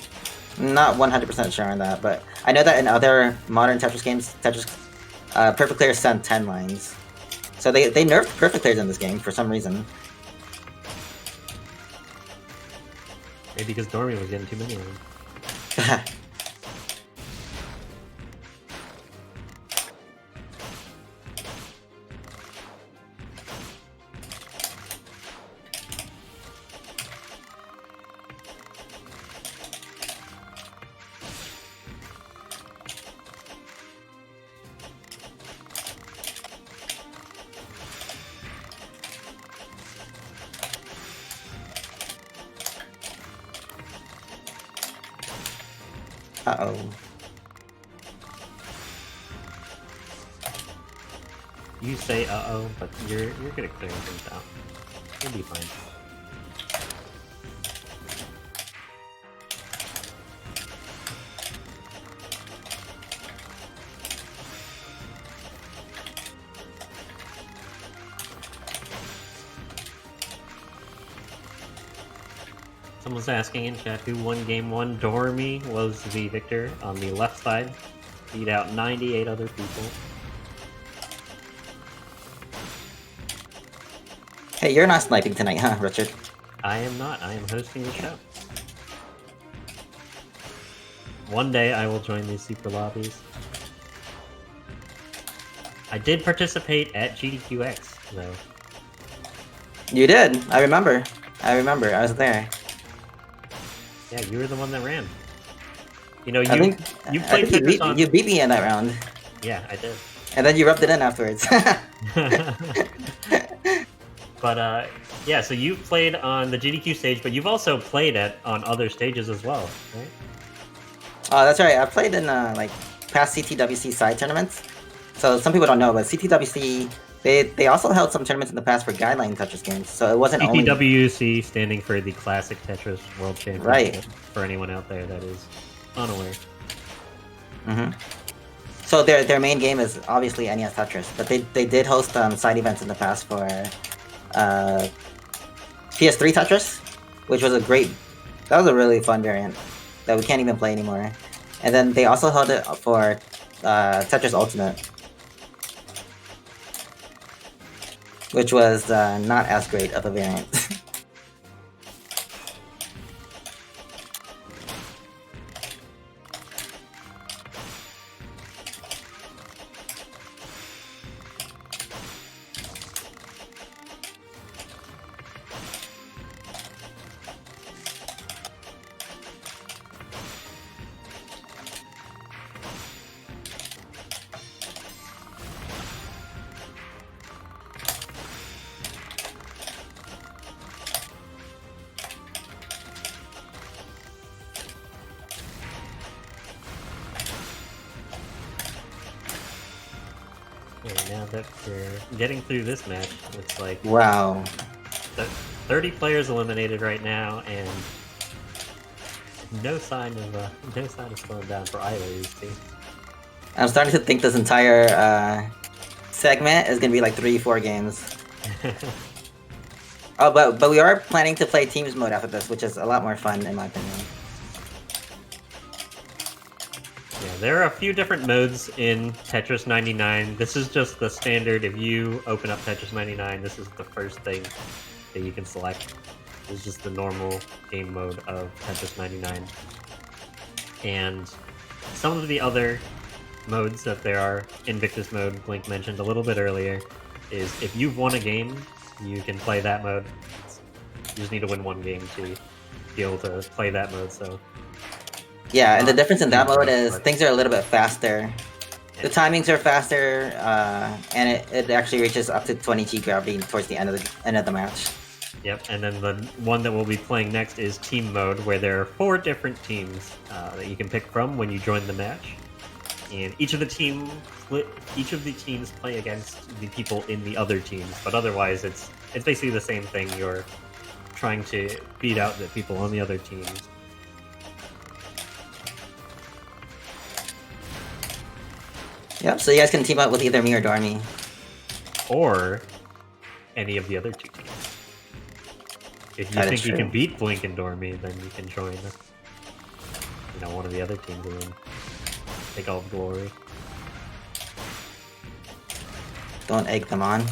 not 100% sure on that, but I know that in other modern Tetris games, perfect clears send 10 lines. So they nerfed perfect clears in this game for some reason. Maybe because Dormy was getting too many of them. Uh-oh. You say uh-oh, but you're good at clearing things out. You'll be fine. Someone's asking in chat who won game 1. Dormy was the victor on the left side. Beat out 98 other people. Hey, you're not sniping tonight, huh, Richard? I am not. I am hosting the show. One day I will join these super lobbies. I did participate at GDQX, though. You did. I remember. I was there. Yeah, you were the one that ran. You know, I think you played Tetris on... you beat me in that round. Yeah, I did. And then you rubbed it in afterwards. But yeah, so you've played on the GDQ stage, but you've also played on other stages as well, right? Oh, that's right. I played in like past CTWC side tournaments. So some people don't know, but CTWC they also held some tournaments in the past for guideline Tetris games. So it wasn't only CTWC standing for the Classic Tetris World Championship. Right. For anyone out there that is unaware. Mm-hmm. So their main game is obviously NES Tetris, but they did host side events in the past for PS3 Tetris, which was that was a really fun variant that we can't even play anymore. And then they also held it for Tetris Ultimate, which was not as great of a variant. Okay, now that we're getting through this match, looks like Wow. 30 players eliminated right now, and no sign of slowing down for either of these teams. I'm starting to think this entire segment is gonna be like 3-4 games. Oh, but we are planning to play teams mode after this, which is a lot more fun in my opinion. Yeah, there are a few different modes in Tetris 99. This is just the standard. If you open up Tetris 99, this is the first thing that you can select. It's just the normal game mode of Tetris 99. And some of the other modes that there are, Invictus mode, Blink mentioned a little bit earlier, is if you've won a game, you can play that mode. You just need to win one game to be able to play that mode, so... Yeah, and the difference in that mode is things are a little bit faster. The timings are faster, and it actually reaches up to 20 G gravity towards the end of the match. Yep, and then the one that we'll be playing next is team mode, where there are 4 different teams that you can pick from when you join the match, and each of the teams play against the people in the other teams. But otherwise, it's basically the same thing. You're trying to beat out the people on the other teams. Yep, so you guys can team up with either me or Dormy. Or any of the other 2 teams. If you think you can beat Blink and Dormy, then you can join one of the other teams and then take all the glory. Don't egg them on.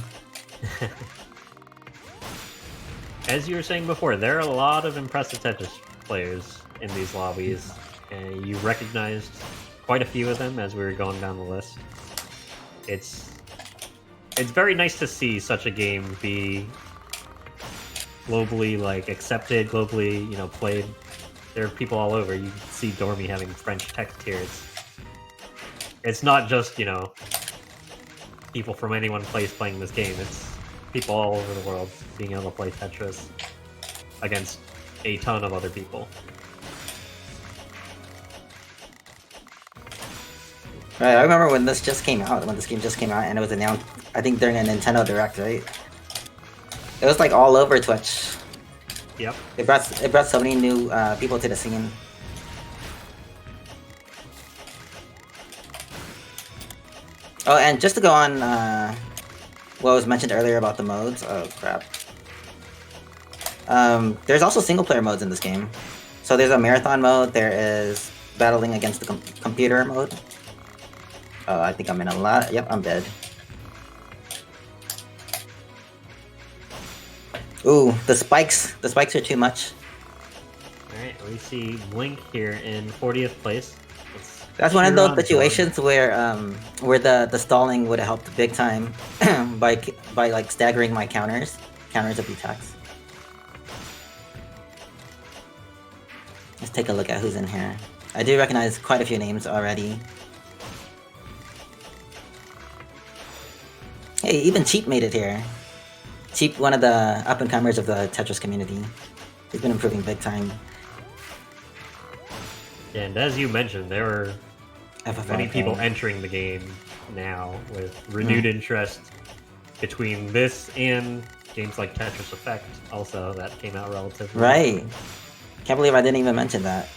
As you were saying before, there are a lot of impressive Tetris players in these lobbies, and you recognized quite a few of them as we were going down the list. It's very nice to see such a game be globally accepted, globally played. There are people all over. You see Dormy having French text here. It's not just people from any one place playing this game. It's people all over the world being able to play Tetris against a ton of other people. Right, I remember when this just came out, when this game just came out, and it was announced, I think during a Nintendo Direct, right? It was like all over Twitch. Yep. It brought so many new people to the scene. Oh, and just to go on what was mentioned earlier about the modes. Oh crap. There's also single player modes in this game. So there's a marathon mode. There is battling against the computer mode. Oh, I think I'm in a lot. Yep, I'm dead. Ooh, the spikes. The spikes are too much. Alright, we see Blink here in 40th place. That's one of those situations where the stalling would have helped big time by like staggering my counters of the attacks. Let's take a look at who's in here. I do recognize quite a few names already. Hey, even Cheap made it here. Cheap, one of the up-and-comers of the Tetris community. He's been improving big time. And as you mentioned, there are many FFRK. people entering the game now with renewed interest between this and games like Tetris Effect also that came out relatively Right. Can't believe I didn't even mention that.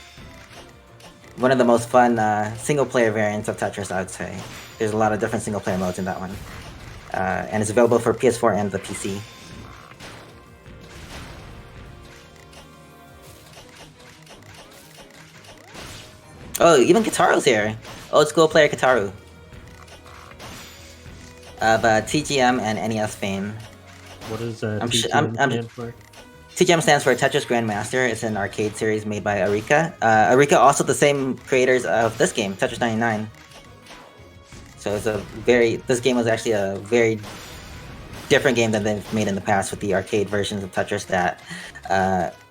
One of the most fun single-player variants of Tetris, I would say. There's a lot of different single-player modes in that one. And it's available for PS4 and the PC. Oh, even Kitaro's here. Old school player Kitaru. Of TGM and NES fame. What does I'm TGM stand for? TGM stands for Tetris Grandmaster. It's an arcade series made by Arika. Arika also the same creators of this game, Tetris 99. So it's this game was actually a very different game than they've made in the past with the arcade versions of Tetris that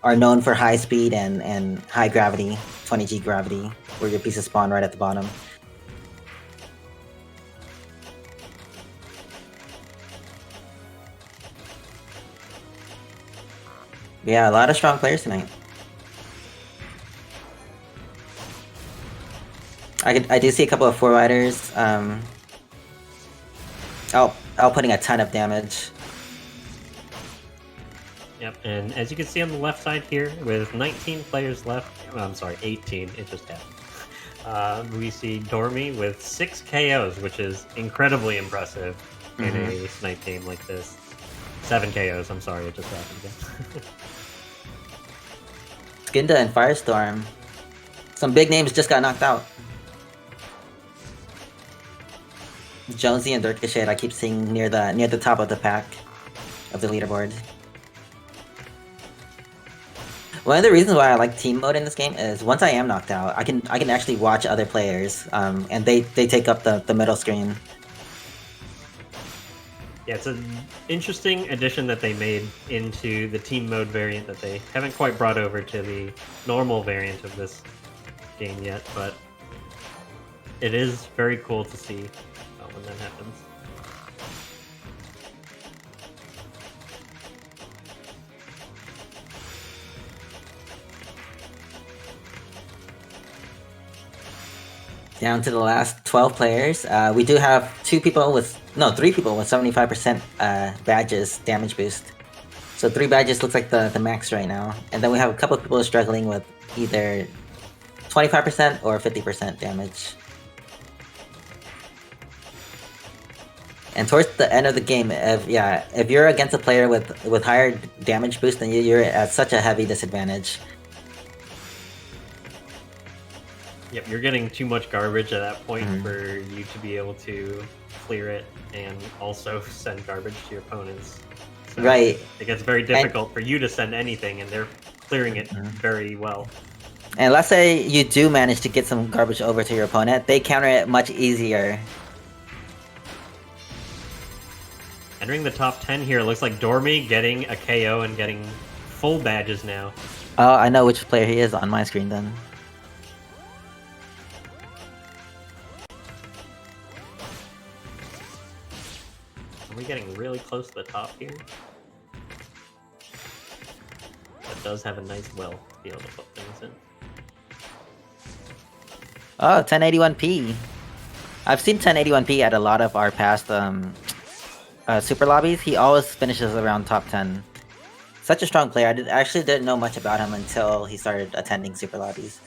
are known for high speed and high gravity, 20G gravity, where your pieces spawn right at the bottom. Yeah, a lot of strong players tonight. I do see a couple of forwarders. Outputting a ton of damage. Yep, and as you can see on the left side here, with 19 players left, I'm sorry, 18, it just happened. We see Dormy with 6 KOs, which is incredibly impressive in a snipe game like this. 7 KOs, I'm sorry, it just happened again. Skinda and Firestorm. Some big names just got knocked out. Jonesy and Dirkashade I keep seeing near the top of the pack of the leaderboard. One of the reasons why I like team mode in this game is once I am knocked out, I can actually watch other players, and they take up the middle screen. Yeah, it's an interesting addition that they made into the team mode variant that they haven't quite brought over to the normal variant of this game yet, but it is very cool to see when that happens. Down to the last 12 players. We do have 3 people with 75% badges damage boost. So 3 badges looks like the max right now. And then we have a couple of people struggling with either 25% or 50% damage. And towards the end of the game, if you're against a player with higher damage boost, then you're at such a heavy disadvantage. Yep, you're getting too much garbage at that point for you to be able to clear it and also send garbage to your opponents. So right. It gets very difficult for you to send anything, and they're clearing it very well. And let's say you do manage to get some garbage over to your opponent, they counter it much easier. Entering the top 10 here, looks like Dormy getting a KO and getting full badges now. Oh, I know which player he is on my screen then. Are we getting really close to the top here? That does have a nice well to be able to put things in. Oh, 1081p. I've seen 1081p at a lot of our past super lobbies. He always finishes around top 10. Such a strong player. I actually didn't know much about him until he started attending super lobbies.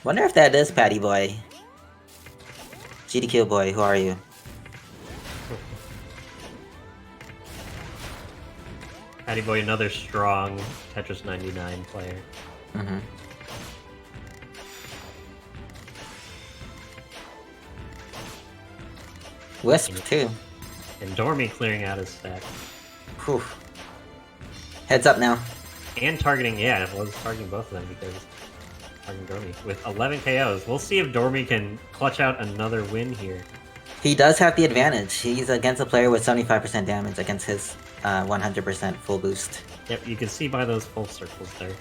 Wonder if that is Patty Boy. GDQ boy, who are you? Patty Boy, another strong Tetris 99 player. Mm-hmm. Wisp too. And Dormy clearing out his stack. Whew. Heads up now. And targeting, yeah, it was targeting both of them because targeting Dormy with 11 KOs. We'll see if Dormy can clutch out another win here. He does have the advantage. He's against a player with 75% damage against his 100% full boost. Yep, you can see by those full circles there.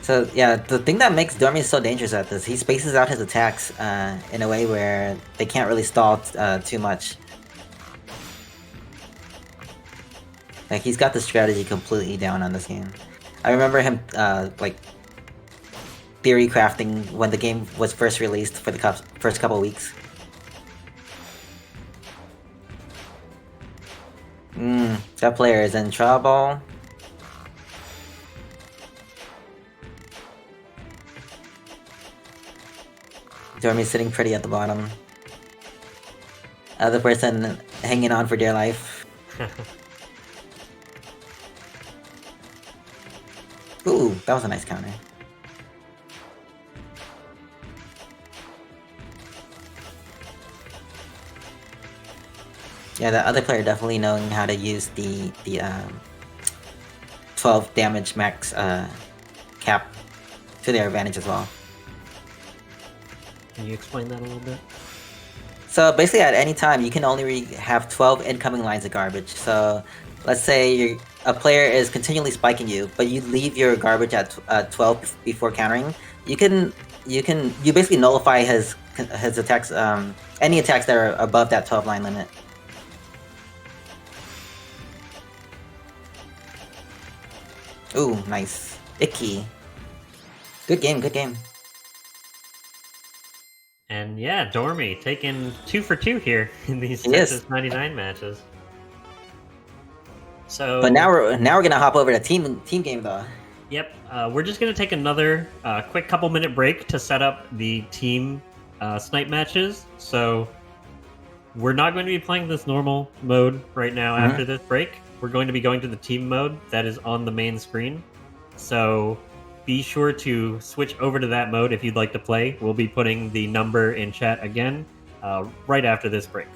So yeah, the thing that makes Dormy so dangerous at this, he spaces out his attacks in a way where they can't really stall too much. Like, he's got the strategy completely down on this game. I remember him like theory crafting when the game was first released for the first couple weeks. That player is in trouble. Dormy's sitting pretty at the bottom. Other person hanging on for dear life. Ooh, that was a nice counter. Yeah, the other player definitely knowing how to use the 12 damage max cap to their advantage as well. Can you explain that a little bit? So basically, at any time, you can only have 12 incoming lines of garbage. So let's say a player is continually spiking you, but you leave your garbage at 12 before countering. You basically nullify his attacks, any attacks that are above that 12 line limit. Ooh, nice. Icky. Good game, good game. And yeah, Dormy taking 2 for 2 here in these Yes. Tetris 99 matches. So, But now we're gonna hop over to team game though. Yep, we're just gonna take another quick couple minute break to set up the team snipe matches. So we're not going to be playing this normal mode right now after this break. We're going to be going to the team mode that is on the main screen. So be sure to switch over to that mode if you'd like to play. We'll be putting the number in chat again right after this break.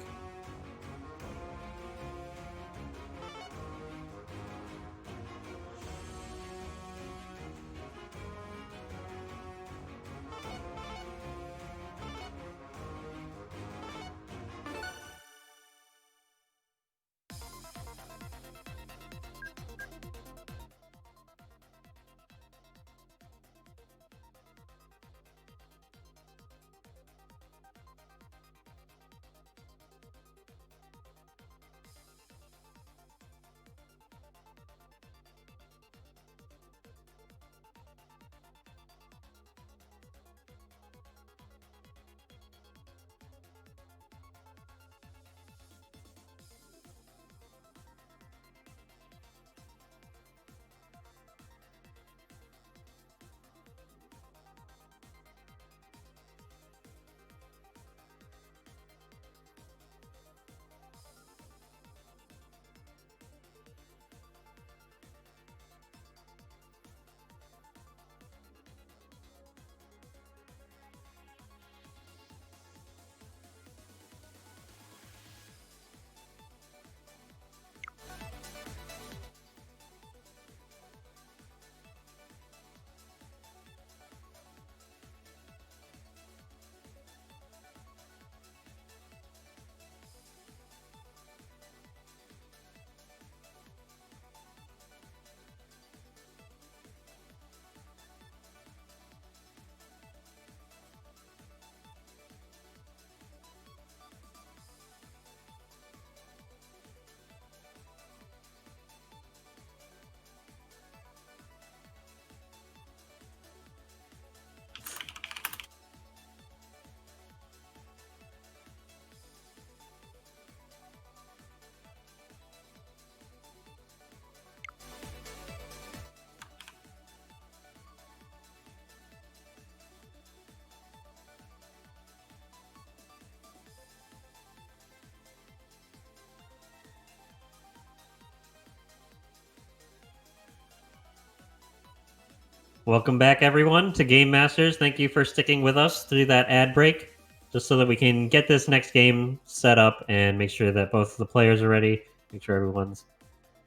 Welcome back, everyone, to Game Masters. Thank you for sticking with us through that ad break, just so that we can get this next game set up and make sure that both of the players are ready, make sure everyone's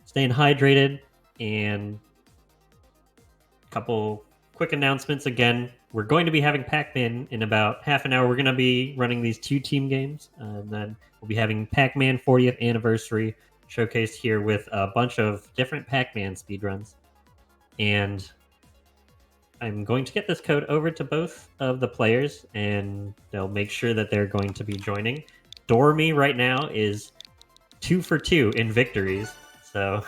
staying hydrated, and a couple quick announcements. Again, we're going to be having Pac-Man in about half an hour. We're going to be running these 2 team games, and then we'll be having Pac-Man 40th Anniversary showcased here with a bunch of different Pac-Man speedruns. And I'm going to get this code over to both of the players, and they'll make sure that they're going to be joining. Dormy right now is 2 for 2 in victories, so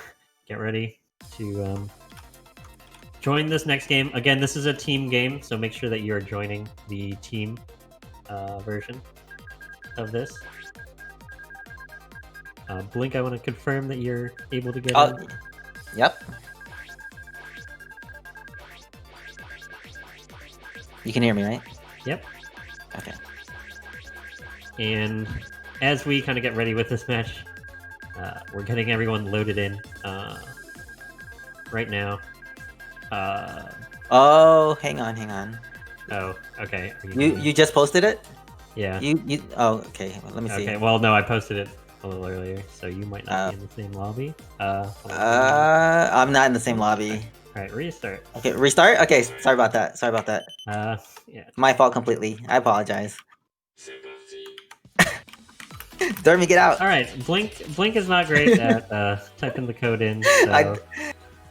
get ready to join this next game. Again, this is a team game, so make sure that you're joining the team version of this. Blink, I want to confirm that you're able to get in. Yep. You can hear me, right? Yep. Okay. And as we kind of get ready with this match, we're getting everyone loaded in right now. Oh, hang on. Oh, okay. You just posted it? Yeah. You oh, okay. Well, let me see. Okay, well, no, I posted it a little earlier, so you might not be in the same lobby. I'm not in the same lobby. All right, restart. Okay, restart? Okay, sorry about that. Yeah. My fault completely. I apologize. Dormy, get out. All right, Blink is not great at typing the code in, so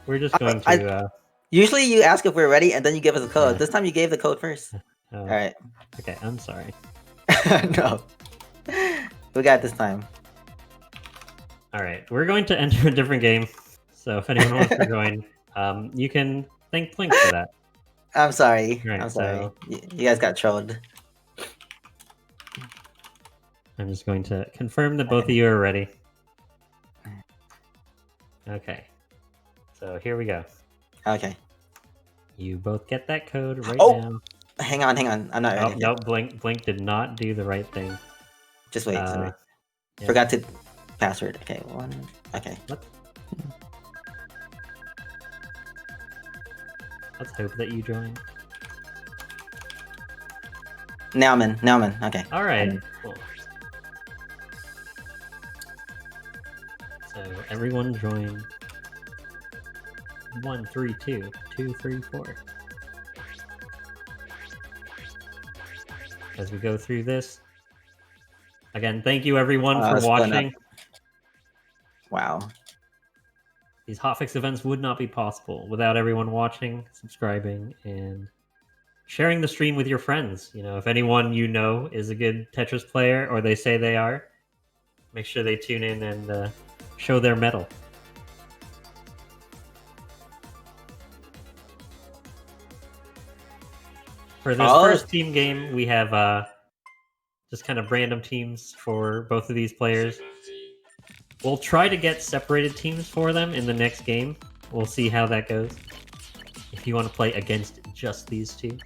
we're just going to... Usually you ask if we're ready, and then you give us the code. Yeah. This time you gave the code first. Oh, All right. Okay, I'm sorry. No. We got it this time. All right, we're going to enter a different game, so if anyone wants to join, you can thank Blink for that. I'm sorry. Right, I'm sorry. so- You guys got trolled. I'm just going to confirm that both of you are ready. Okay, so here we go. Okay. You both get that code right Oh! now. Hang on. I'm not Oh, ready. no, Blink did not do the right thing. Just wait. Yeah. Forgot to password. Okay, one. Okay. What? Let's hope that you join. Now I'm in. Okay. All right. Cool. So everyone join. 1, 3, 2, 2, 3, 4. As we go through this. Again, thank you everyone for watching. Wow. These hotfix events would not be possible without everyone watching, subscribing, and sharing the stream with your friends. You know, if anyone you know is a good Tetris player, or they say they are, make sure they tune in and show their mettle. For this first team game, we have just kind of random teams for both of these players. We'll try to get separated teams for them in the next game. We'll see how that goes. If you want to play against just these two.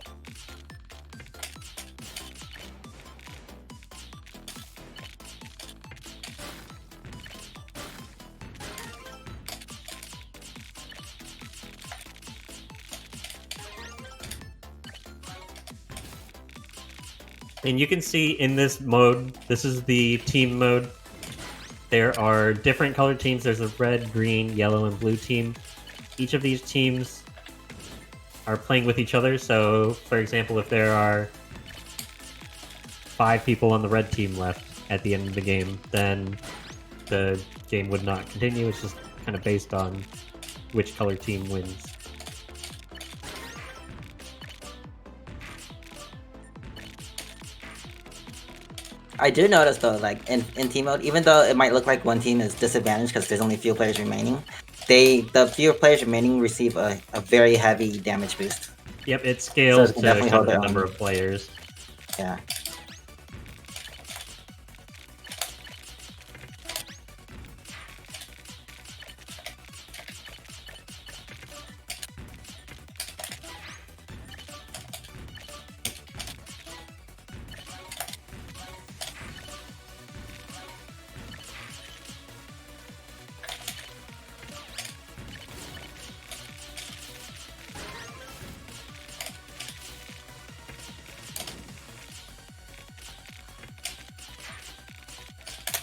And you can see in this mode, this is the team mode. There are different colored teams. There's a red, green, yellow, and blue team. Each of these teams are playing with each other. So, for example, if there are 5 people on the red team left at the end of the game, then the game would not continue. It's just kind of based on which color team wins. I do notice though, like in team mode, even though it might look like one team is disadvantaged because there's only a few players remaining, the fewer players remaining receive a very heavy damage boost. Yep, it scales So to definitely kind of hold the their number own. of players. Yeah.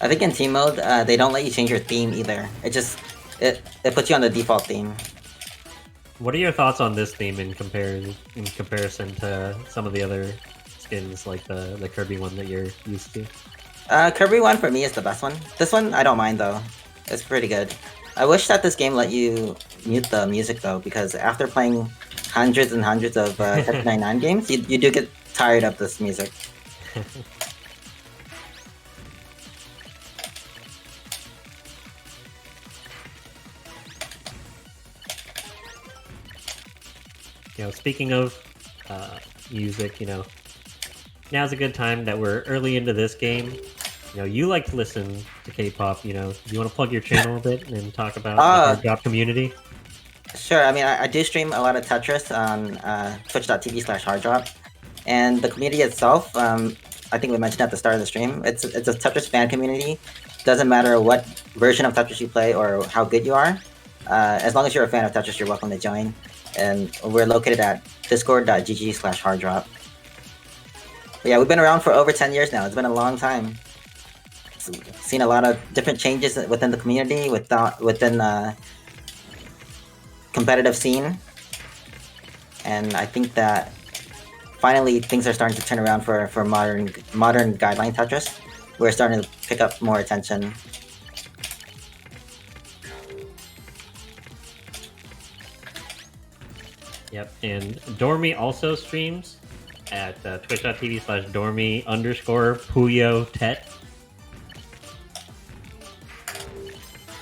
I think in team mode, they don't let you change your theme either. It puts you on the default theme. What are your thoughts on this theme in comparison to some of the other skins, like the Kirby one that you're used to? Kirby one for me is the best one. This one I don't mind though. It's pretty good. I wish that this game let you mute the music though, because after playing hundreds and hundreds of Tetris 99 games, you do get tired of this music. You know, speaking of music, you know, now's a good time that we're early into this game. You know, you like to listen to K-pop. You know, do you want to plug your channel a bit and talk about the hard drop community? Sure. I mean, I do stream a lot of Tetris on twitch.tv/harddrop, and the community itself. I think we mentioned at the start of the stream. It's a Tetris fan community. Doesn't matter what version of Tetris you play or how good you are. As long as you're a fan of Tetris, you're welcome to join. And we're located at discord.gg/harddrop. But yeah, we've been around for over 10 years now. It's been a long time. Seen a lot of different changes within the community, within competitive scene, and I think that finally things are starting to turn around for modern guideline Tetris. We're starting to pick up more attention. Yep, and Dormy also streams at twitch.tv/Dormy_Puyo_Tet.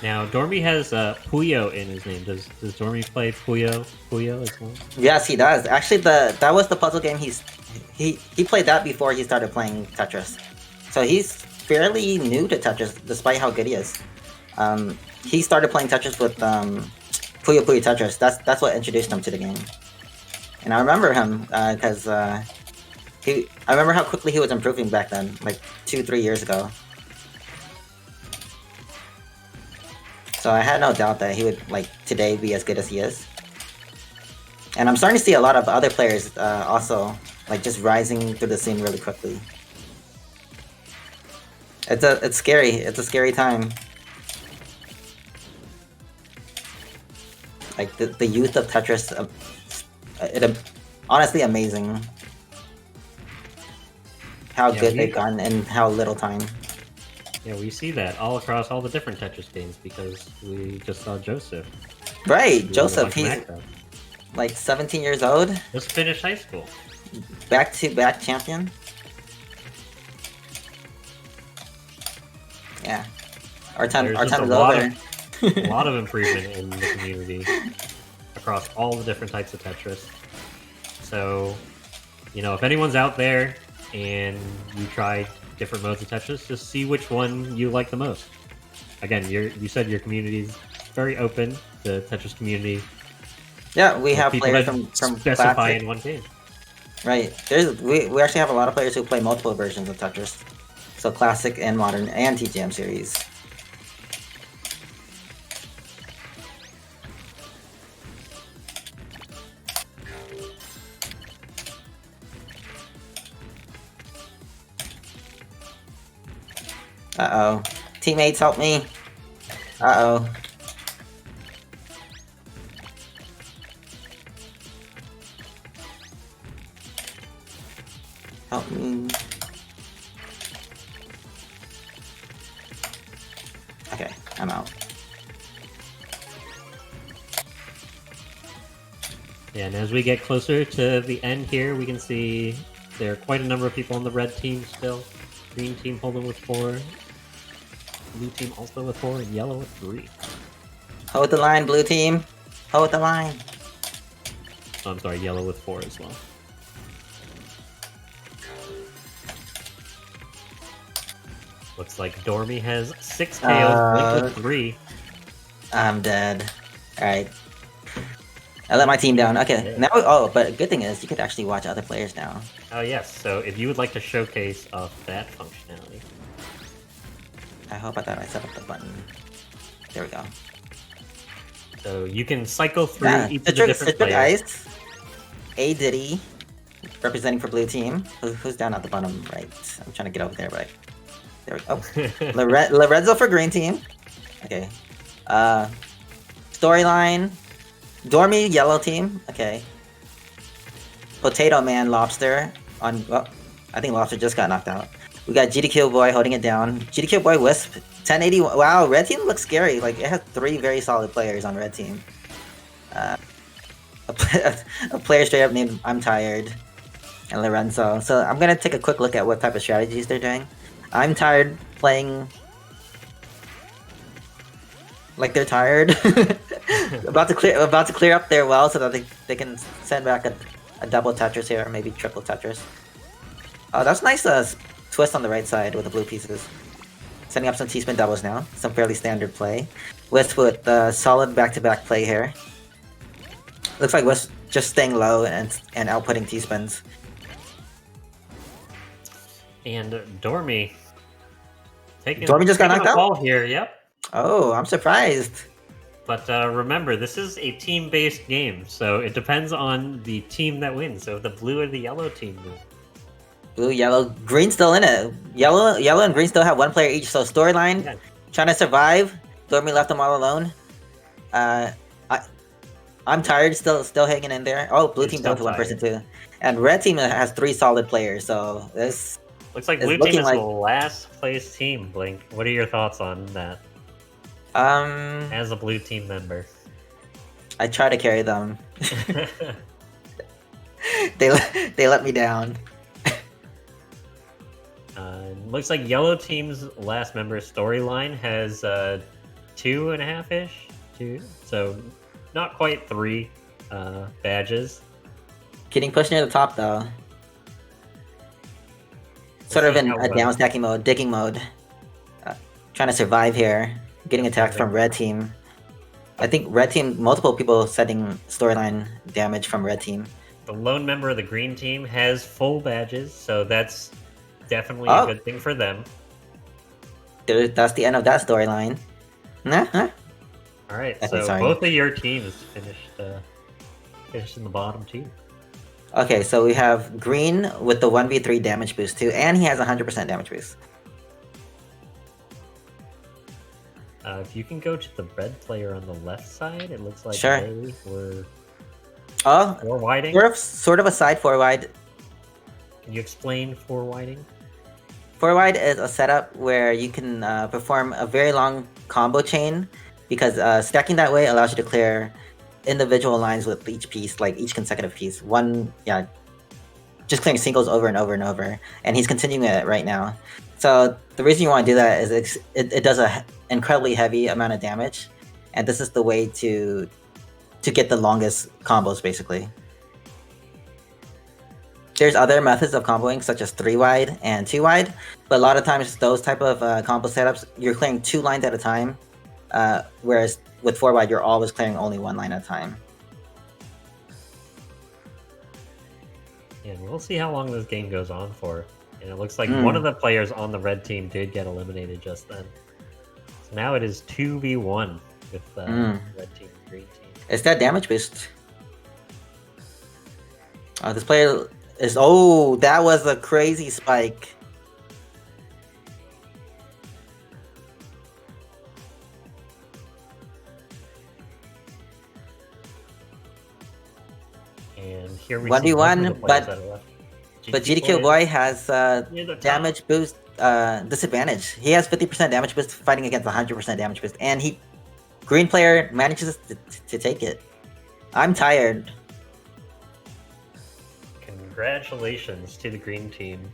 Now, Dormy has Puyo in his name. Does Dormy play Puyo as well? Yes, he does. Actually, that was the puzzle game he played that before he started playing Tetris. So he's fairly new to Tetris, despite how good he is. He started playing Tetris with Puyo Puyo Tetris. That's what introduced him to the game. And I remember him because I remember how quickly he was improving back then, like 2-3 years ago. So I had no doubt that he would, like, today be as good as he is. And I'm starting to see a lot of other players also, like, just rising through the scene really quickly. It's scary. It's a scary time. Like, the youth of Tetris, honestly amazing. How good they've gotten in how little time. Yeah, we see that all across all the different Tetris games because we just saw Joseph. Right, Joseph, he's like 17 years old. Just finished high school. Back-to-back champion. Yeah. Our time is over. A lot of improvement in the community across all the different types of Tetris. So, you know, if anyone's out there and you tried different modes of Tetris, just see which one you like the most. Again, you said your community is very open, the Tetris community. Yeah, we have players from specify classic. in one game. Right. We actually have a lot of players who play multiple versions of Tetris. So classic and modern and TGM series. Uh-oh. Teammates, help me. Uh-oh. Help me. Okay, I'm out. Yeah, and as we get closer to the end here, we can see there are quite a number of people on the red team still. Green team holding with 4. Blue team also with 4, and yellow with 3. Hold the line, blue team. Hold the line. Oh, I'm sorry, yellow with 4 as well. Looks like Dormy has 6 KOs, Blink with 3. I'm dead. Alright. I let my team down. Okay, now, but good thing is you could actually watch other players now. Oh yes, so if you would like to showcase that functionality. I hope I thought I set up the button. There we go. So you can cycle through each of the different players. Ice, A Diddy, representing for blue team. Who's down at the bottom right? I'm trying to get over there, but There we go. Lorenzo for green team. Okay. Storyline. Dormy yellow team. Okay. Potato Man Lobster on. Well, I think Lobster just got knocked out. We got GDQ Boy holding it down. GDQ Boy Wisp 1080. Wow, red team looks scary. Like it has 3 very solid players on red team. A player straight up named I'm Tired and Lorenzo. So I'm gonna take a quick look at what type of strategies they're doing. I'm Tired playing like they're tired. about to clear up their well so that they can send back a double Tetris here, or maybe triple Tetris. Oh, that's nice twist on the right side with the blue pieces. Setting up some T-spin doubles now. Some fairly standard play. Wisp with solid back-to-back play here. Looks like Wisp just staying low and outputting T-spins. And Dormy. Dormy just got knocked out? Ball here, yep. Oh, I'm surprised. But remember, this is a team-based game, so it depends on the team that wins. So the blue or the yellow team wins. Blue, yellow, green still in it. Yellow and green still have 1 player each. So storyline, trying to survive. Dormy left them all alone. I'm Tired, still hanging in there. Oh, blue team down to 1 person too. And red team has 3 solid players. So this looks like blue team is the last place team. Blink. What are your thoughts on that? As a blue team member, I try to carry them. they let me down. Looks like yellow team's last member storyline has 2.5-ish, 2, so not quite 3 badges. Getting pushed near the top though. Sort of in a down stacking mode, digging mode. Trying to survive here. Getting attacked from red team. I think red team, multiple people setting storyline damage from red team. The lone member of the green team has full badges, so that's definitely a good thing for them. That's the end of that storyline. Alright, so both of your teams finished in the bottom too. Okay, so we have green with the 1v3 damage boost too, and he has 100% damage boost. If you can go to the red player on the left side, it looks like they were four-widing. Sort of a side 4-wide. Can you explain 4-widing? 4-wide is a setup where you can perform a very long combo chain, because stacking that way allows you to clear individual lines with each piece, like each consecutive piece. Just clearing singles over and over and over. And he's continuing it right now. So the reason you want to do that is it does an incredibly heavy amount of damage, and this is the way to get the longest combos, basically. There's other methods of comboing, such as 3-wide and 2-wide, but a lot of times those type of combo setups, you're clearing 2 lines at a time, whereas with 4-wide, you're always clearing only 1 line at a time. And we'll see how long this game goes on for. And it looks like one of the players on the red team did get eliminated just then. So now it is 2v1 with red team and green team. It's that damage boost. This player is... Oh, that was a crazy spike. And here we 1v1, but GDQ Boy has damage boost disadvantage. He has 50% damage boost fighting against 100% damage boost, and green player manages to take it. I'm Tired. Congratulations to the green team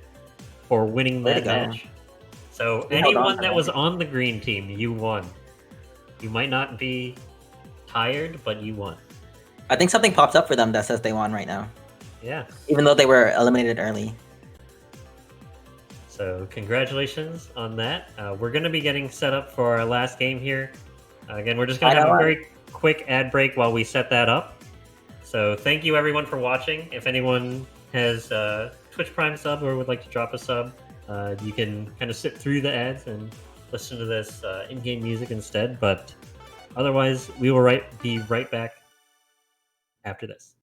for winning that match. So anyone that was on the green team, you won. You might not be tired, but you won. I think something popped up for them that says they won right now. Yeah. Even though they were eliminated early. So congratulations on that. We're going to be getting set up for our last game here. Again, we're just going to have a very quick ad break while we set that up. So thank you everyone for watching. If anyone has Twitch Prime sub or would like to drop a sub, you can kind of sit through the ads and listen to this in-game music instead. But otherwise, we will be right back after this.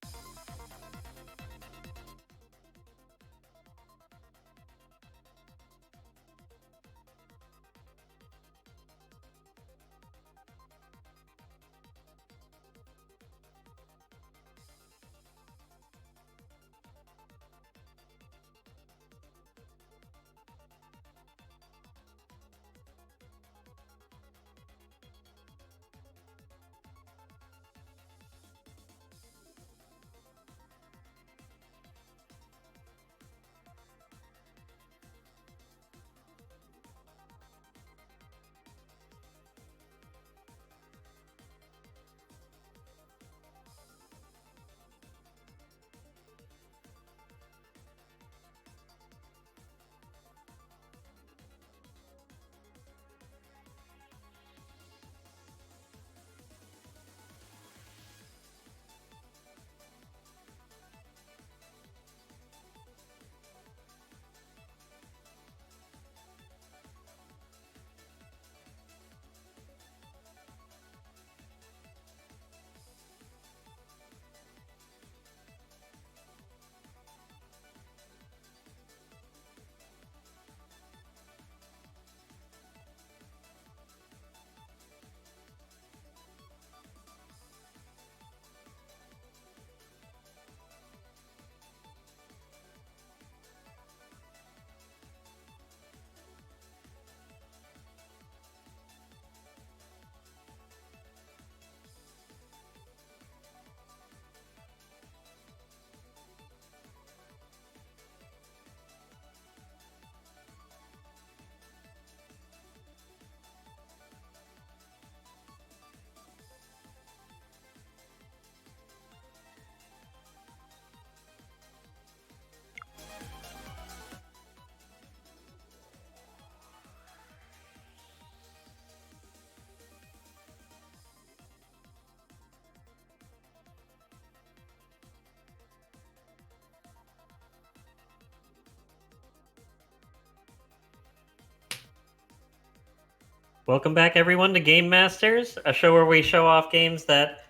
Welcome back, everyone, to Game Masters, a show where we show off games that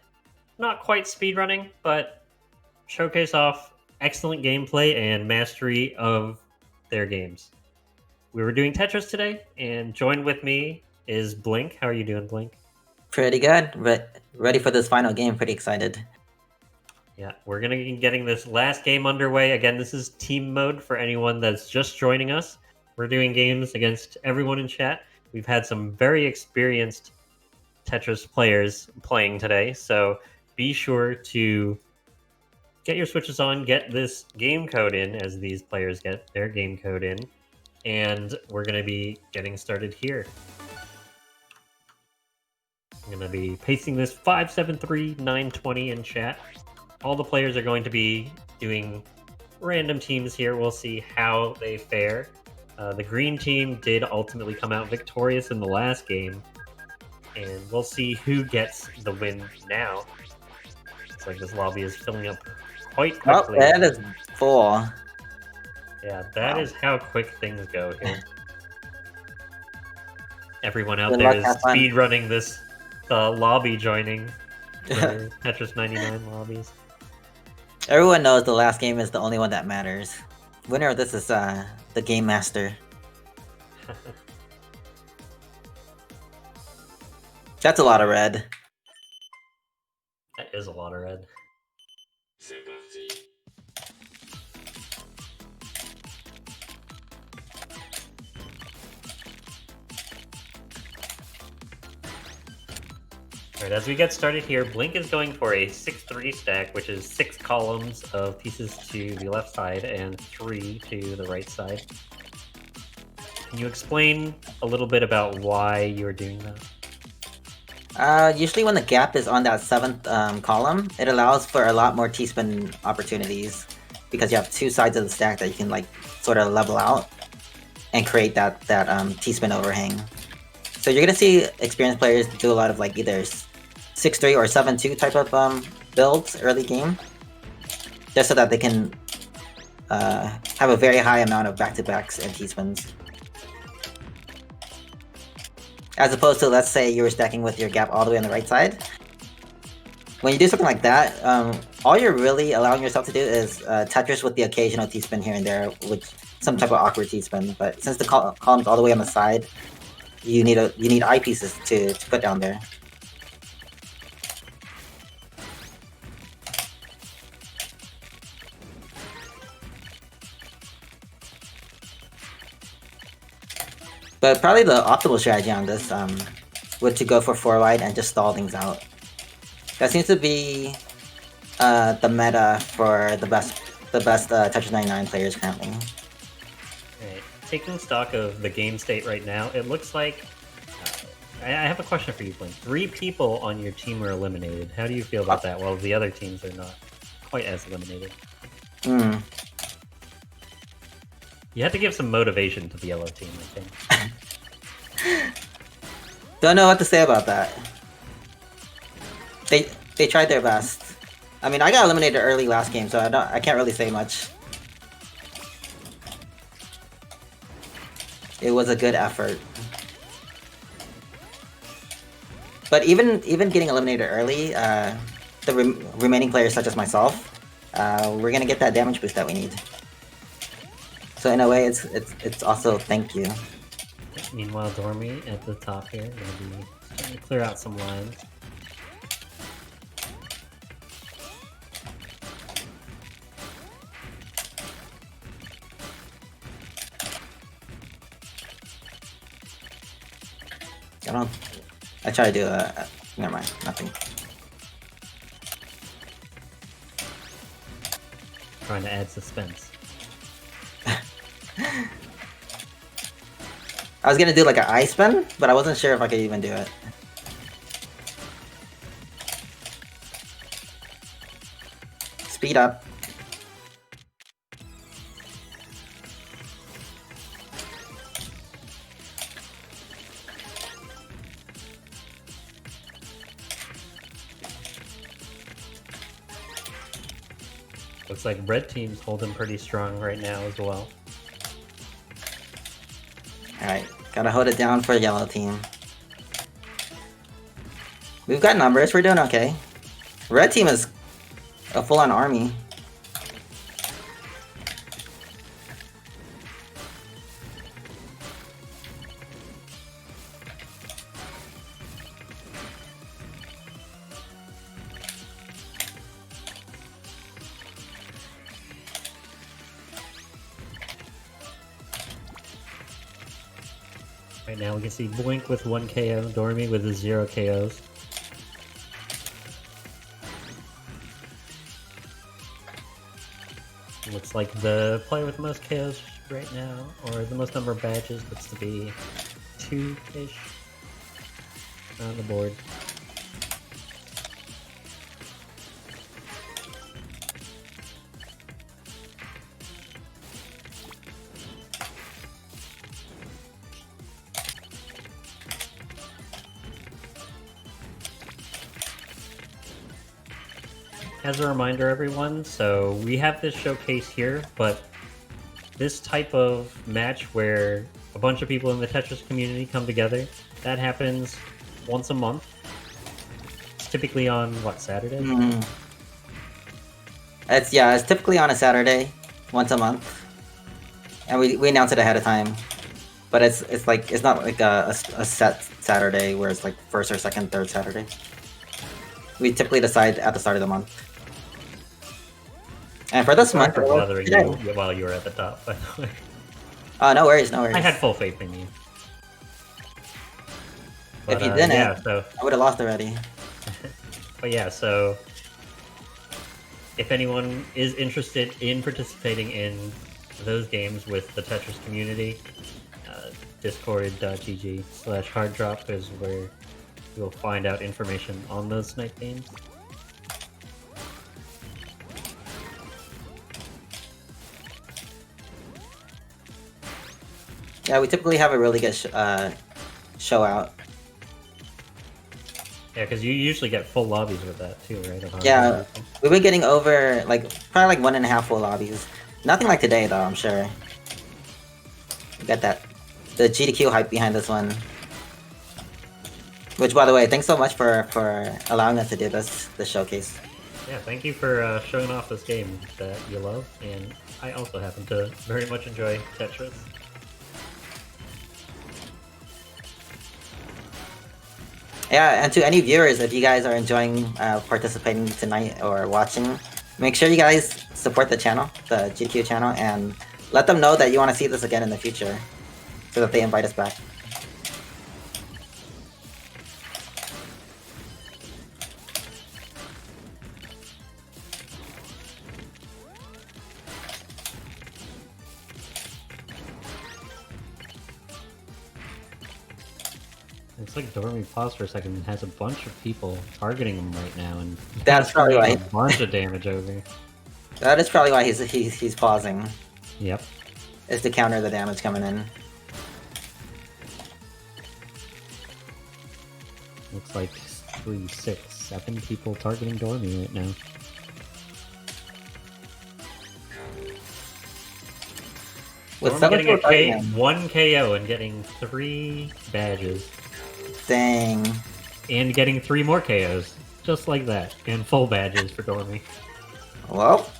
not quite speedrunning, but showcase off excellent gameplay and mastery of their games. We were doing Tetris today, and joined with me is Blink. How are you doing, Blink? Pretty good. Ready for this final game. Pretty excited. Yeah, we're going to be getting this last game underway. Again, this is team mode for anyone that's just joining us. We're doing games against everyone in chat. We've had some very experienced Tetris players playing today, so be sure to get your switches on, get this game code in as these players get their game code in, and we're going to be getting started here. I'm going to be pasting this 573920 in chat. All the players are going to be doing random teams here. We'll see how they fare. The green team did ultimately come out victorious in the last game, and we'll see who gets the win now. Looks like this lobby is filling up quite quickly. Oh, that is full. Yeah, that is how quick things go here. Everyone out Good there luck, is have fun. speedrunning this lobby joining for Tetris 99 lobbies. Everyone knows the last game is the only one that matters. Winner of this is the Game Master. That's a lot of red. That is a lot of red. All right, as we get started here, Blink is going for a 6-3 stack, which is 6 columns of pieces to the left side and 3 to the right side. Can you explain a little bit about why you're doing that? Usually when the gap is on that 7th column, it allows for a lot more T-spin opportunities because you have 2 sides of the stack that you can like sort of level out and create that T-spin overhang. So you're gonna see experienced players do a lot of like either 6-3 or 7-2 type of builds early game, just so that they can have a very high amount of back-to-backs and T-spins. As opposed to, let's say you were stacking with your gap all the way on the right side. When you do something like that, all you're really allowing yourself to do is Tetris with the occasional T-spin here and there, with some type of awkward T-spin. But since the column's all the way on the side, you need eyepieces to put down there. But probably the optimal strategy on this would to go for 4 wide and just stall things out. That seems to be the meta for the best Tetris 99 players currently. Right. Taking stock of the game state right now, it looks like I have a question for you, Blink. 3 people on your team are eliminated. How do you feel about that? While the other teams are not quite as eliminated. You have to give some motivation to the yellow team, I think. Don't know what to say about that. They tried their best. I mean, I got eliminated early last game, so I can't really say much. It was a good effort. But even getting eliminated early, the remaining players such as myself, we're gonna get that damage boost that we need. So in a way, it's also thank you. Meanwhile, Dormy at the top here, gonna be trying to clear out some lines. I try to do never mind, nothing. Trying to add suspense. I was gonna do like an eye spin, but I wasn't sure if I could even do it. Speed up. Looks like red team's holding pretty strong right now as well. Alright, gotta hold it down for yellow team. We've got numbers. We're doing okay. Red team is a full-on army. Right now we can see Blink with 1 KO, Dormy with 0 KOs. Looks like the player with the most KOs right now, or the most number of badges, looks to be 2-ish on the board. As a reminder, everyone, so we have this showcase here, but this type of match where a bunch of people in the Tetris community come together, that happens once a month. It's typically on, what, Saturday? It's typically on a Saturday, once a month. And we announce it ahead of time. But it's not like a set Saturday where it's like first or second, third Saturday. We typically decide at the start of the month. And for this month, bothering you while you were at the top, by the way. Oh, no worries, no worries. I had full faith in you. But, if you didn't, yeah, so... I would have lost already. But yeah, so if anyone is interested in participating in those games with the Tetris community, discord.gg/harddrop is where you'll find out information on those night games. Yeah, we typically have a really good show out. Yeah, because you usually get full lobbies with that too, right? Yeah, we've been getting over probably 1.5 full lobbies. Nothing like today though, I'm sure. We got the GDQ hype behind this one. Which, by the way, thanks so much for allowing us to do this showcase. Yeah, thank you for showing off this game that you love, and I also happen to very much enjoy Tetris. Yeah, and to any viewers, if you guys are enjoying participating tonight or watching, make sure you guys support the channel, the GDQ channel, and let them know that you want to see this again in the future, so that they invite us back. It's like Dormy paused for a second and has a bunch of people targeting him right now, and that's probably why a bunch of damage over. That is probably why he's pausing. Yep. Is to counter the damage coming in. Looks like 3, 6, 7 people targeting Dormy right now. With Dormy getting 1 KO and getting 3 badges. Dang. And getting 3 more KOs. Just like that. And full badges for Dormy. Well.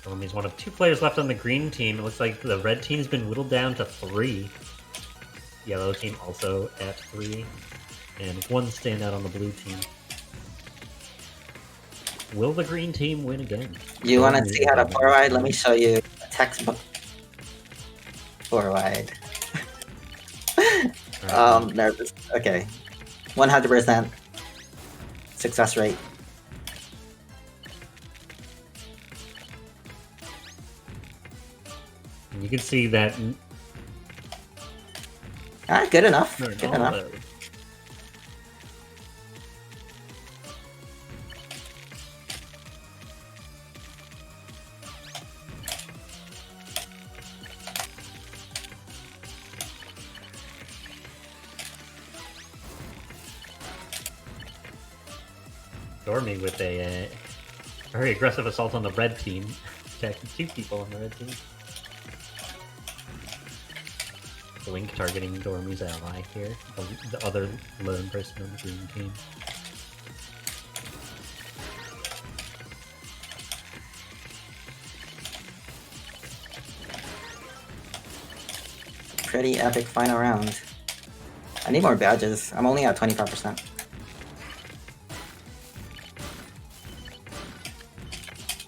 Dormy's one of 2 players left on the green team. It looks like the red team's been whittled down to 3. Yellow team also at 3. And 1 standout on the blue team. Will the green team win again? You want to see how to 4-wide? Let me show you a textbook 4-wide. Nervous. Okay. 100% success rate. And you can see that. Good enough. Good enough. Dormy with a very aggressive assault on the red team, attacking 2 people on the red team. Blink targeting Dormy's ally here, the other lone person on the green team. Pretty epic final round. I need more badges. I'm only at 25%.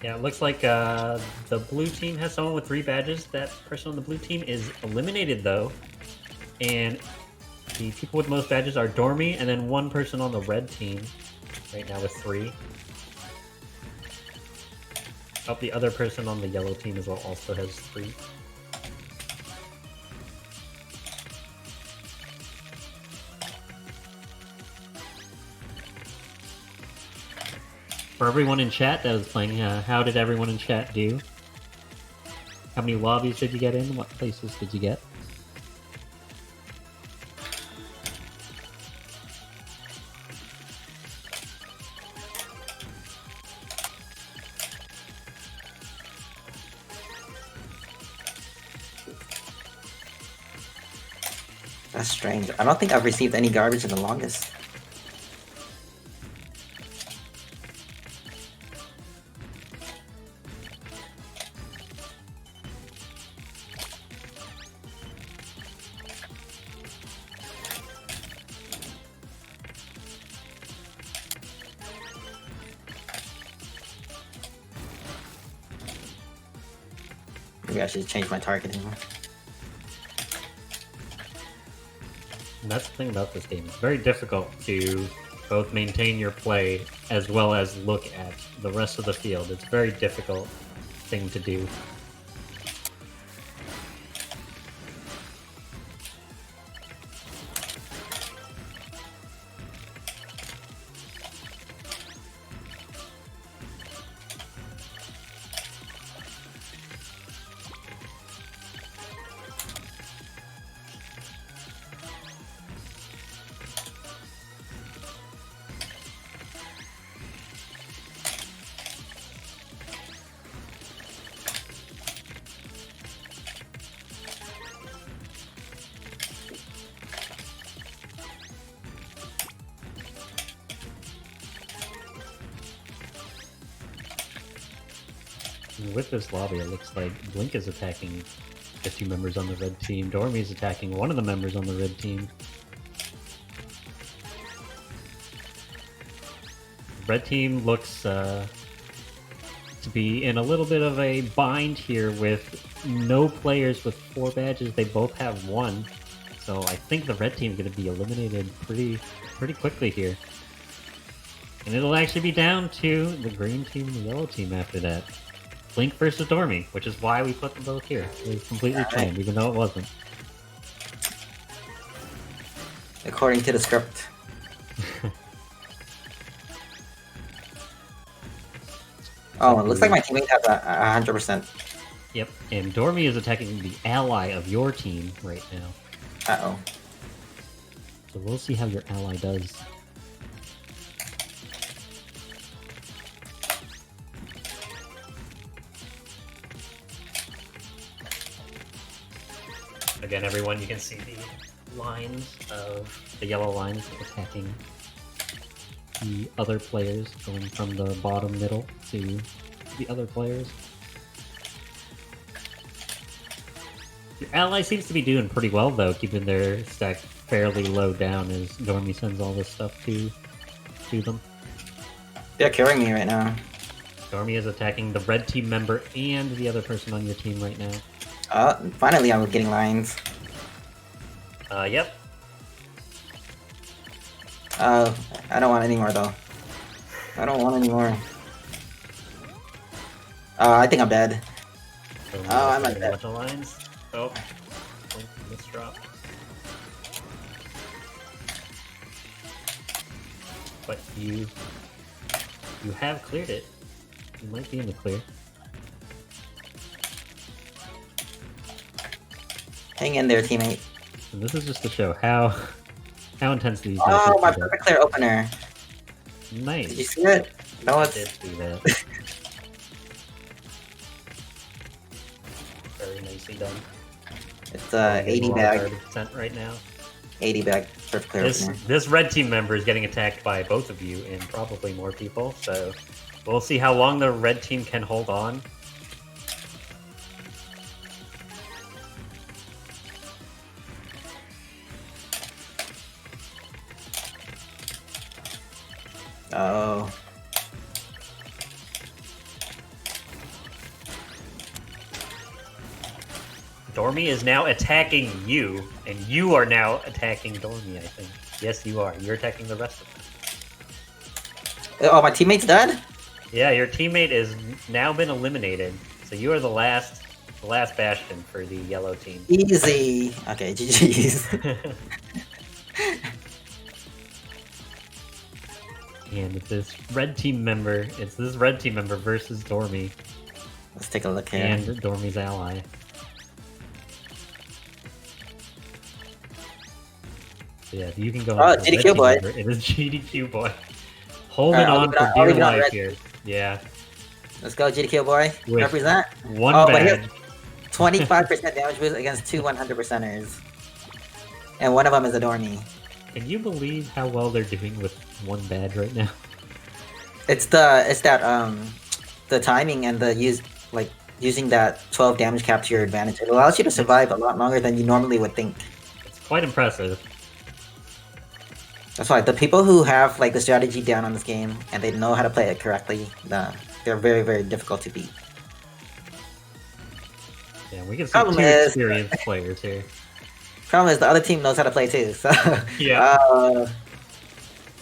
Yeah, it looks like the blue team has someone with 3 badges. That person on the blue team is eliminated though. And the people with the most badges are Dormy, and then one person on the red team right now with 3. Oh, the other person on the yellow team as well also has 3. For everyone in chat that was playing, how did everyone in chat do? How many lobbies did you get in? What places did you get? That's strange. I don't think I've received any garbage in the longest. Maybe I should change my targeting. And that's the thing about this game. It's very difficult to both maintain your play as well as look at the rest of the field. It's a very difficult thing to do. With this lobby, it looks like Blink is attacking the 2 members on the red team. Dormy is attacking one of the members on the red team. Red team looks to be in a little bit of a bind here with no players with 4 badges. They both have 1. So I think the red team is going to be eliminated pretty quickly here. And it'll actually be down to the green team and the yellow team after that. Blink versus Dormy, which is why we put them both here. It was completely planned, even though it wasn't. According to the script. Oh, it looks like my teammate has 100%. Yep, and Dormy is attacking the ally of your team right now. Uh-oh. So we'll see how your ally does. Again, everyone, you can see the lines of the yellow lines attacking the other players, going from the bottom middle to the other players. Your ally seems to be doing pretty well, though, keeping their stack fairly low down as Dormy sends all this stuff to them. They're carrying me right now. Dormy is attacking the red team member and the other person on your team right now. Finally I was getting lines. Yep. I don't want any more though. I don't want any more. I think I'm dead. So I'm not a dead. bunch of lines. Oh, misdrop. But you have cleared it. You might be in the clear. Hang in there, teammate. And this is just to show how intense these Oh, matches my can get. perfect clear opener. Nice. Did you see it? No, I it's... did see that. Very nicely done. It's Getting 80 a lot bag. of 30% right now. 80 bag first player opener. This red team member is getting attacked by both of you and probably more people. So we'll see how long the red team can hold on. Oh. Dormy is now attacking you, and you are now attacking Dormy, I think. Yes, you are. You're attacking the rest of them. Oh, my teammate's dead? Yeah, your teammate is now been eliminated. So you are the last bastion for the yellow team. Easy. Okay, GG's. And it's this red team member versus Dormy Let's take a look here. and Dormy's ally. So yeah, you can go. Oh, into the red GDQ team boy. member. It is GDQ boy. Holding I'll on leave it for on- I'll leave dear it on life red. here. Yeah. Let's go, GDQ boy. With Represent. One Oh, but badge. 25% damage boost against two 100%ers. And one of them is a Dormy. Can you believe how well they're doing with one badge right now? It's the timing and the using that 12 damage cap to your advantage. It allows you to survive a lot longer than you normally would think. It's quite impressive. That's why the people who have like the strategy down on this game and they know how to play it correctly, they're very, very difficult to beat. Yeah, we can see Problem two is- experienced players here. Problem is the other team knows how to play too. So Yeah.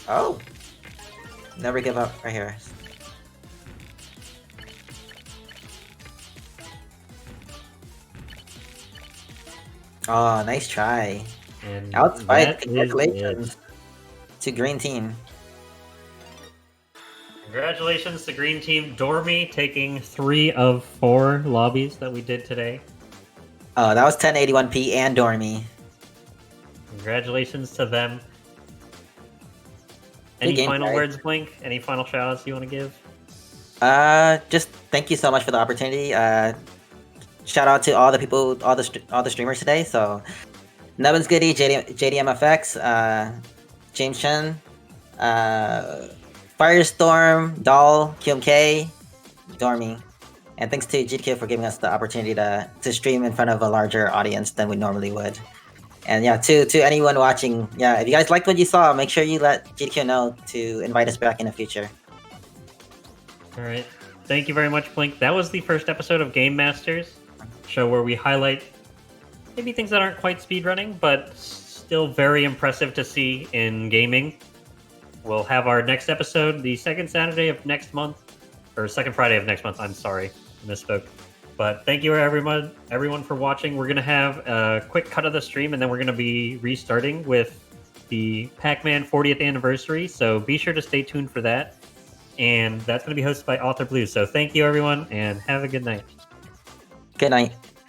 oh, never give up right here. Oh, nice try. And Outfight. that is Congratulations it. to green team. Congratulations to Green Team. Dormy taking 3 of 4 lobbies that we did today. Oh, that was 1081p and Dormy. Congratulations to them. Any game, final guys. words, Blink? Any final shout-outs you want to give? Just thank you so much for the opportunity. Shout out to all the people, all the streamers today. So, Nubbins Goody, JDMFX, James Chen, Firestorm, Doll, QMK, Dormy, and thanks to GDQ for giving us the opportunity to stream in front of a larger audience than we normally would. And yeah, to anyone watching, yeah, if you guys liked what you saw, make sure you let GDQ know to invite us back in the future. All right. Thank you very much, Blink. That was the first episode of Game Masters, show where we highlight maybe things that aren't quite speedrunning, but still very impressive to see in gaming. We'll have our next episode the second Saturday of next month, or second Friday of next month. I'm sorry, misspoke. But thank you everyone for watching. We're gonna have a quick cut of the stream, and then we're gonna be restarting with the Pac-Man 40th anniversary. So be sure to stay tuned for that. And that's gonna be hosted by Author Blue. So thank you everyone, and have a good night. Good night.